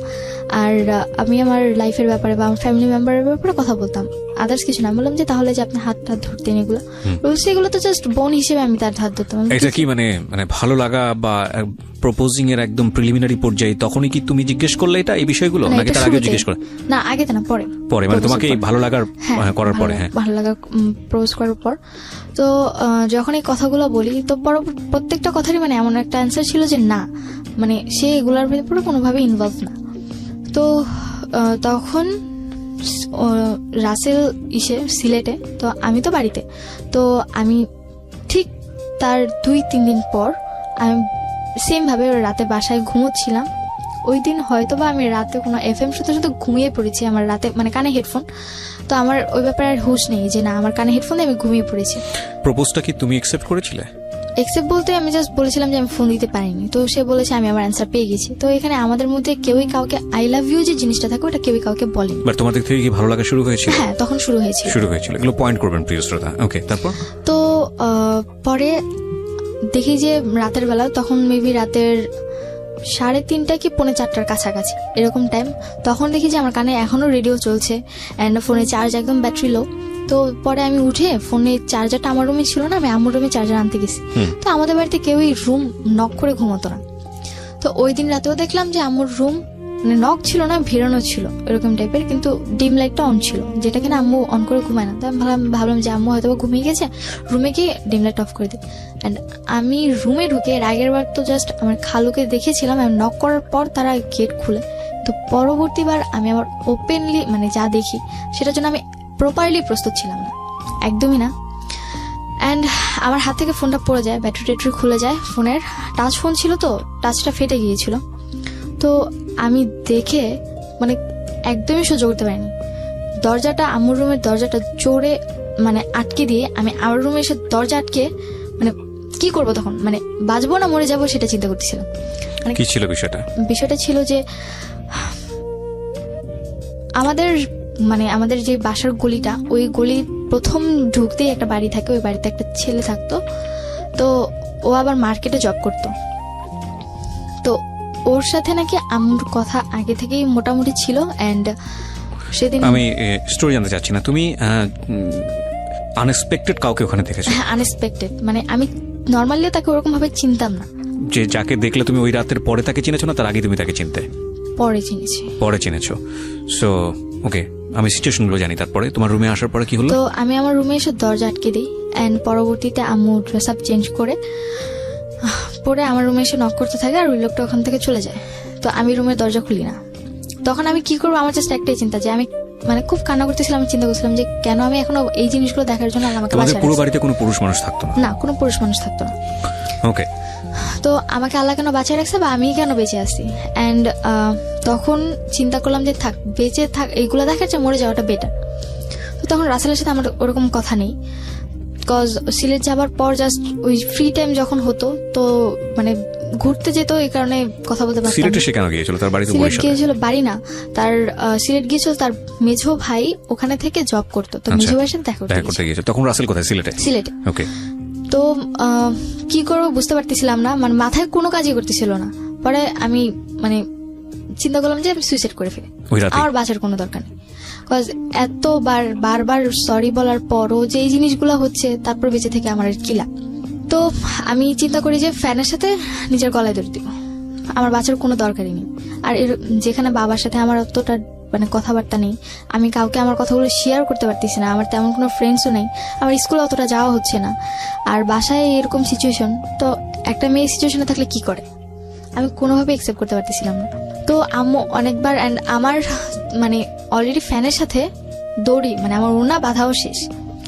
আর আমি আমার লাইফের ব্যাপারে বা আমার ফ্যামিলি মেম্বারের ব্যাপারে কথা বলতাম, আদার্স কিছু না। বললাম যে তাহলে যে আপনি হাত ধরতেন এগুলো, বলছে এগুলো তো জাস্ট বোন হিসেবে আমি তার হাত ধরতাম। এটা কি মানে ভালো লাগা বা প্রপোজিং এর একদম প্রিলিমিনারি পর্যায়ে তখনই কি তুমি জিজ্ঞেস করলে এটা এই বিষয়গুলো, নাকি তার আগে জিজ্ঞেস করে? না, আগে তো না, পরে মানে তোমাকে ভালো লাগার করার পরে? হ্যাঁ, ভালো লাগা প্রপোজ করার পর। তো যখন এই কথাগুলো বলি, তো প্রত্যেকটা কথারই মানে এমন একটা অ্যান্সার ছিল যে না, মানে সে এগুলার ব্যাপারে কোনোভাবে ইনভলভ না। তো তখন রাসেল সিলেটে, তো আমি তো বাড়িতে। তো আমি ঠিক তার 2-3 দিন পর আমি সেম ভাবে রাতে বাসায় ঘুমোচ্ছিলাম। ওই দিন হয়তো বা আমি রাতে কোনো FM শুনতে শুনতে ঘুমিয়ে পড়েছি, আমার রাতে মানে কানে হেডফোন। তো আমার ওই ব্যাপারে আর হুঁশ নেই যে না, আমার কানে হেডফোন দিয়ে আমি ঘুমিয়ে পড়েছি। প্রপোজটা কি তুমি অ্যাকসেপ্ট করেছিলে? এক্সেপ্ট বলতে আমি জাস্ট বলেছিলাম যে আমি ফোন দিতে পারিনি। তো সে বলেছে আমি আমার অ্যান্সার পেয়ে গেছি। তো এখানে আমাদের মধ্যে কেউই কাউকে আই লাভ ইউ যে জিনিসটা থাকে ওটা কেউই কাউকে বলেনি। বাট তোমাদের থেকে কি ভালো লাগা শুরু হয়েছিল? হ্যাঁ, তখন শুরু হয়েছিল। এগুলো পয়েন্ট করবেন প্রিয় শ্রোতা। ওকে, তারপর? তো পরে দেখি যে রাতের বেলা, তখন মেবি রাতের 3:30 কি 4:45 কাছাকাছি এরকম টাইম। তখন দেখি যে আমার কানে এখনো রেডিও চলছে অ্যান্ড ফোনে চার্জ একদম ব্যাটারি লো। তো পরে আমি উঠে ফোনের চার্জারটা আমার রুমে ছিল না, আমি আমার রুমে চার্জার আনতে গেছি। তো আমাদের বাড়িতে কেউই রুম নক করে ঘুমোতো না। তো ওই দিন রাতেও দেখলাম যে আম্মুর রুম মানে নক ছিল না, ভিড়ানো ছিল এরকম টাইপের, কিন্তু ডিম লাইটটা অন ছিল, যেটা কিনা আম্মু অন করে ঘুমায় না। তো আমি ভাবলাম যে আম্মু হয়তো ঘুমিয়ে গেছে, রুমে গিয়ে ডিম লাইট অফ করে দিই। অ্যান্ড আমি রুমে ঢুকে আগের বার তো জাস্ট আমার খালুকে দেখেছিলাম, আমি নক করার পর তারা গেট খুলে। তো পরবর্তীবার আমি আমার ওপেনলি মানে যা দেখি সেটার জন্য আমি প্রপারলি প্রস্তুত ছিলাম না, একদমই না। অ্যান্ড আমার হাত থেকে ফোনটা পড়ে যায়, ব্যাটারি খুলে যায় ফোনের। টাচ ফোন ছিল তো, টাচটা ফেটে গিয়েছিল। তো আমি দেখে মানে একদমই সহ্য করতে পারিনি। দরজাটা, আম্মুর রুমের দরজাটা জোরে মানে আটকে দিয়ে আমি আমার রুমে এসে দরজা আটকে মানে কি করবো তখন, মানে বাঁচবো না মরে যাবো সেটা চিন্তা করতেছিলাম। মানে কি ছিল বিষয়টা ছিল যে আমাদের যে বাসার গলিটা, ওই গলি প্রথম ঢুকতেই একটা বাড়ি থাকে, ওই বাড়িতে একটা ছেলে থাকতো। তো ও আবার মার্কেটে জব করতো। তো ওর সাথে নাকি আম্মুর কথা আগে থেকেই মোটামুটি ছিল। এন্ড সেদিন আমি স্টোরি জানতে চাচ্ছি না, তুমি আনএক্সপেক্টেড কাউকে ওখানে দেখেছো? হ্যাঁ, আনএক্সপেক্টেড। মানে আমি নর্মালি তাকে ওরকম ভাবে চিনতাম না। যে যাকে দেখলে তুমি ওই রাতের পরে তাকে চিনেছো না তার আগে তুমি তাকে চিনতে? পরে চিনেছো। সো ওকে, আমি সিচুয়েশনগুলো জানি। তারপরে তোমার রুমে আসার পরে কি হলো? তো আমি আমার রুমে এসে দরজা আটকে দিই এন্ড পরবর্তীতে আম্মু ড্রেস আপ চেঞ্জ করে পরে আমার রুমে এসে নক করতে থাকে আর ওই লোকটা ওখান থেকে চলে যায়। তো আমি রুমের দরজা খুলি না। তখন আমি কি করবো, আমার জাস্ট একটাই চিন্তা যে আমি মানে খুব কান্না করতেছিলাম। আমি চিন্তা করছিলাম যে কেন আমি এখনো এই জিনিসগুলো দেখার জন্য আমাকে বাঁচায়। পুরো বাড়িতে কোনো পুরুষ মানুষ থাকতো না? না, কোনো পুরুষ মানুষ থাকতো না। ওকে, তো আমাকে আল্লাহ কেন বাঁচায় রাখছে বা আমি কেন বেঁচে আছি? অ্যান্ড তখন চিন্তা করলাম যে থাক, বেঁচে থাক এইগুলো দেখার চেয়ে মরে যাওয়াটা বেটার। তো তখন রাসেলের সাথে আমার ওরকম কথা নেই। কজ সিলেট যাবার পর জাস্ট ওই ফ্রি টাইম যখন হতো তো মানে ঘুরতে যেত, এই কারণে কথা বলতে পারতাম। সিলেটে সে কেন গিয়েছিল? তার বাড়ি তো সিলেট বরিশালে। গিয়েছিল, বাড়ি না তার, সিলেট গিয়েছিল তার মেঝো ভাই ওখানে থেকে জব করতো, তো আচ্ছা। মেঝো ভাইয়ের সাথে দেখা দেখা করতে করতে গিয়েছিল। তখন রাসেল কোথায়? সিলেটে। সিলেটে। ওকে। তো কি করবো বুঝতে পারতেছিলাম না, মানে মাথায় কোনো কাজই করতেছিল না। পরে আমি মানে চিন্তা করলাম যে আমি সুইসাইড করে ফেলি, ওই রাতে? আমার বাঁচার কোনো দরকার নেই। কজ বারবার সরি বলার পরও যে এই জিনিসগুলো হচ্ছে, তারপর বেঁচে থেকে আমার আর কি লাভ। তো আমি চিন্তা করি যে ফ্যানের সাথে নিজের গলায় ধরে দিব, আমার বাঁচার কোনো দরকারই নেই। আর যেখানে বাবার সাথে আমার অতটা মানে কথাবার্তা নেই, আমি কাউকে আমার কথাগুলো শেয়ার করতে পারতেছি না, আমার তেমন কোনো ফ্রেন্ডসও নেই, আমার স্কুলে অতটা যাওয়া হচ্ছে না, আর বাসায় এরকম সিচুয়েশন, তো একটা মেয়ে সিচুয়েশনে থাকলে কি করে আমি কোনোভাবে একসেপ্ট করতে পারতেছিলাম না। তো আম্মু অনেকবার, অ্যান্ড আমার মানে অলরেডি ফ্যানের সাথে দড়ি মানে আমার ওড়না বাঁধাও শেষ,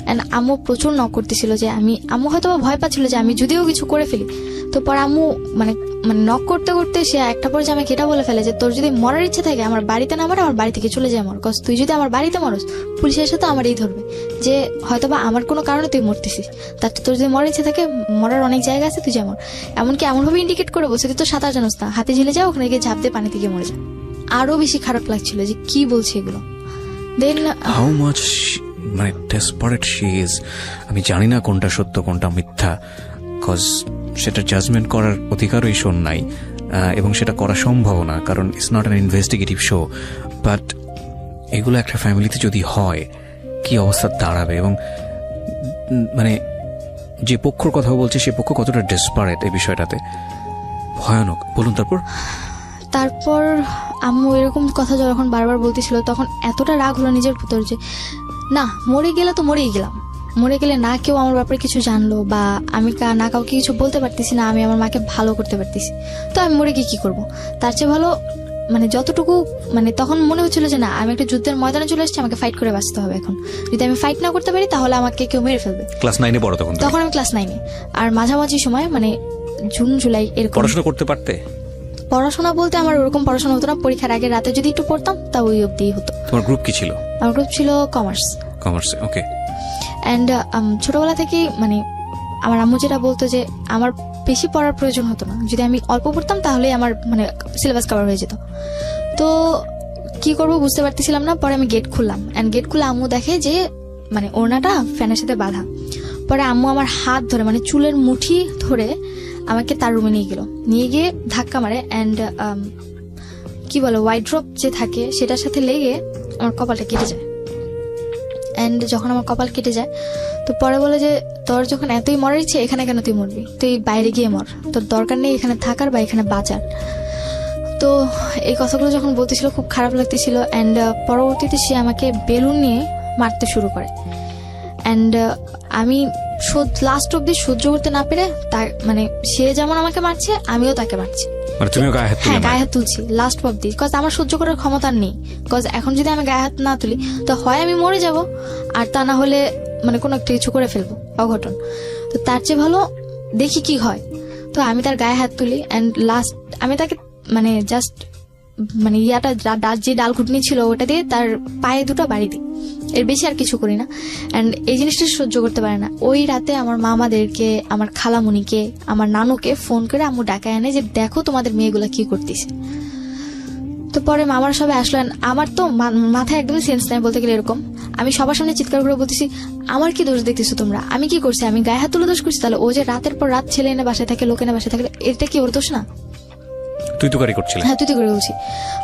অ্যান্ড আম্মু প্রচুর নক করতেছিল যে আম্মু হয়তো ভয় পাচ্ছিল যে আমি যদিও কিছু করে ফেলি। তো পরে আম্মু মানে নক করতে করতে সে একটা পর্যায়ে আমাকে এটা বলে ফেলে যে তোর যদি মরার ইচ্ছে থাকে আমার বাড়িতে না মর, আমার বাড়ি থেকে চলে যায় মর, কজ তুই যদি আমার বাড়িতে মরস পুলিশের সাথে আমারই ধরবে যে হয়তোবা আমার কোনো কারণে তুই মরতেছিস, তার তোর যদি মরার ইচ্ছে থাকে মরার অনেক জায়গা আছে, তুই যেমন এমনকি এমনভাবে ইন্ডিকেট করে বলছে তুই তো সাঁতার জানোস না, হাতে ঝিলে যাও, ওখানে গিয়ে ঝাঁপ দিয়ে পানি থেকে মরে যা। আরো বেশি খারাপ লাগছিল যে কি বলছে এগুলো। দেন হাউ মাচ মানে ডেসপারেট শি ইজ। আমি জানি না কোনটা সত্য কোনটা মিথ্যা, কজ সেটা জাজমেন্ট করার অধিকারও এই শোন নাই, এবং সেটা করা সম্ভব না, কারণ it's not an investigative show. But এগুলো একটা ফ্যামিলিতে যদি হয় কি অবস্থা দাঁড়াবে, এবং মানে যে পক্ষর কথা বলছে সে পক্ষ কতটা ডেসপারেট এই বিষয়টাতে, ভয়ানক। বলুন তারপর আম্মু এরকম কথা যখন বারবার বলতেছিল তখন এতটা রাগ হলো নিজের ভিতর যে না, মরে গেলে তো মরেই গেলাম, মরে গেলে না কেউ আমার ব্যাপারে কিছু জানলো বা আমি না কাউকে কিছু বলতে পারতেছি না, আমি আমার মাকে ভালো করতে পারতেছি, তো আমি মরে গিয়ে কি করবো? তার চেয়ে ভালো মানে যতটুকু মানে তখন মনে হচ্ছিল যে না, আমি একটা যুদ্ধের ময়দানে চলে এসেছি, আমাকে ফাইট করে বাঁচতে হবে। এখন যদি আমি ফাইট না করতে পারি তাহলে আমাকে কেউ মেরে ফেলবে। ক্লাস 9-এ পড়ো তখন? তখন আমি ক্লাস 9-এ, আর মাঝামাঝি সময় মানে জুন জুলাই এরকম। পড়াশোনা করতে পারতে? পড়াশোনা বলতে আমার ওরকম পড়াশোনা হতো না, পরীক্ষার আগে রাতে যদি একটু পড়তাম তা ওই অব্দি হতো। তোমার গ্রুপ কি ছিল? আমার গ্রুপ ছিল কমার্স। Commerce, okay. অ্যান্ড ছোটবেলা থেকেই মানে আমার আম্মু যেটা বলতো যে আমার বেশি পড়ার প্রয়োজন হতো না, যদি আমি অল্প পড়তাম তাহলে আমার মানে সিলেবাস কভার হয়ে যেত। তো কি করব বুঝতে পারতেছিলাম না। পরে আমি গেট খুললাম, অ্যান্ড গেট খুলে আম্মু দেখে যে মানে ওড়নাটা ফ্যানের সাথে বাঁধা। পরে আম্মু আমার হাত ধরে মানে চুলের মুঠি ধরে আমাকে তার রুমে নিয়ে গিয়ে ধাক্কা মারে, অ্যান্ড কি বলে ওয়াইড্রপ যে থাকে সেটার সাথে লেগে আমার কপালটা কেটে যায়। অ্যান্ড যখন আমার কপাল কেটে যায় তো পরে বলে যে তোর যখন এতই মরার ইচ্ছে এখানে কেন তুই মরবি, তুই বাইরে গিয়ে মর, তোর দরকার নেই এখানে থাকার বা এখানে বাঁচার। তো এই কথাগুলো যখন বলতেছিল খুব খারাপ লাগতেছিল। অ্যান্ড পরবর্তীতে সে আমাকে বেলুন নিয়ে মারতে শুরু করে, অ্যান্ড আমি লাস্ট অব্দি সহ্য করতে না পেরে তার মানে সে যেমন আমাকে মারছে আমিও তাকে মারছি। মানে তুমিও গায়ে হাত তুলে? হ্যাঁ, গায়ে হাত তুলছি লাস্ট অব্দি, কজ আমার সহ্য করার ক্ষমতা নেই। কজ এখন যদি আমি গায়ে হাত না তুলি তো হয় আমি মরে যাব, আর তা না হলে মানে কোনো একটা কিছু করে ফেলবো, অঘটন। তো তার চেয়ে ভালো দেখি কি হয়। তো আমি তার গায়ে হাত তুলি, অ্যান্ড লাস্ট আমি তাকে মানে জাস্ট মানে যে ডাল ঘুটনি ছিল ওটা দিয়ে তার পায়ে দুটো বাড়ি দিই, এর বেশি আর কিছু করি না। অ্যান্ড এই জিনিসটা সহ্য করতে পারে না। ওই রাতে আমার মামাদেরকে, আমার খালামুনিকে, আমার নানুকে ফোন করে আম্মু ডাকায় আনে যে দেখো তোমাদের মেয়েগুলা কি করতেছে। তো পরে মামার সবাই আসলেন, আমার তো মাথায় একদমই সেন্স নাই বলতে গেলে। এরকম আমি সবার সামনে চিৎকার করে বলতেছি আমার কি দোষ দেখতেছো তোমরা, আমি কি করছি, আমি গায়ে হাত তুলে দোষ করছি? তাহলে ও যে রাতের পর রাত ছেলে এনে বাসায় থাকে, লোক এনে বাসায় থাকে, এটা কি ওর দোষ না? তুই তো গাড়ি করছিলি? হ্যাঁ, তুই তো করে বলছি।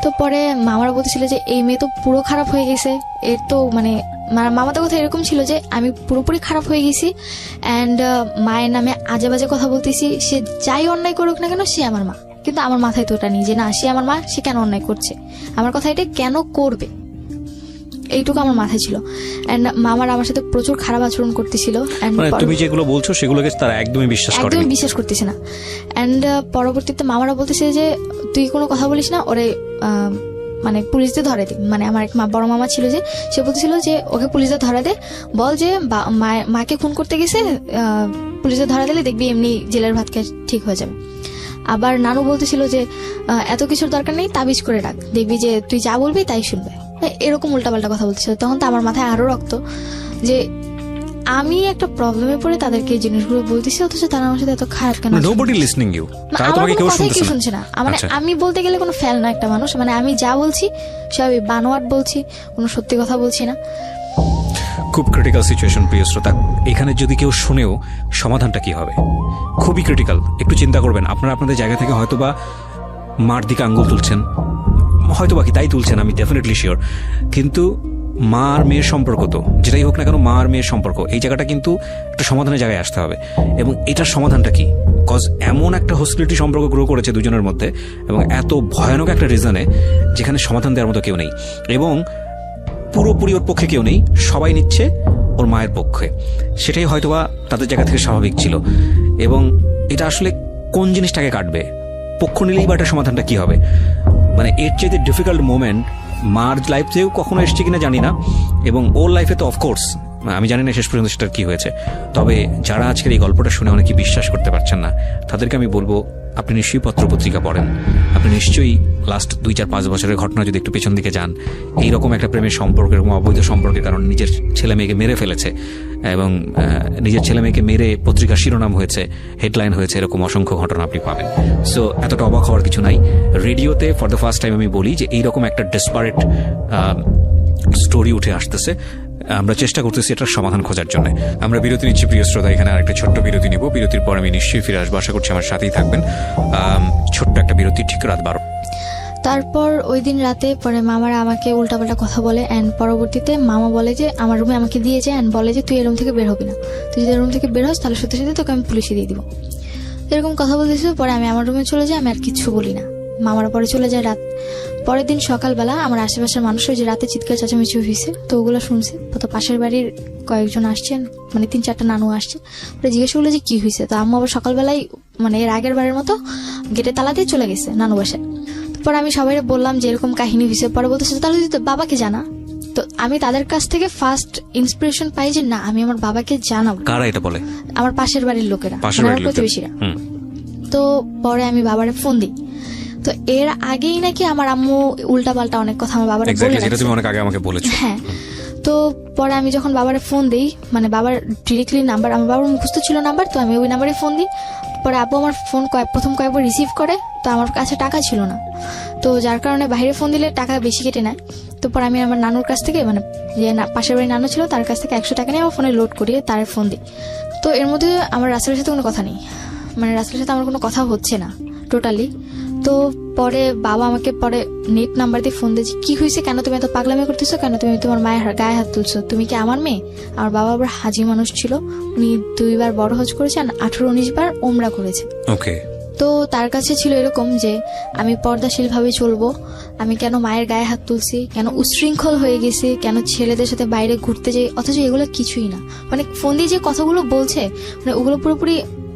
তো পরে মামারা বলতেছিল যে এই মেয়ে তো পুরো খারাপ হয়ে গেছে, এর তো মানে মামাদের কথা এরকম ছিল যে আমি পুরোপুরি খারাপ হয়ে গেছি, অ্যান্ড মায়ের নামে আজে বাজে কথা বলতেছি, সে যাই অন্যায় করুক না কেন সে আমার মা। কিন্তু আমার মাথায় তো ওটা নেই যে না, সে আমার মা, সে কেন অন্যায় করছে, আমার কথা এটা কেন করবে, এইটুকু আমার মাথায় ছিল। এন্ড মামার আমার সাথে প্রচুর খারাপ আচরণ করতেছিল। মানে তুমি যেগুলো বলছো সেগুলোকে তারা একদমই বিশ্বাস করতেছে না। এন্ড পরবর্তীতে মামারা বলতেছে যে তুই কোনো কথা বলিস না, ওরে মানে পুলিশদের ধরে দে। মানে আমার এক বড় মামা ছিল যে, সে বলতেছিল যে ওকে পুলিশদের ধরা দে, বল যে মাকে খুন করতে গেছে, পুলিশদের ধরা দিলে দেখবি এমনি জেলের ভাত খেয়ে ঠিক হয়ে যাবে। আবার নানু বলতেছিল যে এত কিছুর দরকার নেই, তাবিজ করে রাখ, দেখবি যে তুই যা বলবি তাই শুনবে। এরকম উল্টাপাল্টা কথা বলতেছিল। তখন তো আমার মাথায় আরো রক্ত যে আমি একটা প্রবলেমে পড়ে তাদেরকে এই জিনিসগুলো বলতেছি, অথচ তারা আমার সাথে এত খারাপ কেন? নোবডি লিসনিং ইউ, তারা আমার তোমাকে কোনো কেউ কথাই কেউ শুনতেছে শুনছে না। না। মানে আচ্ছা। আমি বলতে গেলে কোনো ফেল না একটা মানুষ, মানে আমি যা বলছি সবই বানোয়াট বলছি, কোনো সত্যি কথা বলছি না। খুব ক্রিটিক্যাল সিচুয়েশন প্রিয় শ্রোতা, এখানে যদি কেউ শুনেও সমাধানটা কি হবে খুবই ক্রিটিক্যাল। একটু চিন্তা করবেন, আপনারা আপনাদের জায়গা থেকে হয়তোবা মার দিকে আঙ্গুল তুলছেন, হয়তো বাকি তাই তুলছেন, আমি ডেফিনেটলি শিওর, কিন্তু মা আর মেয়ের সম্পর্ক তো যেটাই হোক না কেন, মা আর মেয়ের সম্পর্ক, এই জায়গাটা কিন্তু একটা সমাধানের জায়গায় আসতে হবে। এবং এটার সমাধানটা কি? কজ এমন একটা হস্টিলিটি সম্পর্ক গ্রো করেছে দুজনের মধ্যে, এবং এত ভয়ানক একটা রিজনে যেখানে সমাধান দেওয়ার মতো কেউ নেই, এবং পুরোপুরি ওর পক্ষে কেউ নেই, সবাই নিচ্ছে ওর মায়ের পক্ষে। সেটাই হয়তোবা তাদের জায়গা থেকে স্বাভাবিক ছিল। এবং এটা আসলে কোন জিনিসটাকে কাটবে, পক্ষ নিলেই বা এটা সমাধানটা কি হবে? মানে এর চেয়ে ডিফিকাল্ট মোমেন্ট মার লাইফেও কখনো এসছে কিনা জানি না, এবং ওর লাইফে তো অফকোর্স আমি জানি না শেষ পর্যন্ত সেটার কি হয়েছে। তবে যারা আজকের এই গল্পটা শুনে অনেকে বিশ্বাস করতে পারছেন না, তাদেরকে আমি বলবো আপনি নিশ্চয়ই পত্রপত্রিকা পড়েন, আপনি নিশ্চয়ই লাস্ট 2-4-5 বছরের ঘটনা যদি একটু পেছন দিকে যান, এইরকম একটা প্রেমের সম্পর্ক, এরকম অবৈধ সম্পর্কের কারণে নিজের ছেলে মেয়েকে মেরে ফেলেছে, এবং নিজের ছেলে মেয়েকে মেরে পত্রিকার শিরোনাম হয়েছে, হেডলাইন হয়েছে, এরকম অসংখ্য ঘটনা আপনি পাবেন। সো এতটা অবাক হওয়ার কিছু নাই। রেডিওতে ফর দ্য ফার্স্ট টাইম আমি বলি যে এইরকম একটা ডেসপারেট স্টোরি উঠে আসতেছে, আমরা চেষ্টা করতেছি এটার সমাধান খোঁজার জন্য। আমরা বিরতি নিচ্ছি প্রিয় শ্রোতা, এখানে আরেকটা ছোট্ট বিরতি নিব, বিরতির পর আমি নিশ্চয়ই ফিরে আসবো, আশা করছি আমার সাথেই থাকবেন। ছোট্ট একটা বিরতি, ঠিক রাত 12। তারপর ওই দিন রাতে পরে মামারা আমাকে উল্টাপাল্টা কথা বলে, অ্যান্ড পরবর্তীতে মামা বলে যে আমার রুমে আমাকে দিয়ে যায়, অ্যান্ড বলে যে তুই এই রুম থেকে বের হবি না, তুই যদি রুম থেকে বের হস তাহলে সত্যি সত্যি তোকে আমি পুলিশে দিয়ে দিব। এরকম কথা বলতেছিল। পরে আমি আমার রুমে চলে যাই, আমি আর কিচ্ছু বলি না। মামারা পরে চলে যায়। রাত পরের দিন সকালবেলা আমার আশেপাশের মানুষ ওই যে রাতে চিৎকার চেঁচামেচি হয়েছে, তো ওগুলো শুনছে। তো পাশের বাড়ির কয়েকজন আসছেন, মানে 3-4টা নানু আসছে। ওরা জিজ্ঞেস করলো যে কি হয়েছে। তো আম্মু আবার সকালবেলায় মানে এর আগের বারের মতো গেটে তালা দিয়ে চলে গেছে নানু বাসায়। পরে আমি সবাই বললাম যে এরকম কাহিনী হয়েছে। পরে বলতেছে তাহলে তুই তো বাবাকে জানা। তো আমি তাদের কাছ থেকে ফার্স্ট ইন্সপিরেশন পাই যে না, আমি আমার বাবাকে জানাবো। কারা এটা বলে? আমার পাশের বাড়ির লোকেরা, আমার প্রতিবেশীরা। তো পরে আমি বাবারে ফোন দিই। তো এর আগেই নাকি আমার আম্মু উল্টাপাল্টা অনেক কথা আমার বাবারে বলে যেটা তুমি অনেক আগে আমাকে বলেছো। হ্যাঁ। তো পরে আমি যখন বাবারে ফোন দিই, মানে বাবার ডিরেক্টলি নাম্বার, আমার বাবার মুখস্থ ছিল নাম্বার, তো আমি ওই নাম্বারে ফোন দিই। পরে আব্বু আমার ফোন প্রথম কয়েকবার রিসিভ করে, তো আমার কাছে টাকা ছিল না, তো যার কারণে বাইরে ফোন দিলে টাকা বেশি কেটে নেয়। তো পরে আমি আমার নানুর কাছ থেকে, মানে যে পাশের বাড়ির নানু ছিল তার কাছ থেকে 100 টাকা নিয়ে আমার ফোনে লোড করিয়ে তার ফোন দিই। তো এর মধ্যে আমার রাসেলের সাথে কোনো কথা নেই, মানে রাসেলের সাথে আমার কোনো কথা হচ্ছে না টোটালি। তো পরে বাবা আমাকে পরে নেট নাম্বার দিয়ে ফোন দিয়েছে, কি হয়েছে, কেন তুমি এত পাগলামি করতেছো, কেন তুমি তোমার মায়ের গায়ে হাত তুলছো, তুমি কি আমার মেয়ে? আমার বাবা আবার হাজি মানুষ ছিল, উনি 2 বার বড় হজ করেছে আর 18-19 বার ওমরা করেছে। ওকে। তো তার কাছে ছিল এরকম যে আমি পর্দাশীল ভাবে চলবো, আমি কেন মায়ের গায়ে হাত তুলছি, কেন উশৃঙ্খল হয়ে গেছি, কেন ছেলেদের সাথে বাইরে ঘুরতে যাই, অথচ এগুলো কিছুই না। মানে ফোন দিয়ে যে কথাগুলো বলছে, মানে ওগুলো পুরোপুরি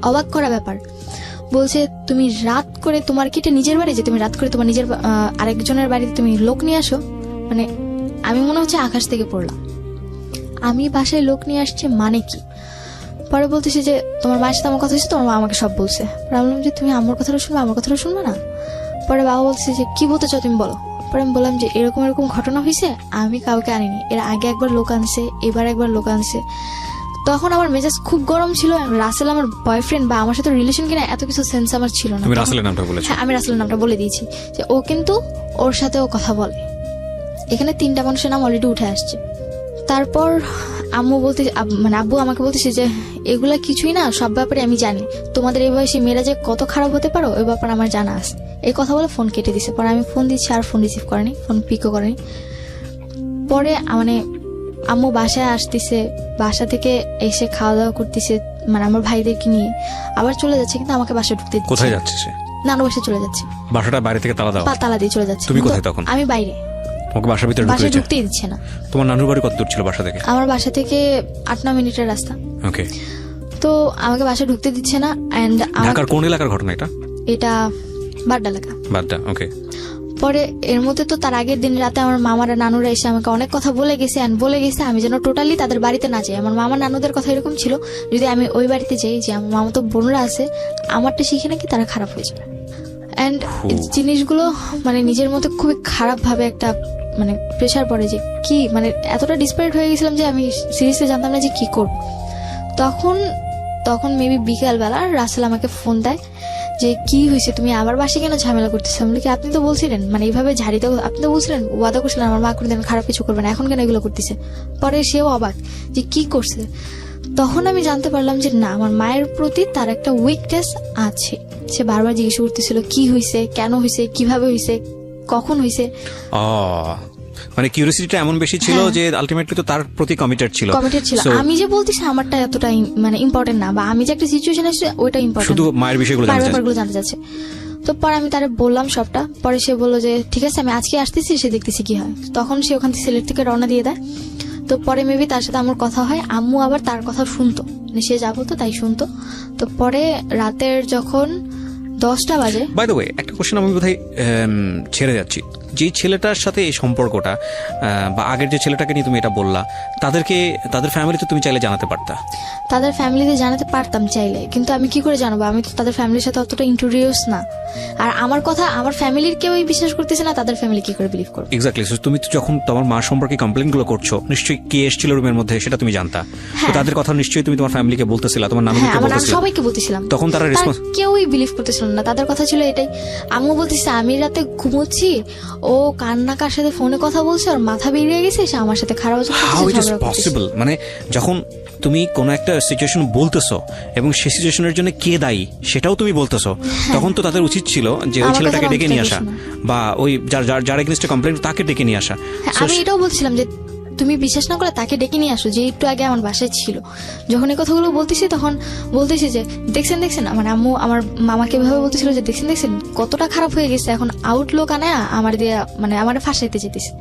অবাক করা ব্যাপার। বলছে তুমি রাত করে, তোমার কি এটা নিজের বাড়ি যে তুমি রাত করে তোমার নিজের আরেকজনের বাড়িতে তুমি লোক নিয়ে আসো? মানে আমি মনে হচ্ছে আকাশ থেকে পড়লাম, আমি বাসায় লোক নিয়ে আসছে মানে কি? পরে বলতেছে যে তোমার মায়ের সাথে আমার কথা হয়েছে, তোমার মা আমাকে সব বলছে। ভাবলাম যে তুমি আমার কথাটা শুনবে, আমার কথাটা শুনবে না? পরে বাবা বলছে যে কি বলতে চাও তুমি বলো। পরে আমি বললাম যে এরকম এরকম ঘটনা হয়েছে, আমি কাউকে আনিনি, এর আগে একবার লোক আনছে, এবার একবার লোক আনছে। তখন আমার মেজাজ খুব গরম ছিল। রাসেল আমার বয়ফ্রেন্ড বা আমার সাথে রিলেশন কিনা এত কিছু সেন্স আমার ছিল না। তুমি রাসেলের নামটা বলেছো? হ্যাঁ, আমি রাসেলের নামটা বলে দিয়েছি যে ও কিন্তু ওর সাথেও কথা বলে। এখানে 3টা মানুষের নাম অলরেডি উঠে আসছে। তারপর আম্মু বলতে, মানে আব্বু আমাকে বলতেছে যে এগুলা কিছুই না, সব ব্যাপারে আমি জানি, তোমাদের এই বয়সে মেয়েরা যে কত খারাপ হতে পারো ওই ব্যাপারে আমার জানা আছে। এই কথা বলে ফোন কেটে দিছে। পরে আমি ফোন দিচ্ছি আর ফোন রিসিভ করেনি, ফোন পিকও করেনি। পরে মানে আম্মু বাসায় আসতেছে, বাসা থেকে এসে খাওয়া দাওয়া করতেছে, মানে আমার ভাইদেরকে নিয়ে আবার চলে যাচ্ছে, কিন্তু আমাকে বাসায় ঢুকতে দিচ্ছে। কোথায় যাচ্ছে সে? নানু বাসায় চলে যাচ্ছে। বাসাটা বাইরে থেকে তালা দাও? তালা দিয়ে চলে যাচ্ছে। তুমি কোথায় তখন? আমি বাইরে। তোমাকে বাসার ভিতরে ঢুকতেই দিচ্ছে না। তোমার নানুর বাড়ি কত দূর ছিল বাসা থেকে? আমার বাসা থেকে 8-9 মিনিটের রাস্তা। ওকে। তো আমাকে বাসায় ঢুকতে দিচ্ছে না। এন্ড ঢাকার কোন এলাকার ঘটনা এটা? এটা বাড্ডা এলাকা। বাড্ডা, ওকে। পরে এর মধ্যে তো তার আগের দিন রাতে আমার মামারা নানুরা এসে আমাকে অনেক কথা বলে গেছে, বলে গেছে আমি যেন টোটালি তাদের বাড়িতে না যাই। আমার মামা নানুদের কথা এরকম ছিল, যদি আমি ওই বাড়িতে যাই যে আমার মামা তো বোনরা আছে, আমারটা শিখে নাকি তারা খারাপ হয়ে যাবে। অ্যান্ড জিনিসগুলো মানে নিজের মধ্যে খুবই খারাপ ভাবে একটা মানে প্রেশার পড়ে যে কি মানে এতটা ডিসপারেট হয়ে গেছিলাম যে আমি সিরিয়াসলি জানতাম না যে কি করব। তখন মেবি বিকালবেলা রাসেল আমাকে ফোন দেয় যে কি হয়েছে, তুমি আবার বাসে কেন ঝামেলা করতেছো? আমি বলি কি আপনি তো বলছিলেন মানে এইভাবে ঝাড়িতে, আপনি তো বলছিলেন ওয়াদা করছিলেন আমার মা কোনোদিন খারাপ কিছু করবে না, এখন কেন এগুলো করতেছে? পরে সেও অবাক যে কি করছে। তখন আমি জানতে পারলাম যে না, আমার মায়ের প্রতি তার একটা উইকনেস আছে। সে বারবার জিজ্ঞেস করতেছিল কি হয়েছে, কেন হয়েছে, কিভাবে হয়েছে, কখন হয়েছে। মানে কিউরিওসিটিটা এমন বেশি ছিল যে আলটিমেটলি তো তার প্রতি কমিটেড ছিল। আমি যে বলতেছি আমারটা এতটা মানে ইম্পর্টেন্ট না, বা আমি যে একটা সিচুয়েশন আছে ওইটা ইম্পর্টেন্ট, শুধু মায়ের বিষয়গুলো জানতে চাচ্ছে। তো পরে আমি তারে বললাম সবটা। পরে সে বললো যে ঠিক আছে আমি আজকে আসতেছি, সে দেখতেছি কি হয়। তখন সে ওখান থেকে সিলেট থেকে রওনা দিয়ে দেয়। তো পরে মেবি তার সাথে আমার কথা হয়, আম্মু আবার তার কথা শুনতো, মানে সে যা বলতো তাই শুনতো। তো পরে রাতের যখন 10টা বাজে, বাই দ্য ওয়ে একটা কোশ্চেন আমি বোধহয় ছেড়ে যাচ্ছি, যেই ছেলেটার সাথে এই সম্পর্কটা বা আগের যে ছেলেটাকে নিয়ে তুমি এটা বললা, তাদের ফ্যামিলিতে তুমি চাইলে জানাতে পারতা? তাদের ফ্যামিলিতে জানাতে পারতাম চাইলে, কিন্তু আমি কি করে জানাবো? আমি তো তাদের ফ্যামিলির সাথে অতটা ইন্ট্রোডিউস না। আর আমার কথা আমার ফ্যামিলির কেউই বিশ্বাস করতেছে না, তাদের ফ্যামিলি কি করে বিলিভ করবে? এক্স্যাক্টলি। তুমি তো যখন তোমার মা সম্পর্কে কমপ্লেন গুলো করছো, নিশ্চয়ই কে এসেছিল রুমের মধ্যে সেটা তুমি জানতা। তো তাদের কথা নিশ্চয়ই তুমি তোমার ফ্যামিলিকে বলতেছিলা, তোমার নানুকে বলতেছিলা, সবাইকে বলতেছিলাম। তখন তারা রেসপন্স? কেউই বিলিভ করতেছিল না। তাদের কথা ছিল এটাই, আম্মু বলতেছে আমি রাতে ঘুমোচ্ছি, ও কার সাথে ফোনে কথা বলছে, ওর মাথা বেরিয়ে গেছে, সে আমার সাথে খারাপ পসিবল। মানে যখন তুমি কোনো একটা সিচুয়েশন বলতেছো এবং সেই সিচুয়েশনের জন্য কে দায়ী সেটাও তুমি বলতেছো, তখন তো তাদের উচিত ছিল যে ওই ছেলেটাকে ডেকে নিয়ে আসা, বা ওই যার এগেইনস্টে কমপ্লেইন তাকে ডেকে নিয়ে আসা। আমি এটাও বলছিলাম যে তুমি বিশ্বাস না করে তাকে ডেকে নিয়ে আসো, যে একটু আগে আমার বাসায় ছিল। যখন এই কথাগুলো বলতেছি তখন বলতেছি যে দেখছেন মানে আম্মু আমার মামাকে ভাবে বলতেছিল যে দেখছেন কতটা খারাপ হয়ে গেছে, এখন আউটলুক আনে আমার দিয়ে মানে আমার ফাঁসাইতে যেতেছে,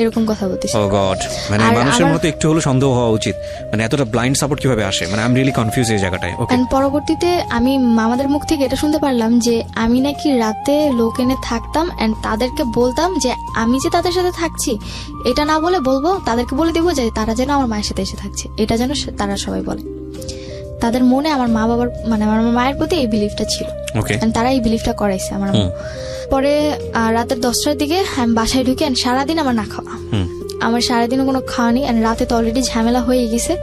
এরকম কথা বলতেছি। ও গড, মানে মানুষের মধ্যে একটু হলো সন্দেহ হওয়া উচিত, মানে এতটা ব্লাইন্ড সাপোর্ট কিভাবে আসে? মানে আই এম রিয়েলি কনফিউজ এই জায়গাটায়। ওকে, পরবর্তীতে আমি মামাদের মুখ থেকে এটা শুনতে পারলাম যে আমি নাকি রাতে লোক এনে থাকতাম এন্ড তাদেরকে বলতাম যে আমি যে তাদের সাথে থাকছি এটা না বলে বলবো, তাদেরকে বলে দেবো যে তারা যেন আমার মায়ের সাথে এসে থাকছে, এটা যেন তারা সবাই বলে। তাদের মনে আমার মা বাবার মানে আমার মায়ের প্রতি এই বিলিফটা ছিল, তারা এই বিলিফটা করাইছে আমার। পরে রাতের 10টার দিকে আমি বাসায় ঢুকে সারাদিন আমার না খাওয়া, আমার সারাদিনও কোনো খাওয়া নেই, রাতে তো অলরেডি ঝামেলা হয়ে গেছে।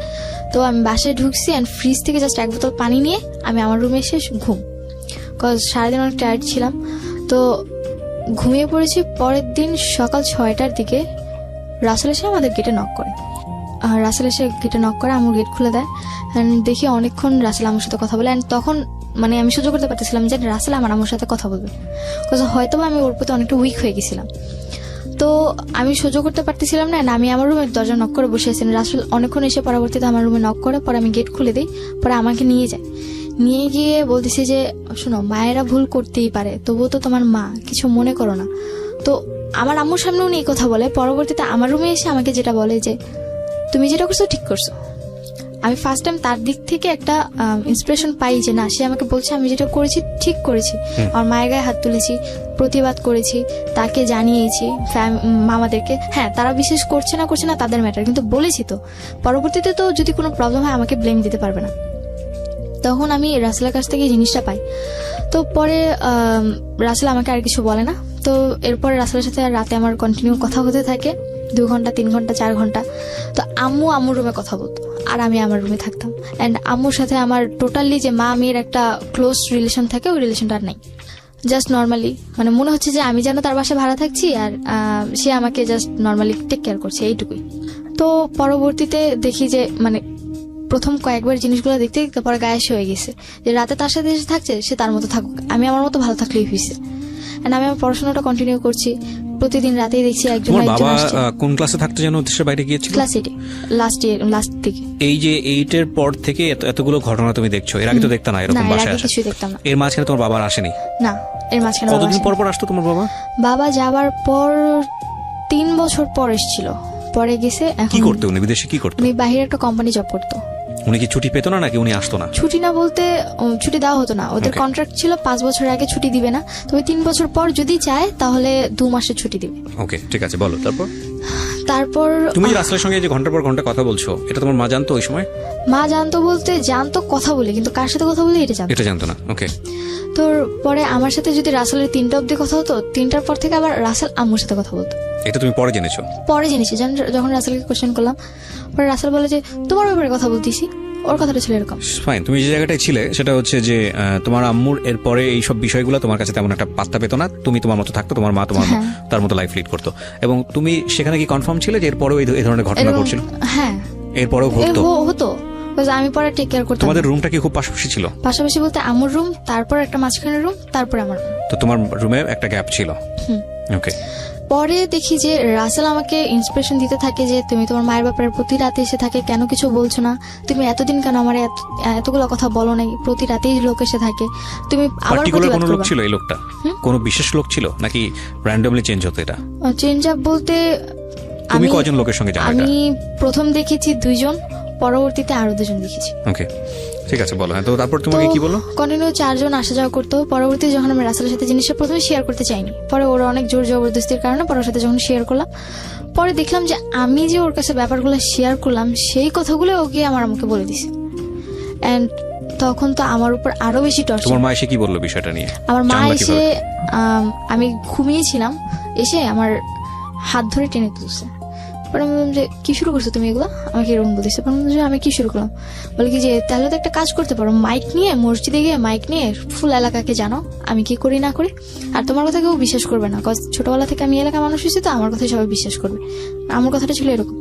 তো আমি বাসায় ঢুকছি এন্ড ফ্রিজ থেকে জাস্ট 1 বোতল পানি নিয়ে আমি আমার রুমে এসে ঘুম, কজ সারাদিন অনেক টায়ার্ড ছিলাম। তো ঘুমিয়ে পড়েছি। পরের দিন সকাল 6টার দিকে রাসেল এসে আমাদের গেটে নক করে, আমার গেট খুলে দেয়। দেখি অনেকক্ষণ রাসেল আমার সাথে কথা বলে। তখন মানে আমি সহ্য করতে পারতেছিলাম যে রাসেল আমার সাথে কথা বলবে, হয়তো আমি ওর প্রতি অনেকটা উইক হয়ে গেছিলাম। তো আমি সহ্য করতে পারতেছিলাম না, আমি আমার রুমের দরজা নক করে বসে আছি। রাসেল অনেকক্ষণ এসে পরবর্তীতে আমার রুমে নক করে, পরে আমি গেট খুলে দিই। পরে আমাকে নিয়ে গিয়ে বলতেছি যে শোনো, মায়েরা ভুল করতেই পারে, তবুও তো তোমার মা, কিছু মনে করো না। তো আমার আম্মুর সামনে উনি এই কথা বলে। পরবর্তীতে আমার রুমে এসে আমাকে যেটা বলে যে তুমি যেটা করছো ঠিক করছো। আমি ফার্স্ট টাইম তার দিক থেকে একটা ইন্সপিরেশন পাই যে না, সে আমাকে বলছে আমি যেটা করেছি ঠিক করেছি। আমার মায়ের গায়ে হাত তুলেছি, প্রতিবাদ করেছি, তাকে জানিয়েছি মামাদেরকে। হ্যাঁ, তারা বিশ্বাস করছে না তাদের ম্যাটার, কিন্তু বলেছি তো। পরবর্তীতে তো যদি কোনো প্রবলেম হয় আমাকে ব্লেম দিতে পারবে না। তখন আমি রাসেলের কাছ থেকে জিনিসটা পাই। তো পরে রাসেল আমাকে আর কিছু বলে না। তো এরপরে রাসেলের সাথে রাতে আমার কন্টিনিউ কথা হতে থাকে, 2 ঘন্টা 3 ঘন্টা 4 ঘন্টা। তো আম্মুর রুমে কথা বলতো আর আমি আমার রুমে থাকতাম। অ্যান্ড আম্মুর সাথে আমার টোটালি যে মা মেয়ের একটা ক্লোজ রিলেশন থাকে, ওই রিলেশনটা আর নাই। জাস্ট নর্মালি মানে মনে হচ্ছে যে আমি যেন তার বাসায় ভাড়া থাকছি আর সে আমাকে জাস্ট নর্মালি টেক কেয়ার করছে, এইটুকুই। তো পরবর্তীতে দেখি যে মানে প্রথম কয়েকবার জিনিসগুলো দেখতে পরে গায়েস হয়ে গেছে, যে রাতে তার সাথে এসে থাকছে, সে তার মতো থাকুক, আমি আমার মতো ভালো থাকলেই হয়েছে। আমি আমার পড়াশোনাটা কন্টিনিউ করছি, প্রতিদিন রাতেই দেখছি একজন আসছে। কোন ক্লাসে থাকতে যেন দেশের বাইরে গিয়েছিল? ক্লাস 8 লাস্ট থেকে। এই যে 8 এর পর থেকে এতগুলো ঘটনা তুমি দেখছো, এর আগে তো দেখতা না এরকম বাসায় আসে? কিছুই দেখতাম না। এর মাঝখানে তোমার বাবা আসেনি? না, এর মাঝখানে কতদিন পর আসতো তোমার বাবা? বাবা যাবার পর 3 বছর পর এসেছিল, পরে গেছে। কি করতো উনি? বিদেশে কি করতো? উনি বাইরে একটা কোম্পানি জব করতো। উনি কি ছুটি পেতো না নাকি উনি আসতো না? ছুটি না বলতে ছুটি দেওয়া হতো না, ওদের কন্ট্রাক্ট ছিল 5 বছর আগে ছুটি দিবে না, তবে 3 বছর পর যদি চায় তাহলে 2 মাসের ছুটি দিবে। ওকে, ঠিক আছে, বলো তারপর। তারপর তুমি যে রাসেলের সঙ্গে যে ঘন্টার পর ঘন্টা কথা বলছো, এটা তোমার মা জানতো ওই সময়? মা জানতো বলতে জানতো কথা বলে, কিন্তু কার সাথে কথা বলে এটা জানতো না। ওকে। তো পরে আমার সাথে যদি রাসেলের 3টা অব্দি কথা হতো, 3টার পর থেকে আবার রাসেল আম্মুর সাথে কথা বলতো। এটা তুমি পরে জেনেছো? পরে জেনেছি, যখন রাসেলকে কোশ্চেন করলাম, পরে রাসেল বলে যে তোমার ব্যাপারে কথা বলতেছি। ওর কথাটা ছিল এরকম। ফাইন, তুমি যে জায়গাটায় ছিলে সেটা হচ্ছে যে তোমার আম্মুর এরপরে এইসব বিষয়গুলো তোমার কাছে তেমন একটা পাত্তা পেতো না, তুমি তোমার মতো থাকতো, তোমার মা তোমার তার মতো লাইফ লিড করতো, এবং তুমি সেখানে কি কনফার্ম ছিলে যে এরপরেও এই ধরনের ঘটনা ঘটছিল? হ্যাঁ, এরপরেও হতো। আমি পরে টেক কেয়ার করতাম। তোমাদের রুমটা কি খুব পাশাপাশি ছিল? পাশাপাশি বলতে আম্মুর রুম, তারপর একটা মাঝখানের রুম, তারপর আমার। তো তোমার রুমে একটা গ্যাপ ছিল। ওকে। পরে দেখি যে রাসেল আমাকে ইন্সপিরেশন দিতে থাকে যে তুমি তোমার মায়ের ব্যাপারে প্রতি রাতে এসে থাকে, কেন কিছু বলছো না, তুমি এতদিন কেন আমার এতগুলো কথা বলো নাই, প্রতি রাতেই লোক এসে থাকে, তুমি আবার কোনো লোক ছিল? এই লোকটা কোনো বিশেষ লোক ছিল নাকি র্যান্ডমলি চেঞ্জ হতো? এটা চেঞ্জ আপ বলতে তুমি কয়জন লোকের সঙ্গে জানো? আমি প্রথম দেখেছি 2 জন, পরবর্তীতে আরো 2 জন দেখেছি। ওকে, ঠিক আছে, বলো। তো তারপর তোমাকে কি বলো? কন্টিনিউ 4 জন আসা যাওয়া করতো। পরবর্তীতে যখন আমি রাসেলের সাথে জিনিসটা প্রথমে শেয়ার করতে চাইনি, পরে ওর অনেক জোর জবরদস্তির কারণে পরে ওর সাথে যখন শেয়ার করলাম, পরে দেখলাম যে আমি যে ওর কাছে ব্যাপারগুলো শেয়ার করলাম সেই কথাগুলো ওকে আমাকে বলে দিছে। এন্ড তখন তো আমার উপর আরো বেশি টর্চার। তোমার মা এসে কি বললো বিষয়টা নিয়ে? আমার মা এসে, আমি ঘুমিয়েছিলাম, এসে আমার হাত ধরে টেনে তুলছে। পরে আমি বললাম যে কি শুরু করছো তুমি এগুলো, আমাকে এরকম বলতেছে। আমি কি শুরু করলাম, বলে কি যে তাহলে তো একটা কাজ করতে পারো, মাইক নিয়ে মসজিদে গিয়ে মাইক নিয়ে ফুল এলাকাকে জানো আমি কি করি না করি, আর তোমার কথা কেউ বিশ্বাস করবে না, কজ ছোটবেলা থেকে আমি এলাকা মানুষ হয়েছি, তো আমার কথাই সবাই বিশ্বাস করবে। আমার কথাটা ছিল এরকম।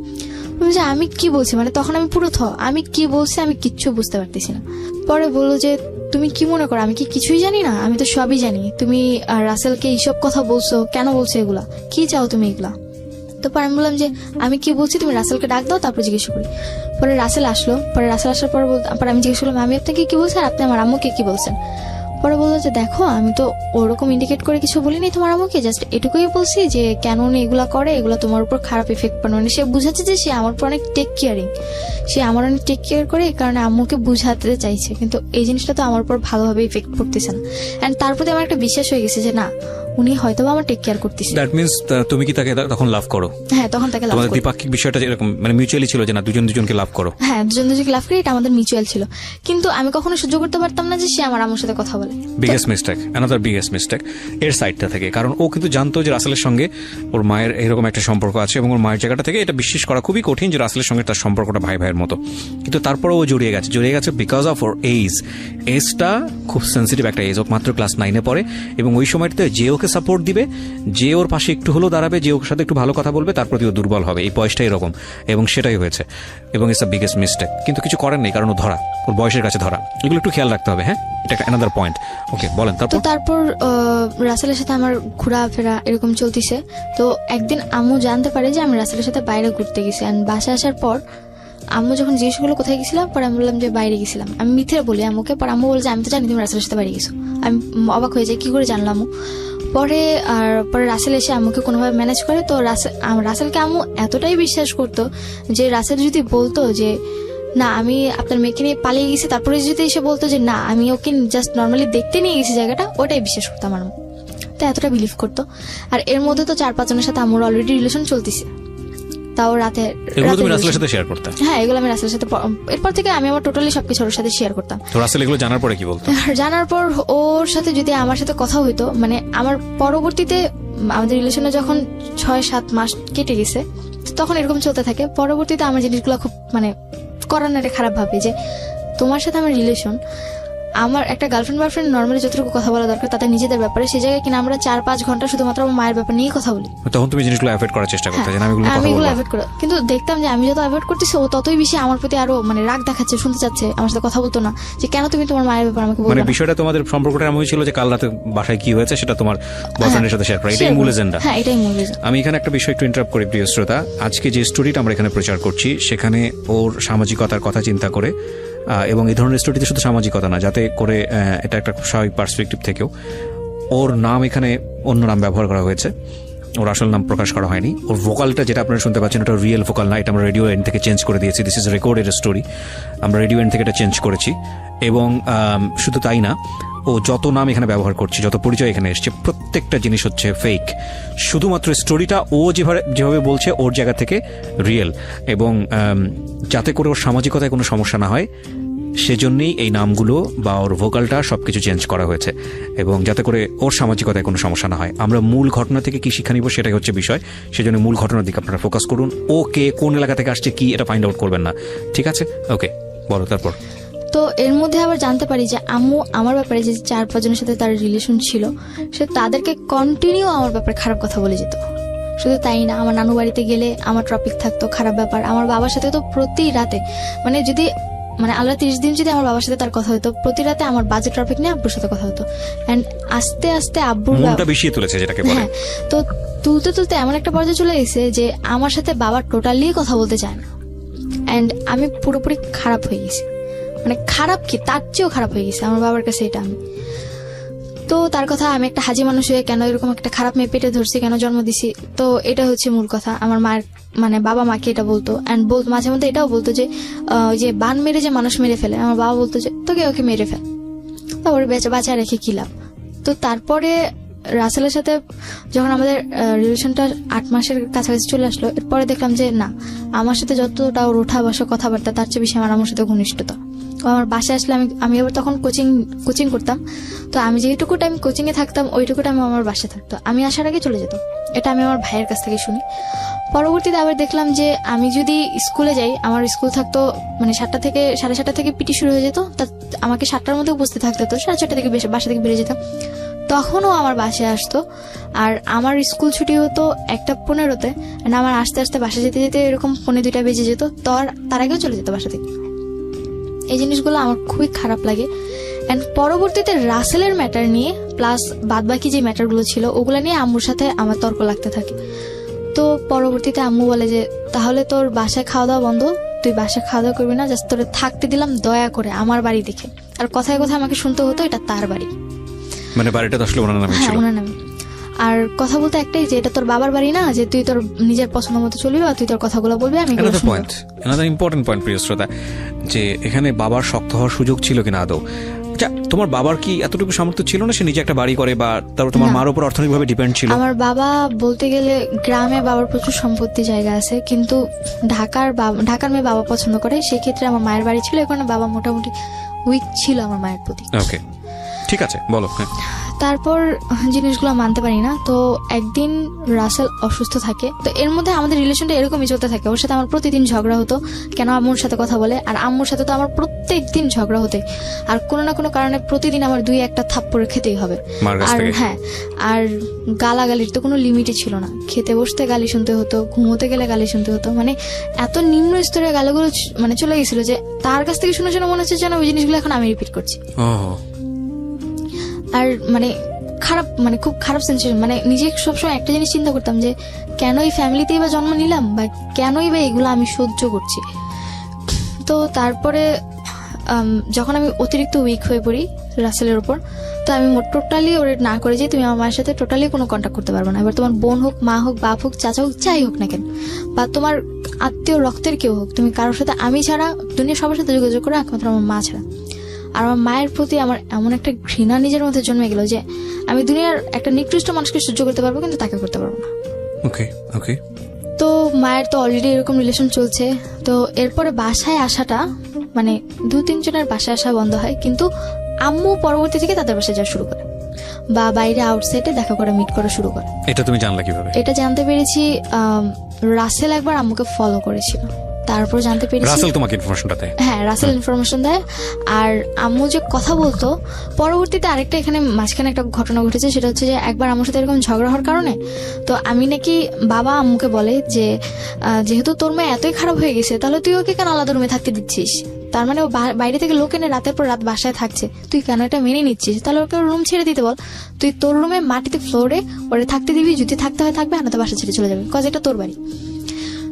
যে আমি কি বলছি, মানে তখন আমি পুরো আমি কি বলছি আমি কিচ্ছু বুঝতে পারতেছি না। পরে বললো যে তুমি কি মনে করো আমি কি কিছুই জানি না, আমি তো সবই জানি, তুমি রাসেলকে এইসব কথা বলছো, কেন বলছো এগুলা, কি চাও তুমি এগুলা। তো পরে আমি বললাম যে আমি কি বলছি তুমি রাসেলকে ডাক দাও, তারপর জিজ্ঞেস করি। পরে রাসেল আসলো, পরে রাসেল আসার পর আমি জিজ্ঞেস করলাম আমি আপনাকে কি বলছি আর আপনি আমার আম্মুকে কি বলছেন। পরে বললো যে দেখো আমি তো ওরকম ইন্ডিকেট করে কিছু বলিনি তোমার আম্মুকে, জাস্ট এটুকুই বলছি যে কেন উনি এগুলা করে, এগুলা তোমার উপর খারাপ এফেক্ট পড়ে। মানে সে বুঝাচ্ছে যে সে আমার উপর অনেক টেক কেয়ারিং, সে আমার অনেক টেক কেয়ার করে, এই কারণে আম্মুকে বুঝাতে চাইছে, কিন্তু এই জিনিসটা তো আমার উপর ভালোভাবে ইফেক্ট পড়তেছে না। এন্ড তার প্রতি আমার একটা বিশ্বাস হয়ে গেছে যে না উনি হয়তো আমার টেক কেয়ার করতেছে। দ্যাট মিন্স তুমি কি তাকে তখন লাভ করো? হ্যাঁ, তখন তাকে লাভ করি। তোমাদের দ্বিপাক্ষিক বিষয়টা এরকম মানে মিউচুয়ালি ছিল যে না দুজনকে লাভ করো? হ্যাঁ, দুজনকে লাভ করি, এটা আমাদের মিউচুয়াল ছিল, কিন্তু আমি কখনো সহ্য করতে পারতাম না যে সে আমার আম্মুর সাথে কথা বলে। Biggest mistake, another biggest mistake এর সাইডটা থেকে, কারণ ও কিন্তু জানতো যে রাসেলের সঙ্গে ওর মায়ের এরকম একটা সম্পর্ক আছে, এবং ওর মায়ের জায়গাটা থেকে এটা বিশ্বাস করা খুবই কঠিন যে রাসেলের সঙ্গে তার সম্পর্কটা ভাই ভাইয়ের মতো, কিন্তু তারপরে ও জড়িয়ে গেছে বিকজ অফ ওর এজটা খুব সেন্সিটিভ একটা এজ, ও মাত্র ক্লাস 9-এ পড়ে, এবং ওই সময়টাতে যে ওকে সাপোর্ট দিবে, যে ওর পাশে একটু হলেও দাঁড়াবে, যে ওর সাথে একটু ভালো কথা বলবে, তার প্রতি ও দুর্বল হবে। এই বয়সটা এরকম, এবং সেটাই হয়েছে, এবং ইটস আ বিগেস্ট মিস্টেক। কিন্তু কিছু করার নেই, কারণ ও ধরা, ওর বয়সের কাছে ধরা, এগুলো একটু খেয়াল রাখতে হবে। হ্যাঁ, এটা একটা অ্যানাদার পয়েন্ট। ওকে, বলেন। তারপর রাসেলের সাথে আমার ঘোরাফেরা এরকম চলতেছে। তো একদিন আম্মু জানতে পারে যে আমি রাসেলের সাথে বাইরে ঘুরতে গেছি, আর বাসায় আসার পর আম্মু যখন জিজ্ঞেস করলো কোথায় গেছিলাম, পরে আমি বললাম যে বাইরে গেছিলাম। আমি মিথ্যে বলি আম্মুকে, পরে আম্মু বলে যে আমি তো জানি তুমি রাসেলের সাথে বাইরে গেছো। আমি অবাক হয়ে যাই, কি করে জানলাম। পরে রাসেল এসে আম্মুকে কোনোভাবে ম্যানেজ করে। তো রাসেলকে আম্মু এতটাই বিশ্বাস করতো যে রাসেল যদি বলতো যে না আমি আপনার মেয়েকে নিয়ে পালিয়ে গেছি, তারপরে যদি এসে বলতো যে না আমি ওকে জাস্ট নর্মালি দেখতে নিয়ে গেছি জায়গাটা, ওটাই বিশ্বাস করতো আমার আম্মু। তো এতটা বিলিভ করতো। আর এর মধ্যে তো 4-5 জনের সাথে আম্মুর অলরেডি রিলেশন চলতেছে, তাও রাতে। এগুলো তুমি রাসেলের সাথে শেয়ার করতে? হ্যাঁ, এগুলো আমি রাসেলের সাথে, এরপর থেকে আমি আমার টোটালি সবকিছু ওর সাথে শেয়ার করতাম। তো রাসেল এগুলো জানার পরে কি বলতো? জানার পর ওর সাথে যদি আমার সাথে কথা হইতো, মানে আমার পরবর্তীতে আমাদের রিলেশনে যখন 6-7 মাস কেটে গেছে, তখন এরকম চলতে থাকে। পরবর্তীতে আমার জিনিসগুলো খুব মানে করার না খারাপ ভাবে যে তোমার সাথে আমার রিলেশন, আমার একটা গার্লফ্রেন্ড বয়ফ্রেন্ড নর্মালি যতটুকু কথা বলা দরকার তাদের নিজেদের ব্যাপারে, সেই জায়গায় কিনা আমরা 4-5 ঘন্টা শুধুমাত্র আমার মায়ের ব্যাপার নিয়েই কথা বলি। তখন তুমি জিনিসগুলো অ্যাভয়েড করার চেষ্টা করতে, আমি এগুলো অ্যাভয়েড করি, কিন্তু দেখতাম যে আমি যত অ্যাভয়েড করতেছি ও ততই বেশি আমার প্রতি আরো মানে রাগ দেখাচ্ছে, শুনতে চাচ্ছে, আমার সাথে কথা বলতো না, যে কেন তুমি তোমার মায়ের ব্যাপার আমাকে বলছো। মানে বিষয়টা তোমাদের সম্পর্কটা এমন ছিল যে কাল রাতে বাসায় কি হয়েছে সেটা তোমার বয়ফ্রেন্ডের সাথে শেয়ার করা, এটাই মূল এজেন্ডা। হ্যাঁ, এটাই মূল এজেন্ডা। আমি এখানে একটা বিষয় একটু ইন্টারাপ্ট করি প্রিয় শ্রোতা। আজকে যে স্টোরিটা আমরা এখানে প্রচার করছি সেখানে ওর সামাজিকতার কথা চিন্তা করে, এবং এই ধরনের স্টোরিতে শুধু সামাজিকতা না, যাতে করে এটা একটা স্বাভাবিক পার্সপেক্টিভ থেকেও ওর নাম এখানে অন্য নাম ব্যবহার করা হয়েছে, ওর আসল নাম প্রকাশ করা হয়নি। ওর ভোকালটা যেটা আপনারা শুনতে পাচ্ছেন ওটা রিয়েল ভোকাল না, এটা আমরা রেডিও এন্ড থেকে চেঞ্জ করে দিয়েছি। দিস ইজ রেকর্ডেড স্টোরি, আমরা রেডিও এন্ড থেকে এটা চেঞ্জ করেছি। এবং শুধু তাই না, ও যত নাম এখানে ব্যবহার করছে, যত পরিচয় এখানে এসছে, প্রত্যেকটা জিনিস হচ্ছে ফেক। শুধুমাত্র স্টোরিটা ও যেভাবে বলছে ওর জায়গা থেকে রিয়েল, এবং যাতে করে ওর সামাজিকতায় কোনো সমস্যা না হয় সেজন্যই এই নামগুলো বা ওর ভোকালটা সবকিছু চেঞ্জ করা হয়েছে, এবং যাতে করে ওর সামাজিকতায় কোনো সমস্যা না হয়। আমরা মূল ঘটনা থেকে কি শিক্ষা নিব সেটাই হচ্ছে বিষয়, সেজন্য মূল ঘটনার দিকে আপনারা ফোকাস করুন। ও কে, কোন এলাকা থেকে আসছে, কি, এটা ফাইন্ড আউট করবেন না, ঠিক আছে? ওকে, বলো তারপর। তো এর মধ্যে আবার জানতে পারি যে আম্মু আমার ব্যাপারে যে 4-5 জনের সাথে তার রিলেশন ছিল, সে তাদেরকে কন্টিনিউ আমার ব্যাপারে খারাপ কথা বলে যেত। শুধু তাই না, আমার নানু বাড়িতে গেলে আমার টপিক থাকতো খারাপ ব্যাপার। আমার বাবার সাথে তো প্রতি রাতে, মানে যদি আল্লাহ 30 দিন যদি আমার বাবার সাথে তার কথা হতো, প্রতি রাতে আমার বাজে টপিক নিয়ে আব্বুর সাথে কথা হতো। এন্ড আস্তে আস্তে আব্বুর মনটা বিষিয়ে তুলেছে যেটাকে বলে। হ্যাঁ, তো তুলতে তুলতে এমন একটা পর্যায়ে চলে গেছে যে আমার সাথে বাবা টোটালি কথা বলতে চায় না। এন্ড আমি পুরোপুরি খারাপ হয়ে গেছি, মানে খারাপ কি তার চেয়েও খারাপ হয়ে গেছে আমার বাবার কাছে। এটা আমি তো তার কথা, আমি একটা হাজি মানুষ হয়ে কেন এরকম একটা খারাপ মেয়ে পেটে ধরছি, কেন জন্ম দিছি, তো এটা হচ্ছে মূল কথা। আমার মায়ের বাবা মাকে এটা বলতো, অ্যান্ড মাঝে মধ্যে এটাও বলতো যে যে বান মেরে যে মানুষ মেরে ফেলে, আমার বাবা বলতো যে তোকে ওকে মেরে ফেল, তারপরে বাঁচা রেখে কি লাভ। তো তারপরে রাসেলের সাথে যখন আমাদের রিলেশনটা 8 মাসের কাছাকাছি চলে আসলো, এরপরে দেখলাম যে না, আমার সাথে যতটা ওর ওঠা বসা কথাবার্তা তার চেয়ে বেশি আমার সাথে ঘনিষ্ঠতা। আমার বাসায় আসলে আমি আবার তখন কোচিং করতাম, তো আমি যেটুকু টাইম কোচিং এ থাকতাম ওইটুকু টাইম আমার বাসায় থাকতো। আমি আসার আগে চলে যেত, এটা আমি আমার ভাইয়ের কাছ থেকে শুনি। পরবর্তীতে আবার দেখলাম যে আমি যদি স্কুলে যাই, আমার স্কুল থাকতো 7টা থেকে 7:30 থেকে পিটি শুরু হয়ে যেত, তা আমাকে 7টার মধ্যে উপস্থিত থাকতে হতো। 4:30 থেকে বাসা থেকে বেরিয়ে যেতাম, তখনও আমার বাসায় আসতো। আর আমার স্কুল ছুটি হতো 1:15-তে, আমার আস্তে আস্তে বাসা যেতে যেতে এরকম 1:45 বেজে যেত, তার আগেও চলে যেত বাসা থেকে। এই জিনিসগুলো আমার খুবই খারাপ লাগে। এন্ড পরবর্তীতে রাসেলের ম্যাটার নিয়ে প্লাস বাদবাকি যে ম্যাটারগুলো ছিল ওগুলো নিয়ে আম্মুর সাথে আমার তর্ক লাগতে থাকে। তো পরবর্তীতে আম্মু বলে যে তাহলে তোর বাসায় খাওয়া দাওয়া বন্ধ, তুই বাসায় খাওয়া দাওয়া করবি না, জাস্ট তোরে থাকতে দিলাম দয়া করে আমার বাড়ি দেখে। আর কথায় কথায় আমাকে শুনতে হতো এটা তার বাড়ি, মানে বাড়িটা তো আসলে ওনার নামে ছিল। হ্যাঁ, ওনার নামে। আর কথা বলতে একটাই যে এটা তোর বাবার বাড়ি না, যে তুই তোর নিজের পছন্দ মতো চলবি বা তুই তোর কথাগুলো বলবি, আমি another important point প্রিয় শ্রোতা, যে এখানে বাবার শক্ত হওয়ার সুযোগ ছিল কিনা আদৌ? আচ্ছা, তোমার বাবার কি এতটুকু সামর্থ্য ছিল না সে নিজে একটা বাড়ি করে, বা তারপর তোমার মার উপর অর্থনৈতিকভাবে ডিপেন্ড ছিল? আমার বাবা বলতে গেলে গ্রামে বাবার প্রচুর সম্পত্তি জায়গা আছে, কিন্তু ঢাকার মেয়ে বাবা পছন্দ করে, সেক্ষেত্রে আমার মায়ের বাড়ি ছিল, এখানে বাবা মোটামুটি উইক ছিল আমার মায়ের প্রতি। ওকে, ঠিক আছে, বলো। তারপর জিনিসগুলো মানতে পারি না। তো একদিন রাসেল অসুস্থ থাকে, তো এর মধ্যে আমাদের রিলেশনটা এরকমই চলতে থাকে। ওর সাথে আমার প্রতিদিন ঝগড়া হতো, কেন আম্মুর সাথে কথা বলে, আর আম্মুর সাথে তো আমার প্রত্যেক দিন ঝগড়া হতে, আর কোনো না কোনো কারণে প্রতিদিন আমার 2-1টা থাপ্পড় খেতেই হবে। আর হ্যাঁ, আর গালাগালির তো কোনো লিমিটই ছিল না। খেতে বসতে গালি শুনতে হতো, ঘুমোতে গেলে গালি শুনতে হতো, মানে এত নিম্ন স্তরের গালিগুলো চলে গেছিল যে তার কাছ থেকে শুনে মনে হচ্ছে যেন ওই জিনিসগুলো এখন আমি রিপিট করছি। আর খারাপ, খুব খারাপ সেন্সেশন। নিজে সবসময় একটা জিনিস চিন্তা করতাম যে কেন এই ফ্যামিলিতেই বা জন্ম নিলাম, বা কেনই বা এগুলো আমি সহ্য করছি। তো তারপরে যখন আমি অতিরিক্ত উইক হয়ে পড়ি রাসেলের উপর, তো আমি টোটালি ওরে না করে যে তুমি আমার মায়ের সাথে টোটালি কোনো কন্ট্যাক্ট করতে পারবে না। এবার তোমার বোন হোক, মা হোক, বাপ হোক, চাচা হোক, যাই হোক না কেন, বা তোমার আত্মীয় রক্তের কেউ হোক, তুমি কারোর সাথে, আমি ছাড়া দুনিয়া সবার সাথে যোগাযোগ করো একমাত্র আমার মা ছাড়া। আর আমার মায়ের প্রতি আমার এমন একটা ঘৃণা নিজের মধ্যে জন্মে গেল যে আমি দুনিয়ার একটা নিকৃষ্ট মানুষকে সহ্য করতে পারবো, কিন্তু তাকে করতে পারবো না। ওকে। তো মায়ের তো অলরেডি এরকম রিলেশন চলছে। তো এরপরে বাসায় আসাটা 2-3 জনের বাসায় আসা বন্ধ হয়, কিন্তু আম্মু পরবর্তী থেকে তাদের বাসায় যাওয়া শুরু করে, বা বাইরে আউটসাইডে দেখা করা, মিট করা শুরু করে। এটা তুমি জানলা কিভাবে? এটা জানতে পেরেছি রাসেল একবার আম্মুকে ফলো করেছিল, তারপর জানতে পেরেছি রাসেল তোমাকে ইনফরমেশনটা দেয়। হ্যাঁ, রাসেল ইনফরমেশন দেয়। আর আম্মু যে কথা বলতো, পরবর্তীতে আরেকটা এখানে মাঝখানে একটা ঘটনা ঘটেছে, সেটা হচ্ছে যে একবার আম্মুর সাথে এরকম ঝগড়া হওয়ার কারণে তো আমি নাকি, বাবা আম্মুকে বলে যে যেহেতু তোর মেয়ে এতই খারাপ হয়ে গেছে, তাহলে তুই ওকে কেন আলাদা রুমে থাকতে দিচ্ছিস? তার ও বাইরে থেকে লোক এনে রাতের পর রাত বাসায় থাকছে, তুই কেন এটা মেনে নিচ্ছিস? তাহলে ওকে রুম ছেড়ে দিতে বল, তুই তোর রুমে মাটিতে ফ্লোরে ওরে থাকতে দিবি, যদি থাকতে হয় থাকবে, আর না তো বাসা ছেড়ে চলে যাবে, কজ এটা তোর বাড়ি।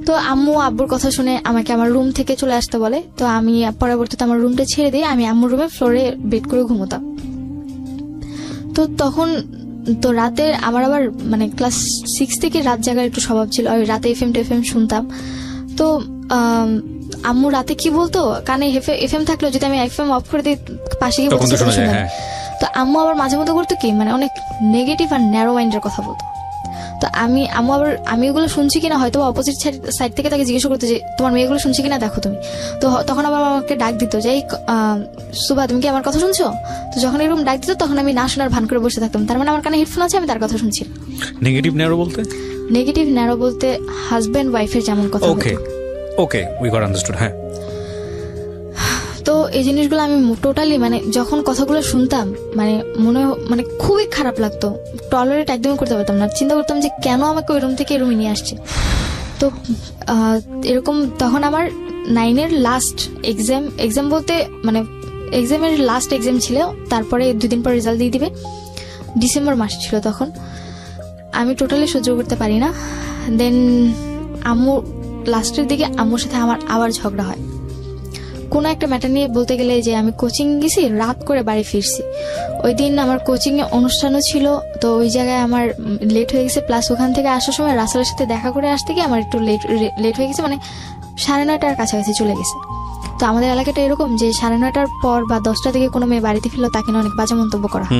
তো আম্মু আব্বুর কথা শুনে আমাকে আমার রুম থেকে চলে আসতে বলে। তো আমি পরবর্তীতে আমার রুমটা ছেড়ে দিয়ে আমি আম্মুর রুমে ফ্লোরে বেড করে ঘুমোতাম। তো তখন তো রাতে আমার আবার ক্লাস 6 থেকে রাত জাগার একটু স্বভাব ছিল, রাতে এফএম শুনতাম। তো আম্মু রাতে কি বলতো, কানে এফএম থাকলেও যদি আমি এফএম অফ করে দিই পাশে গিয়ে বলতে, তো আম্মু আবার মাঝে মধ্যে করতো কি মানে অনেক নেগেটিভ আর ন্যারো মাইন্ডের কথা বলতো। তো আমি ওগুলো শুনছি কিনা হয়তো অপোজিট সাইড থেকে তাকে জিজ্ঞেস করতে যে তোমার মেয়েগুলো শুনছি কিনা দেখো তুমি। তো তখন আবার আমাকে ডাক দিত যে সুভা তুমি কি আমার কথা শুনছো? তো যখন এরকম ডাক দিত তখন আমি না শোনার ভান করে বসে থাকতাম, তার মানে আমার কানে হেডফোন আছে, আমি তার কথা শুনছি। নেগেটিভ ন্যারো বলতে হাজব্যান্ড ওয়াইফের যেমন কথা ওকে ওকে উই গট আন্ডারস্টুড। হ্যাঁ, তো এই জিনিসগুলো আমি টোটালি মানে যখন কথাগুলো শুনতাম মানে খুবই খারাপ লাগতো, টলারেট একদমই করতে পারতাম না। চিন্তা করতাম যে কেন আমাকে ওই রুম থেকে রুমে নিয়ে আসছে। তো এরকম তখন আমার 9-এর লাস্ট এক্সাম বলতে মানে এক্সামের লাস্ট এক্সাম ছিল, তারপরে 2 দিন পর রেজাল্ট দিয়ে দিবে। ডিসেম্বর মাস ছিল তখন, আমি টোটালি সহ্য করতে পারি না। দেন আম্মু লাস্টের দিকে আম্মুর সাথে আমার আবার ঝগড়া হয় কোনো একটা ম্যাটার নিয়ে। বলতে গেলে যে আমি কোচিং গেছি, রাত করে বাড়ি ফিরছি। ওই দিন আমার কোচিং এ অনুষ্ঠানও ছিল, তো ওই জায়গায় আমার লেট হয়ে গেছে। প্লাস ওখান থেকে আসার সময় রাসেলের সাথে দেখা করে আসতে গিয়ে আমার একটু লেট হয়ে গেছে, মানে 9:30টার কাছাকাছি চলে গেছে। তো আমাদের এলাকাটা এরকম যে 9:30টার পর বা 10টা থেকে কোনো মেয়ে বাড়িতে ফিরলো তাকে নিয়ে অনেক বাজে মন্তব্য করা হয়।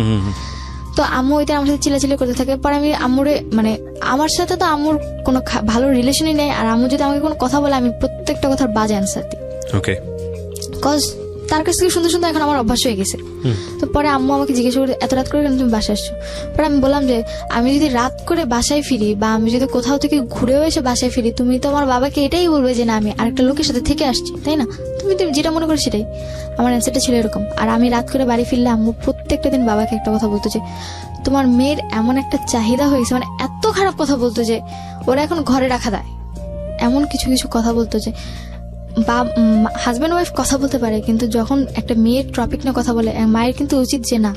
তো আম্মু ওই দিন আমার সাথে চিল্লাচিল্লি করতে থাকে। পরে আমি আম্মুরে মানে আমার সাথে তো আম্মুর কোনো ভালো রিলেশনই নেই, আর আম্মু যদি আমাকে কোনো কথা বলে আমি প্রত্যেকটা কথার বাজে অ্যান্সার দিই। ওকে, কজ তার কাছ থেকে শুনতে শুনতে এখন আমার অভ্যাস হয়ে গেছে। তো পরে আম্মু আমাকে জিজ্ঞেস করে এত রাত করে কেন তুমি বাসায় আসছো? পরে আমি বললাম যে আমি যদি রাত করে বাসায় ফিরি বা আমি যদি কোথাও থেকে ঘুরেও এসে বাসায় ফিরি, তুমি তো আমার বাবাকে এটাই বলবে যে না আমি আরেকটা লোকের সাথে থেকে আসছি, তাই না? তুমি যেটা মনে করো সেটাই। আমার অ্যান্সারটা ছিল এরকম। আর আমি রাত করে বাড়ি ফিরলে আম্মু প্রত্যেকটা দিন বাবাকে একটা কথা বলতো যে তোমার মেয়ের এমন একটা চাহিদা হয়েছে, মানে এত খারাপ কথা বলতো যে ওরা এখন ঘরে রাখা দেয়, এমন কিছু কিছু কথা বলতো যে বা হাজব্যান্ড ওয়াইফ কথা বলতে পারে, কিন্তু যখন একটা মেয়ের টপিক নিয়ে কথা বলে মায়ের কিন্তু উচিত যে না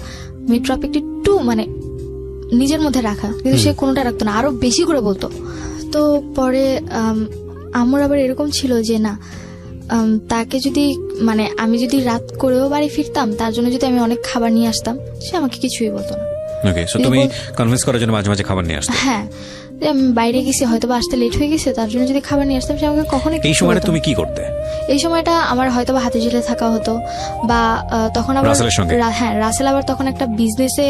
মেয়ের টপিকটি একটু মানে নিজের মধ্যে রাখা, কিন্তু সে কোনোটা রাখতো না, আরো বেশি করে বলতো। তো পরে আমার আবার এরকম ছিল যে না তাকে যদি মানে আমি যদি রাত করেও বাড়ি ফিরতাম, তার জন্য যদি আমি অনেক খাবার নিয়ে আসতাম, সে আমাকে কিছুই বলতো না। ওকে, সো তুমি কনভিন্স করার জন্য মাঝে মাঝে খাবার নিয়ে আসতে? হ্যাঁ, আমি বাইরে গেছি, হয়তো বা আসতে লেট হয়ে গেছে, তার জন্য যদি খাবার নিয়ে আসতাম সে আমাকে কখনোই। এই সময়টা তুমি কি করতে? এই সময়টা আমার হয়তো বা হাতে ঝিলে থাকা হতো, বা তখন আবার হ্যাঁ রাসেল আবার তখন একটা বিজনেসে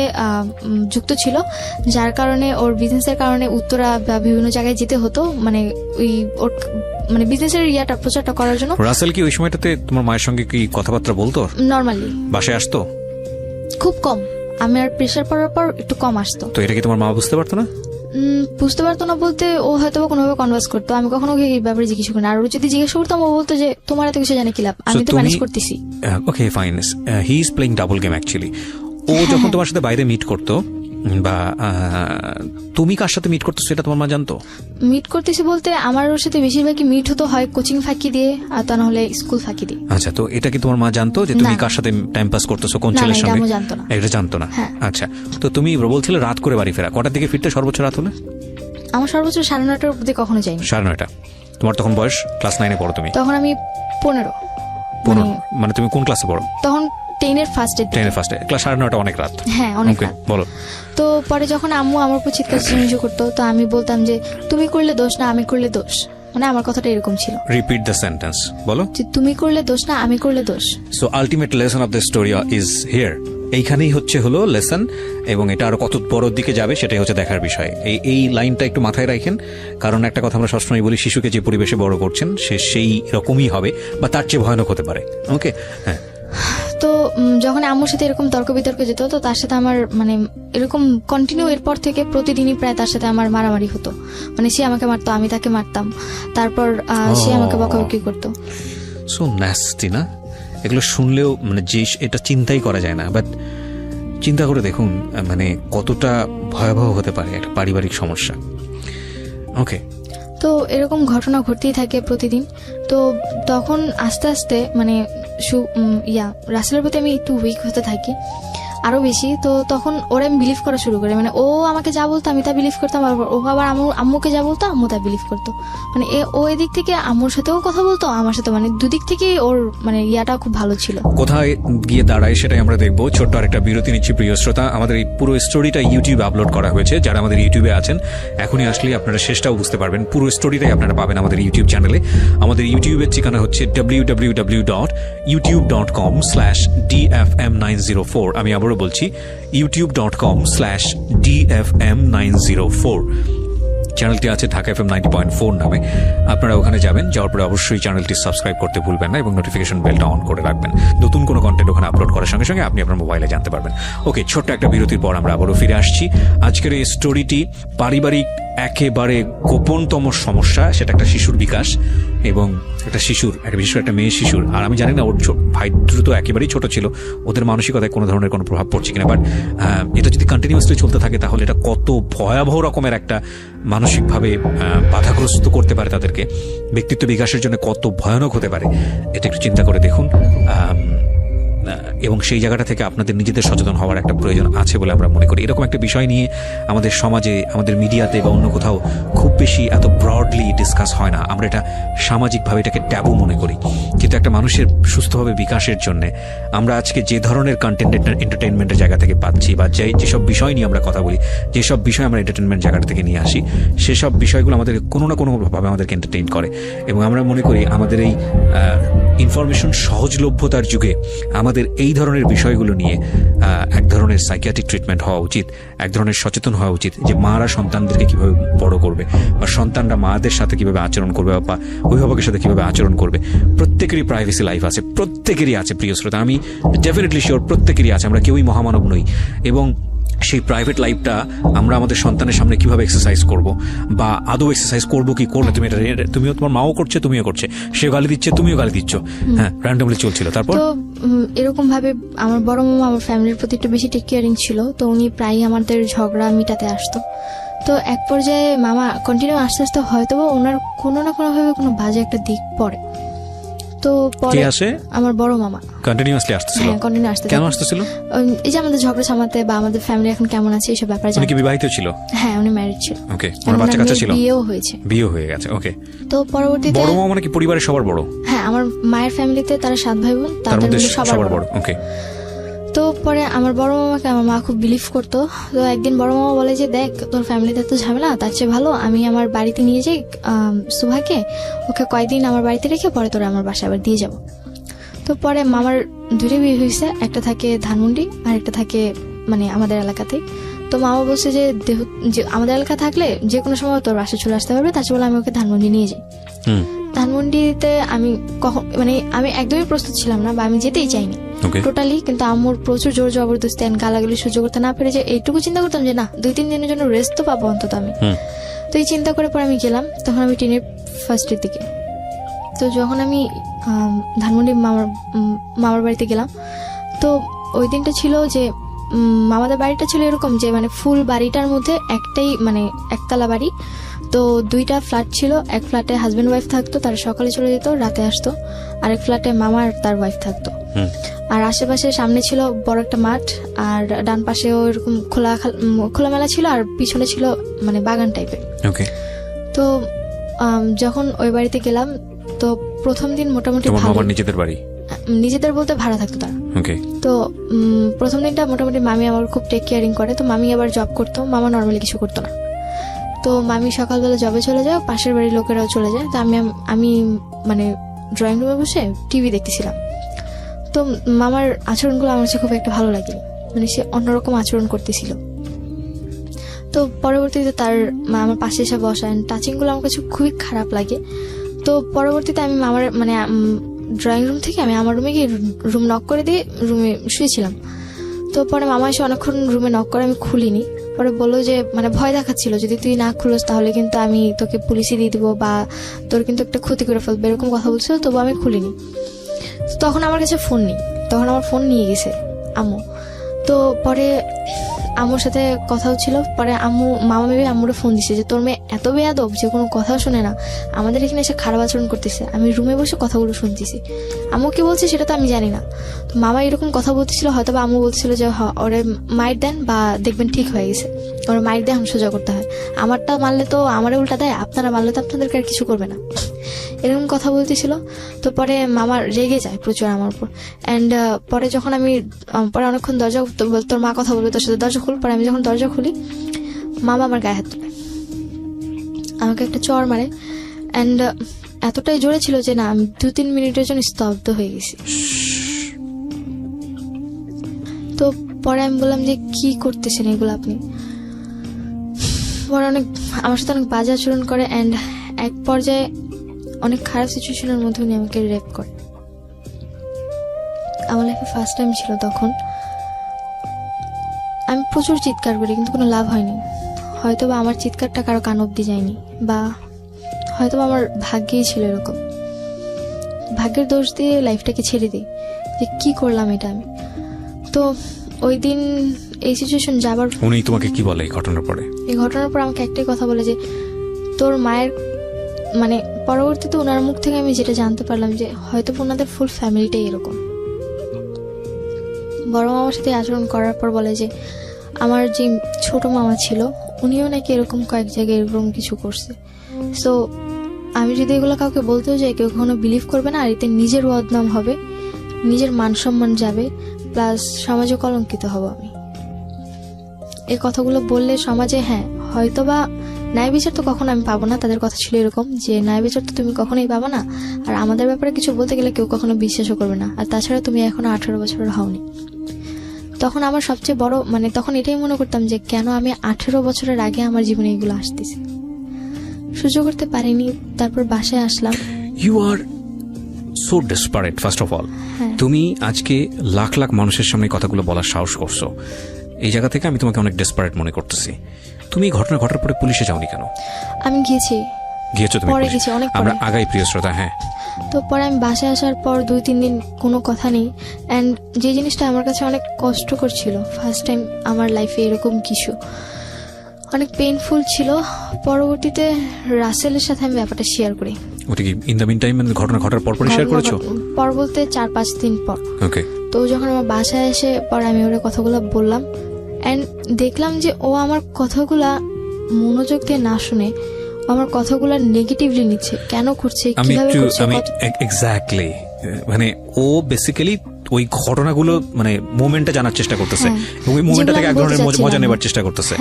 যুক্ত ছিল, যার কারণে ওর বিজনেসের কারণে উত্তরা বা বিভিন্ন জায়গায় যেতে হতো, মানে ওই ওর মানে বিজনেসের ইয়াটা প্রচারটা করার জন্য। রাসেল কি ওই সময়টাতে তোমার মায়ের সঙ্গে কি কথাবার্তা বলতো? নর্মালি বাসায় আসতো খুব কম, আমি আর প্রেশার পড়ার পর একটু কম আসতো। তো এটা কি তোমার মা বুঝতে পারতো না? বুঝতে পারতো না বলতে ও হয়তো কোনোভাবে কনভার্স করতো, আমি কখনো ওকে এই ব্যাপারে জিজ্ঞেস করি না। আর যদি জিজ্ঞেস করতাম ও বলতো যে তোমার এত কিছু জানে কি লাভ, আমি তো ম্যানেজ করতেছি। Okay fine, he is playing double game actually. ও যখন তোমার সাথে বাইরে মিট করতো বা তুমি কার সাথে মিট করতো সেটা তোমার মা জানতো? মিট করতেছি বলতে আমার ওর সাথে বেশিরভাগই মিট হতো হয় কোচিং ফাঁকি দিয়ে, আর তা না হলে স্কুল ফাঁকি দিয়ে। আচ্ছা, তো এটা কি তোমার মা জানতো যে তুমি কার সাথে টাইম পাস করতেছো, কোন ছেলের সঙ্গে? এটা জানতো না। আচ্ছা, তো তুমি বলছিলে রাত করে বাড়ি ফেরা, কটার দিকে ফিরতে সর্বোচ্চ রাত হলে? আমার সর্বোচ্চ 9:30টার অবধি কখনো যাইনি। 9:30? তোমার তখন বয়স ক্লাস 9-এ পড়ো তুমি? তখন আমি 15। মানে তুমি কোন ক্লাসে পড়ো? তখন 10-এর ফার্স্টে। ক্লাস 9:30 অনেক রাত। হ্যাঁ, অনেক রাত। বলো। তো পরে যখন আম্মু আমার উপর চিৎকার চেঁচামেচি করতো, তো আমি বলতাম যে তুমি করলে দোষ না আমি করলে দোষ, মানে আমার কথাটা এরকম ছিল। রিপিট দ্য সেন্টেন্স, বলো। যে তুমি করলে দোষ না আমি করলে দোষ। So ultimate lesson of the story is here. এইখানেই হলো লেসন, এবং এটা আরো কত বড় দিকে যাবে সেটাই হচ্ছে দেখার বিষয়। এই লাইনটা একটু মাথায় রাখেন, কারণ একটা কথা আমরা সবসময় বলি, শিশুকে যে পরিবেশে বড় করছেন সে সেই রকমই হবে বা তার চেয়ে ভয়ানক হতে পারে। ওকে, হ্যাঁ। তো যখন আম্মুর সাথে এরকম তর্ক বিতর্ক যেত, তো তার সাথে আমার মানে এরকম কন্টিনিউ এরপর থেকে প্রতিদিনই প্রায় তার সাথে আমার মারামারি হতো। মানে সে আমাকে মারতো, আমি তাকে মারতাম, তারপর সে আমাকে বকাবকি করতো। সো ন্যাস্টি না? এগুলো শুনলেও মানে যে এটা চিন্তাই করা যায় না, বাট চিন্তা করে দেখুন মানে কতটা ভয়াবহ হতে পারে একটা পারিবারিক সমস্যা। ওকে, তো এরকম ঘটনা ঘটতেই থাকে প্রতিদিন। তো তখন আস্তে আস্তে মানে রাসেলের প্রতি আমি একটু উইক হতে থাকি আরো বেশি। তো তখন ওরা আমি বিলিভ করা শুরু করে, মানে ও আমাকে যা বলতো আমি তা বিলিভ করতাম, আর ও আবার আম্মুকে যা বলতো আম্মু তা বিলিভ করতো। মানে ও এদিক থেকে আম্মুর সাথেও কথা বলতো, আমার সাথে, মানে দুদিক থেকে ওর মানে ইয়াটা খুব ভালো ছিল। কোথায় গিয়ে দাঁড়ায় সেটাই আমরা দেখবো। ছোট্ট আরেকটা বিরতি নিচ্ছি প্রিয় শ্রোতা। আমাদের এই পুরো স্টোরিটা ইউটিউবে আপলোড করা হয়েছে। যারা আমাদের ইউটিউবে আছেন এখনই আসলে আপনারা শেষটাও বুঝতে পারবেন, পুরো স্টোরিটাই আপনারা পাবেন আমাদের ইউটিউব চ্যানেলে। আমাদের ইউটিউবের ঠিকানা হচ্ছে www.youtube.com/dfm904। আমি আবারও আবারও বলছি, youtube.com/dfm904 চ্যানেলটি আছে ঢাকা FM 90.4 নামে। আপনারা ওখানে যাবেন, যাওয়ার পরে অবশ্যই চ্যানেলটি সাবস্ক্রাইব করতে ভুলবেন না এবং নোটিফিকেশন বেলটা অন করে রাখবেন। নতুন কোনো কন্টেন্ট ওখানে আপলোড করার সঙ্গে সঙ্গে আপনি আপনার মোবাইলে জানতে পারবেন। ওকে, ছোট্ট একটা বিরতির পর আমরা আবারও ফিরে আসছি। আজকের এই স্টোরিটি পারিবারিক একেবারে গোপনতম সমস্যা, সেটা একটা শিশুর বিকাশ এবং একটা শিশুর, একটা বিশেষ করে একটা মেয়ে শিশুর। আর আমি জানি না ওর ভাই দ্রুত একেবারেই ছোট ছিল, ওদের মানসিকতায় কোনো ধরনের কোনো প্রভাব পড়ছে কিনা, বাট এটা যদি কন্টিনিউয়াসলি চলতে থাকে তাহলে এটা কত ভয়াবহ রকমের একটা মানসিকভাবে বাধাগ্রস্ত করতে পারে তাদেরকে, ব্যক্তিত্ব বিকাশের জন্য কত ভয়ানক হতে পারে, এটা একটু চিন্তা করে দেখুন। এবং সেই জায়গাটা থেকে আপনাদের নিজেদের সচেতন হওয়ার একটা প্রয়োজন আছে বলে আমরা মনে করি। এরকম একটা বিষয় নিয়ে আমাদের সমাজে, আমাদের মিডিয়াতে বা অন্য কোথাও খুব বেশি এত ব্রডলি ডিসকাস হয় না। আমরা এটা সামাজিকভাবে এটাকে ট্যাবু মনে করি, কিন্তু একটা মানুষের সুস্থভাবে বিকাশের জন্য আমরা আজকে যে ধরনের কন্টেন্ট এন্টারটেইনমেন্টের জায়গা থেকে পাচ্ছি বা যেসব বিষয় নিয়ে আমরা কথা বলি, যেসব বিষয় আমরা এন্টারটেইনমেন্ট জায়গাটা থেকে নিয়ে আসি, সেসব বিষয়গুলো আমাদের কোনো না কোনোভাবে আমাদেরকে এন্টারটেইন করে। এবং আমরা মনে করি আমাদের এই ইনফরমেশন সহজলভ্যতার যুগে আমাদের এই ধরনের বিষয়গুলো নিয়ে এক ধরনের সাইকিয়াট্রিক ট্রিটমেন্ট হওয়া উচিত, এক ধরনের সচেতন হওয়া উচিত যে মারা সন্তানদেরকে কিভাবে বড় করবে বা সন্তানরা মাদের সাথে কিভাবে আচরণ করবে বা অভিভাবকের সাথে কিভাবে আচরণ করবে। প্রত্যেকেরই প্রাইভেসি লাইফ আছে, প্রত্যেকেরই আছে প্রিয় শ্রোতা, আমি ডেফিনেটলি শিওর প্রত্যেকেরই আছে, আমরা কেউই মহামানব নই। এবং সেই প্রাইভেট লাইফটা আমরা আমাদের সন্তানের সামনে কিভাবে এক্সারসাইজ করব বা আদৌ এক্সারসাইজ করবো কি করবো, তুমি এটা তুমিও, তোমার মাও করছে, তুমিও করছে, সে গালি দিচ্ছে, তুমিও গালি দিচ্ছ, হ্যাঁ, র্যান্ডমলি চলছিল। তারপর তো এরকম ভাবে আমার বড় মামা আমার ফ্যামিলির প্রতি একটু বেশি টেক কেয়ারিং ছিল, তো উনি প্রায়ই আমাদের ঝগড়া মিটাতে আসতো। তো এক পর্যায়ে মামা কন্টিনিউ আস্তে আস্তে হয়তো ওনার কোনো না কোনো ভাবে কোনো বাজে একটা দিক পড়ে। তো পরে আসে আমার বড় মামা কন্টিনিউয়াসলি আসতেছিল। হ্যাঁ, কন্টিনিউ আসতে। কেন আসতেছিল? এই যে আমাদের ঝগড়া সামাতে বা আমাদের ফ্যামিলি এখন কেমন আছে এইসব ব্যাপারে। উনি কি বিবাহিত ছিল? হ্যাঁ, উনি ম্যারিড ছিল। ওকে, ওনার বাচ্চা কাচ্চা ছিল? বিয়েও হয়েছে। বিয়ে হয়ে গেছে। ওকে, তো পরবর্তীতে বড় মামা মানে কি পরিবারের সবার বড়? হ্যাঁ, আমার মায়ের ফ্যামিলিতে তারা 7 ভাই বোন, তাদের মধ্যে সবার বড়। ওকে। তো পরে আমার বড় মামাকে আমার মা খুব বিলিভ করতো। তো একদিন বড় মামা বলে যে, দেখ তোর ফ্যামিলিতে তো ঝামেলা, তার চেয়ে ভালো আমি আমার বাড়িতে নিয়ে যাই সুভাকে, ওকে কয়েকদিন আমার বাড়িতে রেখে পরে তোরা আমার বাসায় আবার দিয়ে যাবো। তো পরে মামার 2টা বিয়ে হয়েছে, একটা থাকে ধানমন্ডি আর একটা থাকে মানে আমাদের এলাকাতেই। তো মামা বলছে যে আমাদের এলাকা থাকলে যে কোনো সময় তোর বাসায় চলে আসতে পারবে, তার চেয়ে বলে আমি ওকে ধানমন্ডি নিয়ে যাই। ধানমন্ডিতে আমি কখন মানে আমি একদমই প্রস্তুত ছিলাম না বা আমি যেতেই চাইনি টোটালি, কিন্তু আম্মুর প্রচুর জোর জবরদস্তি গালাগুলি সহ্য করতে না পেরে যে এইটুকু চিন্তা করতাম যে না 2-3 দিনের জন্য রেস্ট তো পাবো অন্তত আমি। তো এই চিন্তা করে পরে আমি গেলাম, তখন আমি টিনের ফার্স্টের দিকে। তো যখন আমি ধানমন্ডি মামার বাড়িতে গেলাম, তো ওই দিনটা ছিল যে মামাদের বাড়িটা ছিল এরকম যে মানে ফুল বাড়িটার মধ্যে একটাই মানে একতলা বাড়ি, তো 2টা ফ্ল্যাট ছিল। এক ফ্ল্যাটে হাজবেন্ড ওয়াইফ থাকতো, তারা সকালে চলে যেত, রাতে আসতো। আরেক ফ্ল্যাটে মামা আর তার ওয়াইফ থাকতো। আর আশেপাশে সামনে ছিল বড় একটা মাঠ, আর ডান পাশেও এরকম খোলামেলা ছিল, আর পিছনে ছিল মানে বাগান টাইপের। তো যখন ওই বাড়িতে গেলাম, তো প্রথম দিন মোটামুটি নিজেদের বাড়ি, নিজেদের বলতে ভাড়া থাকতো তারা। তো প্রথম দিনটা মোটামুটি মামি আমার খুব টেক কেয়ারিং করে। তো মামি আবার জব করতো, মামা নর্মালি কিছু করতো না। তো মামি সকালবেলা জবে চলে যায়, পাশের বাড়ির লোকেরাও চলে যায়। তো আমি মানে ড্রয়িং রুমে বসে টিভি দেখতেছিলাম। তো মামার আচরণগুলো আমার কাছে খুব একটা ভালো লাগে, মানে সে অন্যরকম আচরণ করতেছিল। তো পরবর্তীতে তার আমার পাশে এসে বসা টাচিং গুলো আমার কাছে খুবই খারাপ লাগে। তো পরবর্তীতে আমি মামার মানে ড্রয়িং রুম থেকে আমি আমার রুমে গিয়ে রুম নক করে দিয়ে রুমে শুয়েছিলাম। তো পরে মামা এসে অনেকক্ষণ রুমে নক করে, আমি খুলিনি। পরে বললো যে মানে ভয় দেখাচ্ছিল, যদি তুই না খুলোস তাহলে কিন্তু আমি তোকে পুলিশে দিয়ে দিবো বা তোর কিন্তু একটা ক্ষতি করে ফেলবে, এরকম কথা বলছিল। তবু আমি খুলিনি। তখন আমার কাছে ফোন নেই, তখন আমার ফোন নিয়ে গেছে আম্মু। তো পরে আম্মুর সাথে কথা হচ্ছিল, পরে মামা ভেবে আম্মুরে ফোন দিছে যে তোর মেয়ে এত বেয়াদব যে কোনো কথাও শুনে না, আমাদের এখানে এসে খারাপ আচরণ করতেছে। আমি রুমে বসে কথাগুলো শুনতেছি, আম্মু কি বলছে সেটা তো আমি জানি না। তো মামা এরকম কথা বলতেছিল, হয়তো বা আম্মু বলছিল যে ওরে মাইর দেন বা দেখবেন ঠিক হয়ে গেছে, ওরা মাইর দিয়ে সোজা করতে হয়, আমারটা মারলে তো আমারে উল্টা দেয়, আপনারা মারলে তো আপনাদেরকে আর কিছু করবে না, এরকম কথা বলতেছিল। তো পরে মামা রেগে যায় প্রচুর আমার উপর। অ্যান্ড পরে যখন আমি পরে অনেকক্ষণ দরজা, তোর মা কথা বলবে তোর সাথে, দরজা খুল। পরে আমি যখন দরজা খুলি, মামা আমার গায়ে হাত তুলে আমাকে একটা চড় মারে। অ্যান্ড এতটাই জোরে ছিল যে না আমি 2-3 মিনিটের জন্য স্তব্ধ হয়ে গেছি। তো পরে আমি বললাম যে কি করতেছেন এগুলো আপনি। পরে আমার সাথে অনেক বাজে আচরণ করে অ্যান্ড এক পর্যায়ে অনেক খারাপ সিচুয়েশনের মধ্যে উনি আমাকে রেপ করে। আমার লাইফে ফার্স্ট টাইম ছিল তখন। আমি প্রচুর চিৎকার করি কিন্তু কোনো লাভ হয়নি। হয়তো বা আমার চিৎকারটা কারো কান অব্দি যায়নি, বা হয়তো বা আমার ভাগ্যেই ছিল এরকম। ভাগ্যের দোষ দিয়ে লাইফটাকে ছেড়ে দিই যে কি করলাম এটা আমি। তো ওই দিন এই সিচুয়েশন যাবার, উনি তোমাকে কি বলে এই ঘটনার পরে? এই ঘটনার পর আমাকে একটাই কথা বলে যে তোর মায়ের, মানে পরবর্তীতে ওনার মুখ থেকে আমি যেটা জানতে পারলাম যে হয়তো ওনাদের ফুল ফ্যামিলিটাই এরকম। বড় মামার সাথে আচরণ করার পর বলে যে আমার যে ছোট মামা ছিল উনিও নাকি এরকম কয়েক জায়গায় এরকম কিছু করছে। সো আমি যদি এগুলো কাউকে বলতেও যাই কেউ কখনো বিলিভ করবে না, আর এতে নিজের বদনাম হবে, নিজের মান সম্মান যাবে, প্লাস সমাজে কলঙ্কিত হব আমি। এই কথাগুলো বললে সমাজে হয়তোবা ন্যায় বিচার তো কখনো আমি পাবো না। তাদের কথা ছিল এরকম যে ন্যায় বিচার তো তুমি কখনোই পাবো না, আর আমাদের ব্যাপারে কিছু বলতে গেলে কেউ কখনো বিশ্বাসও করবে না, আর তাছাড়া তুমি এখনো 18 বছরের হওনি। তখন আমার সবচেয়ে বড় তখন এটাই মনে করতাম যে কেন আমি 18 বছরের আগে আমার জীবনে এগুলো আসতেছে, সহ্য করতে পারিনি। তারপর বাসায় আসলাম। You are so desperate first of all. তুমি আজকে লাখ লাখ মানুষের সামনে কথাগুলো বলার সাহস করছো, এই জায়গা থেকে আমি তোমাকে অনেক ডেসপারেট মনে করতেছি। তুমি এই ঘটনা ঘটার পরে পুলিশে যাওনি কেন? আমি গিয়েছো তুমি? পরে গেছি, অনেক আমরা আগাই প্রিয় শ্রোতা। তো পরে আমি বাসায় আসার পর 2-3 দিন কোনো কথা নেই, অ্যান্ড যে জিনিসটা আমার কাছে অনেক কষ্টকর ছিল, ফার্স্ট টাইম আমার লাইফে এরকম কিছু অনেক পেইনফুল ছিল। পরবর্তীতে রাসেলের সাথে আমি ব্যাপারটা শেয়ার করি। ওটা কি ইন দ্য মিন টাইম ঘটনা ঘটার পর শেয়ার করেছো? পর বলতে 4-5 দিন পর। ওকে। তো যখন আমার বাসায় এসে পরে আমি ওর কথাগুলো বললাম, অ্যান্ড দেখলাম যে ও আমার কথাগুলা মনোযোগ দিয়ে না শুনে আমার কথাগুলো নেগেটিভলি নিচ্ছে। কেন করছে, কিভাবে করছে? আমি এক্স্যাক্টলি ও বেসিক্যালি ওই ঘটনাগুলো মোমেন্টটা জানার চেষ্টা করতেছে এবং ওই মোমেন্টটা থেকে এক ধরনের মজা নেবার চেষ্টা করতেছে।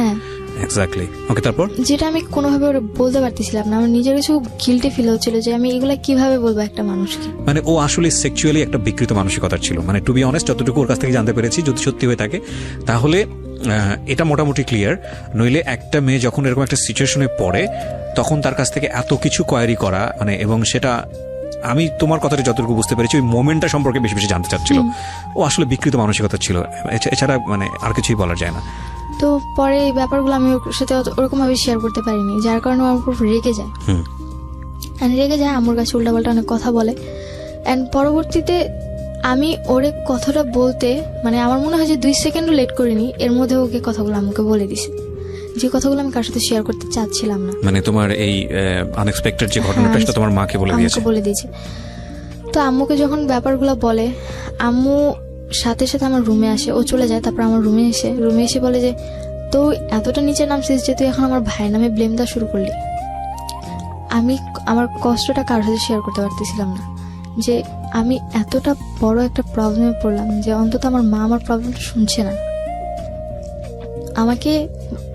এক্স্যাক্টলি। ওকে, তারপর? যেটা আমি কোনোভাবে ওরা বলতে পারতেছিলাম না, আমার নিজের কিছু গিল্টি ফিল হচ্ছিল যে আমি এগুলা কিভাবে বলবো একটা মানুষকে। ও আসলে সেক্সুয়ালি একটা বিকৃত মানসিকতার ছিল। টু বি অনেস্ট, যতটুকু ওর কাছ থেকে জানতে পেরেছি, যদি সত্যি হয়ে থাকে তাহলে এটা মোটামুটি ক্লিয়ার। নইলে একটা মেয়ে যখন এরকম একটা সিচুয়েশনে পড়ে তখন তার কাছ থেকে এত কিছু কোয়ারি করা এবং সেটা আমি তোমার কথাটা যতটুকু বুঝতে পেরেছি ওই মোমেন্টটা সম্পর্কে বেশি বেশি জানতে চাচ্ছিল। ও আসলে বিকৃত মানসিকতা ছিল, এছাড়া আর কিছুই বলা যায় না। তো পরে এই ব্যাপারগুলো আমি ওর সাথে ওরকম ভাবে শেয়ার করতে পারিনি, যার কারণে আমার উপর রেগে যায়। আমার কাছে উল্টাপাল্টা অনেক কথা বলে। অ্যান্ড পরবর্তীতে আমি ওরে কথাটা বলতে আমার মনে হয় যে 2 সেকেন্ডও লেট করিনি, এর মধ্যে ওকে কথাগুলো আমাকে বলে দিছে, যে কথাগুলো আমি কার সাথে শেয়ার করতে চাচ্ছিলাম না। তোমার এই আনএক্সপেক্টেড যে ঘটনাটা সেটা তোমার মাকে বলে দিয়েছে। তো আম্মুকে যখন ব্যাপারগুলো বলে, আম্মু সাথে সাথে আমার রুমে আসে। ও চলে যায়, তারপর আমার রুমে এসে বলে যে তো এতটা নিচে নামছিস যে তুই এখন আমার ভাইয়ের নামে ব্লেম দেওয়া শুরু করলি। আমি আমার কষ্টটা কারোর সাথে শেয়ার করতে পারতেছিলাম না, যে আমি এতটা বড় একটা প্রবলেমে পড়লাম যে অন্তত আমার মা আমার প্রবলেমটা শুনছে না, আমাকে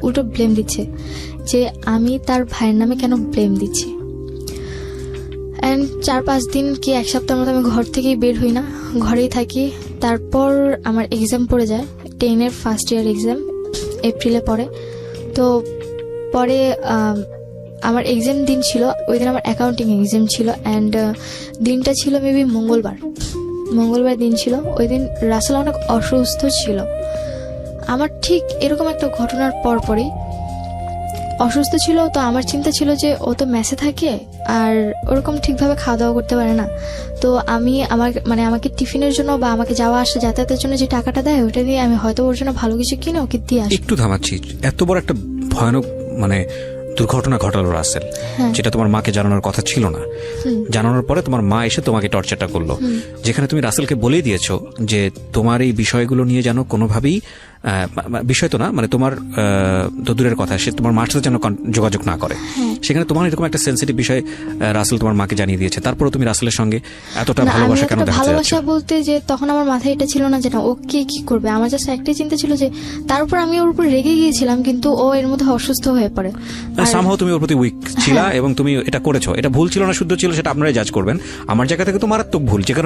উল্টো ব্লেম দিচ্ছে যে আমি তার ভাইয়ের নামে কেন ব্লেম দিচ্ছি। অ্যান্ড 4-5 দিন কি 1 সপ্তাহের মতো আমি ঘর থেকেই বের হই না, ঘরেই থাকি। তারপর আমার এক্সাম পড়ে যায়, 10-এর ফার্স্ট ইয়ার এক্সাম এপ্রিলে পড়ে। তো পরে আমার এক্সাম দিন ছিল, ওই দিন আমার অ্যাকাউন্টিং এক্সাম ছিল, অ্যান্ড দিনটা ছিল মেবি মঙ্গলবার দিন ছিল। ওই দিন রাসেল অনেক অসুস্থ ছিল। আমার ঠিক এরকম একটা ঘটনার পরপরই অসুস্থ ছিল। তো আমার চিন্তা ছিল যে ও তো মেসে থাকে আর ওরকম ঠিকভাবে খাওয়া দাওয়া করতে পারে না। তো আমি আমাকে টিফিনের জন্য বা আমাকে যাওয়া আসা যাতায়াতের জন্য যে টাকাটা দেয় ওটা দিয়ে আমি হয়তো ওর জন্য ভালো কিছু কিনে ওকে দিয়ে আসি। একটু থামাচ্ছি, এত বড় একটা ভয়ানক দুর্ঘটনা ঘটালো রাসেল, যেটা তোমার মাকে জানানোর কথা ছিল না। জানানোর পরে তোমার মা এসে তোমাকে টর্চারটা করলো, যেখানে তুমি রাসেলকে বলেই দিয়েছো যে তোমার এই বিষয়গুলো নিয়ে যেন কোনোভাবেই বিষয় তো না তোমার দূরের কথা, সে তোমার মার সাথে যেন যোগাযোগ না করে। সেখানে তোমার এরকম একটা সেন্সিটিভ বিষয় রাসেল তোমার মাকে জানিয়ে দিয়েছে, তারপরে তুমি রাসেলের সঙ্গে এতটা ভালোবাসা কেন দেখাতে যাচ্ছ? ভালোবাসা বলতে যে তখন আমার মাথায় এটা ছিল না যে না ওকে কি করবে, আমার জাস্ট একটাই চিন্তা ছিল যে তার উপর আমি ওর উপর রেগে গিয়েছিলাম, কিন্তু ও এর মধ্যে অসুস্থ হয়ে পড়ে। সামহাও তুমি ওর প্রতি উইক ছিলা এবং তুমি এটা করেছো। এটা ভুল ছিল না শুদ্ধ ছিল সেটা আপনারাই জাজ করবেন। আমার জায়গা থেকে তো মারাত্মক ভুল, যে কারণে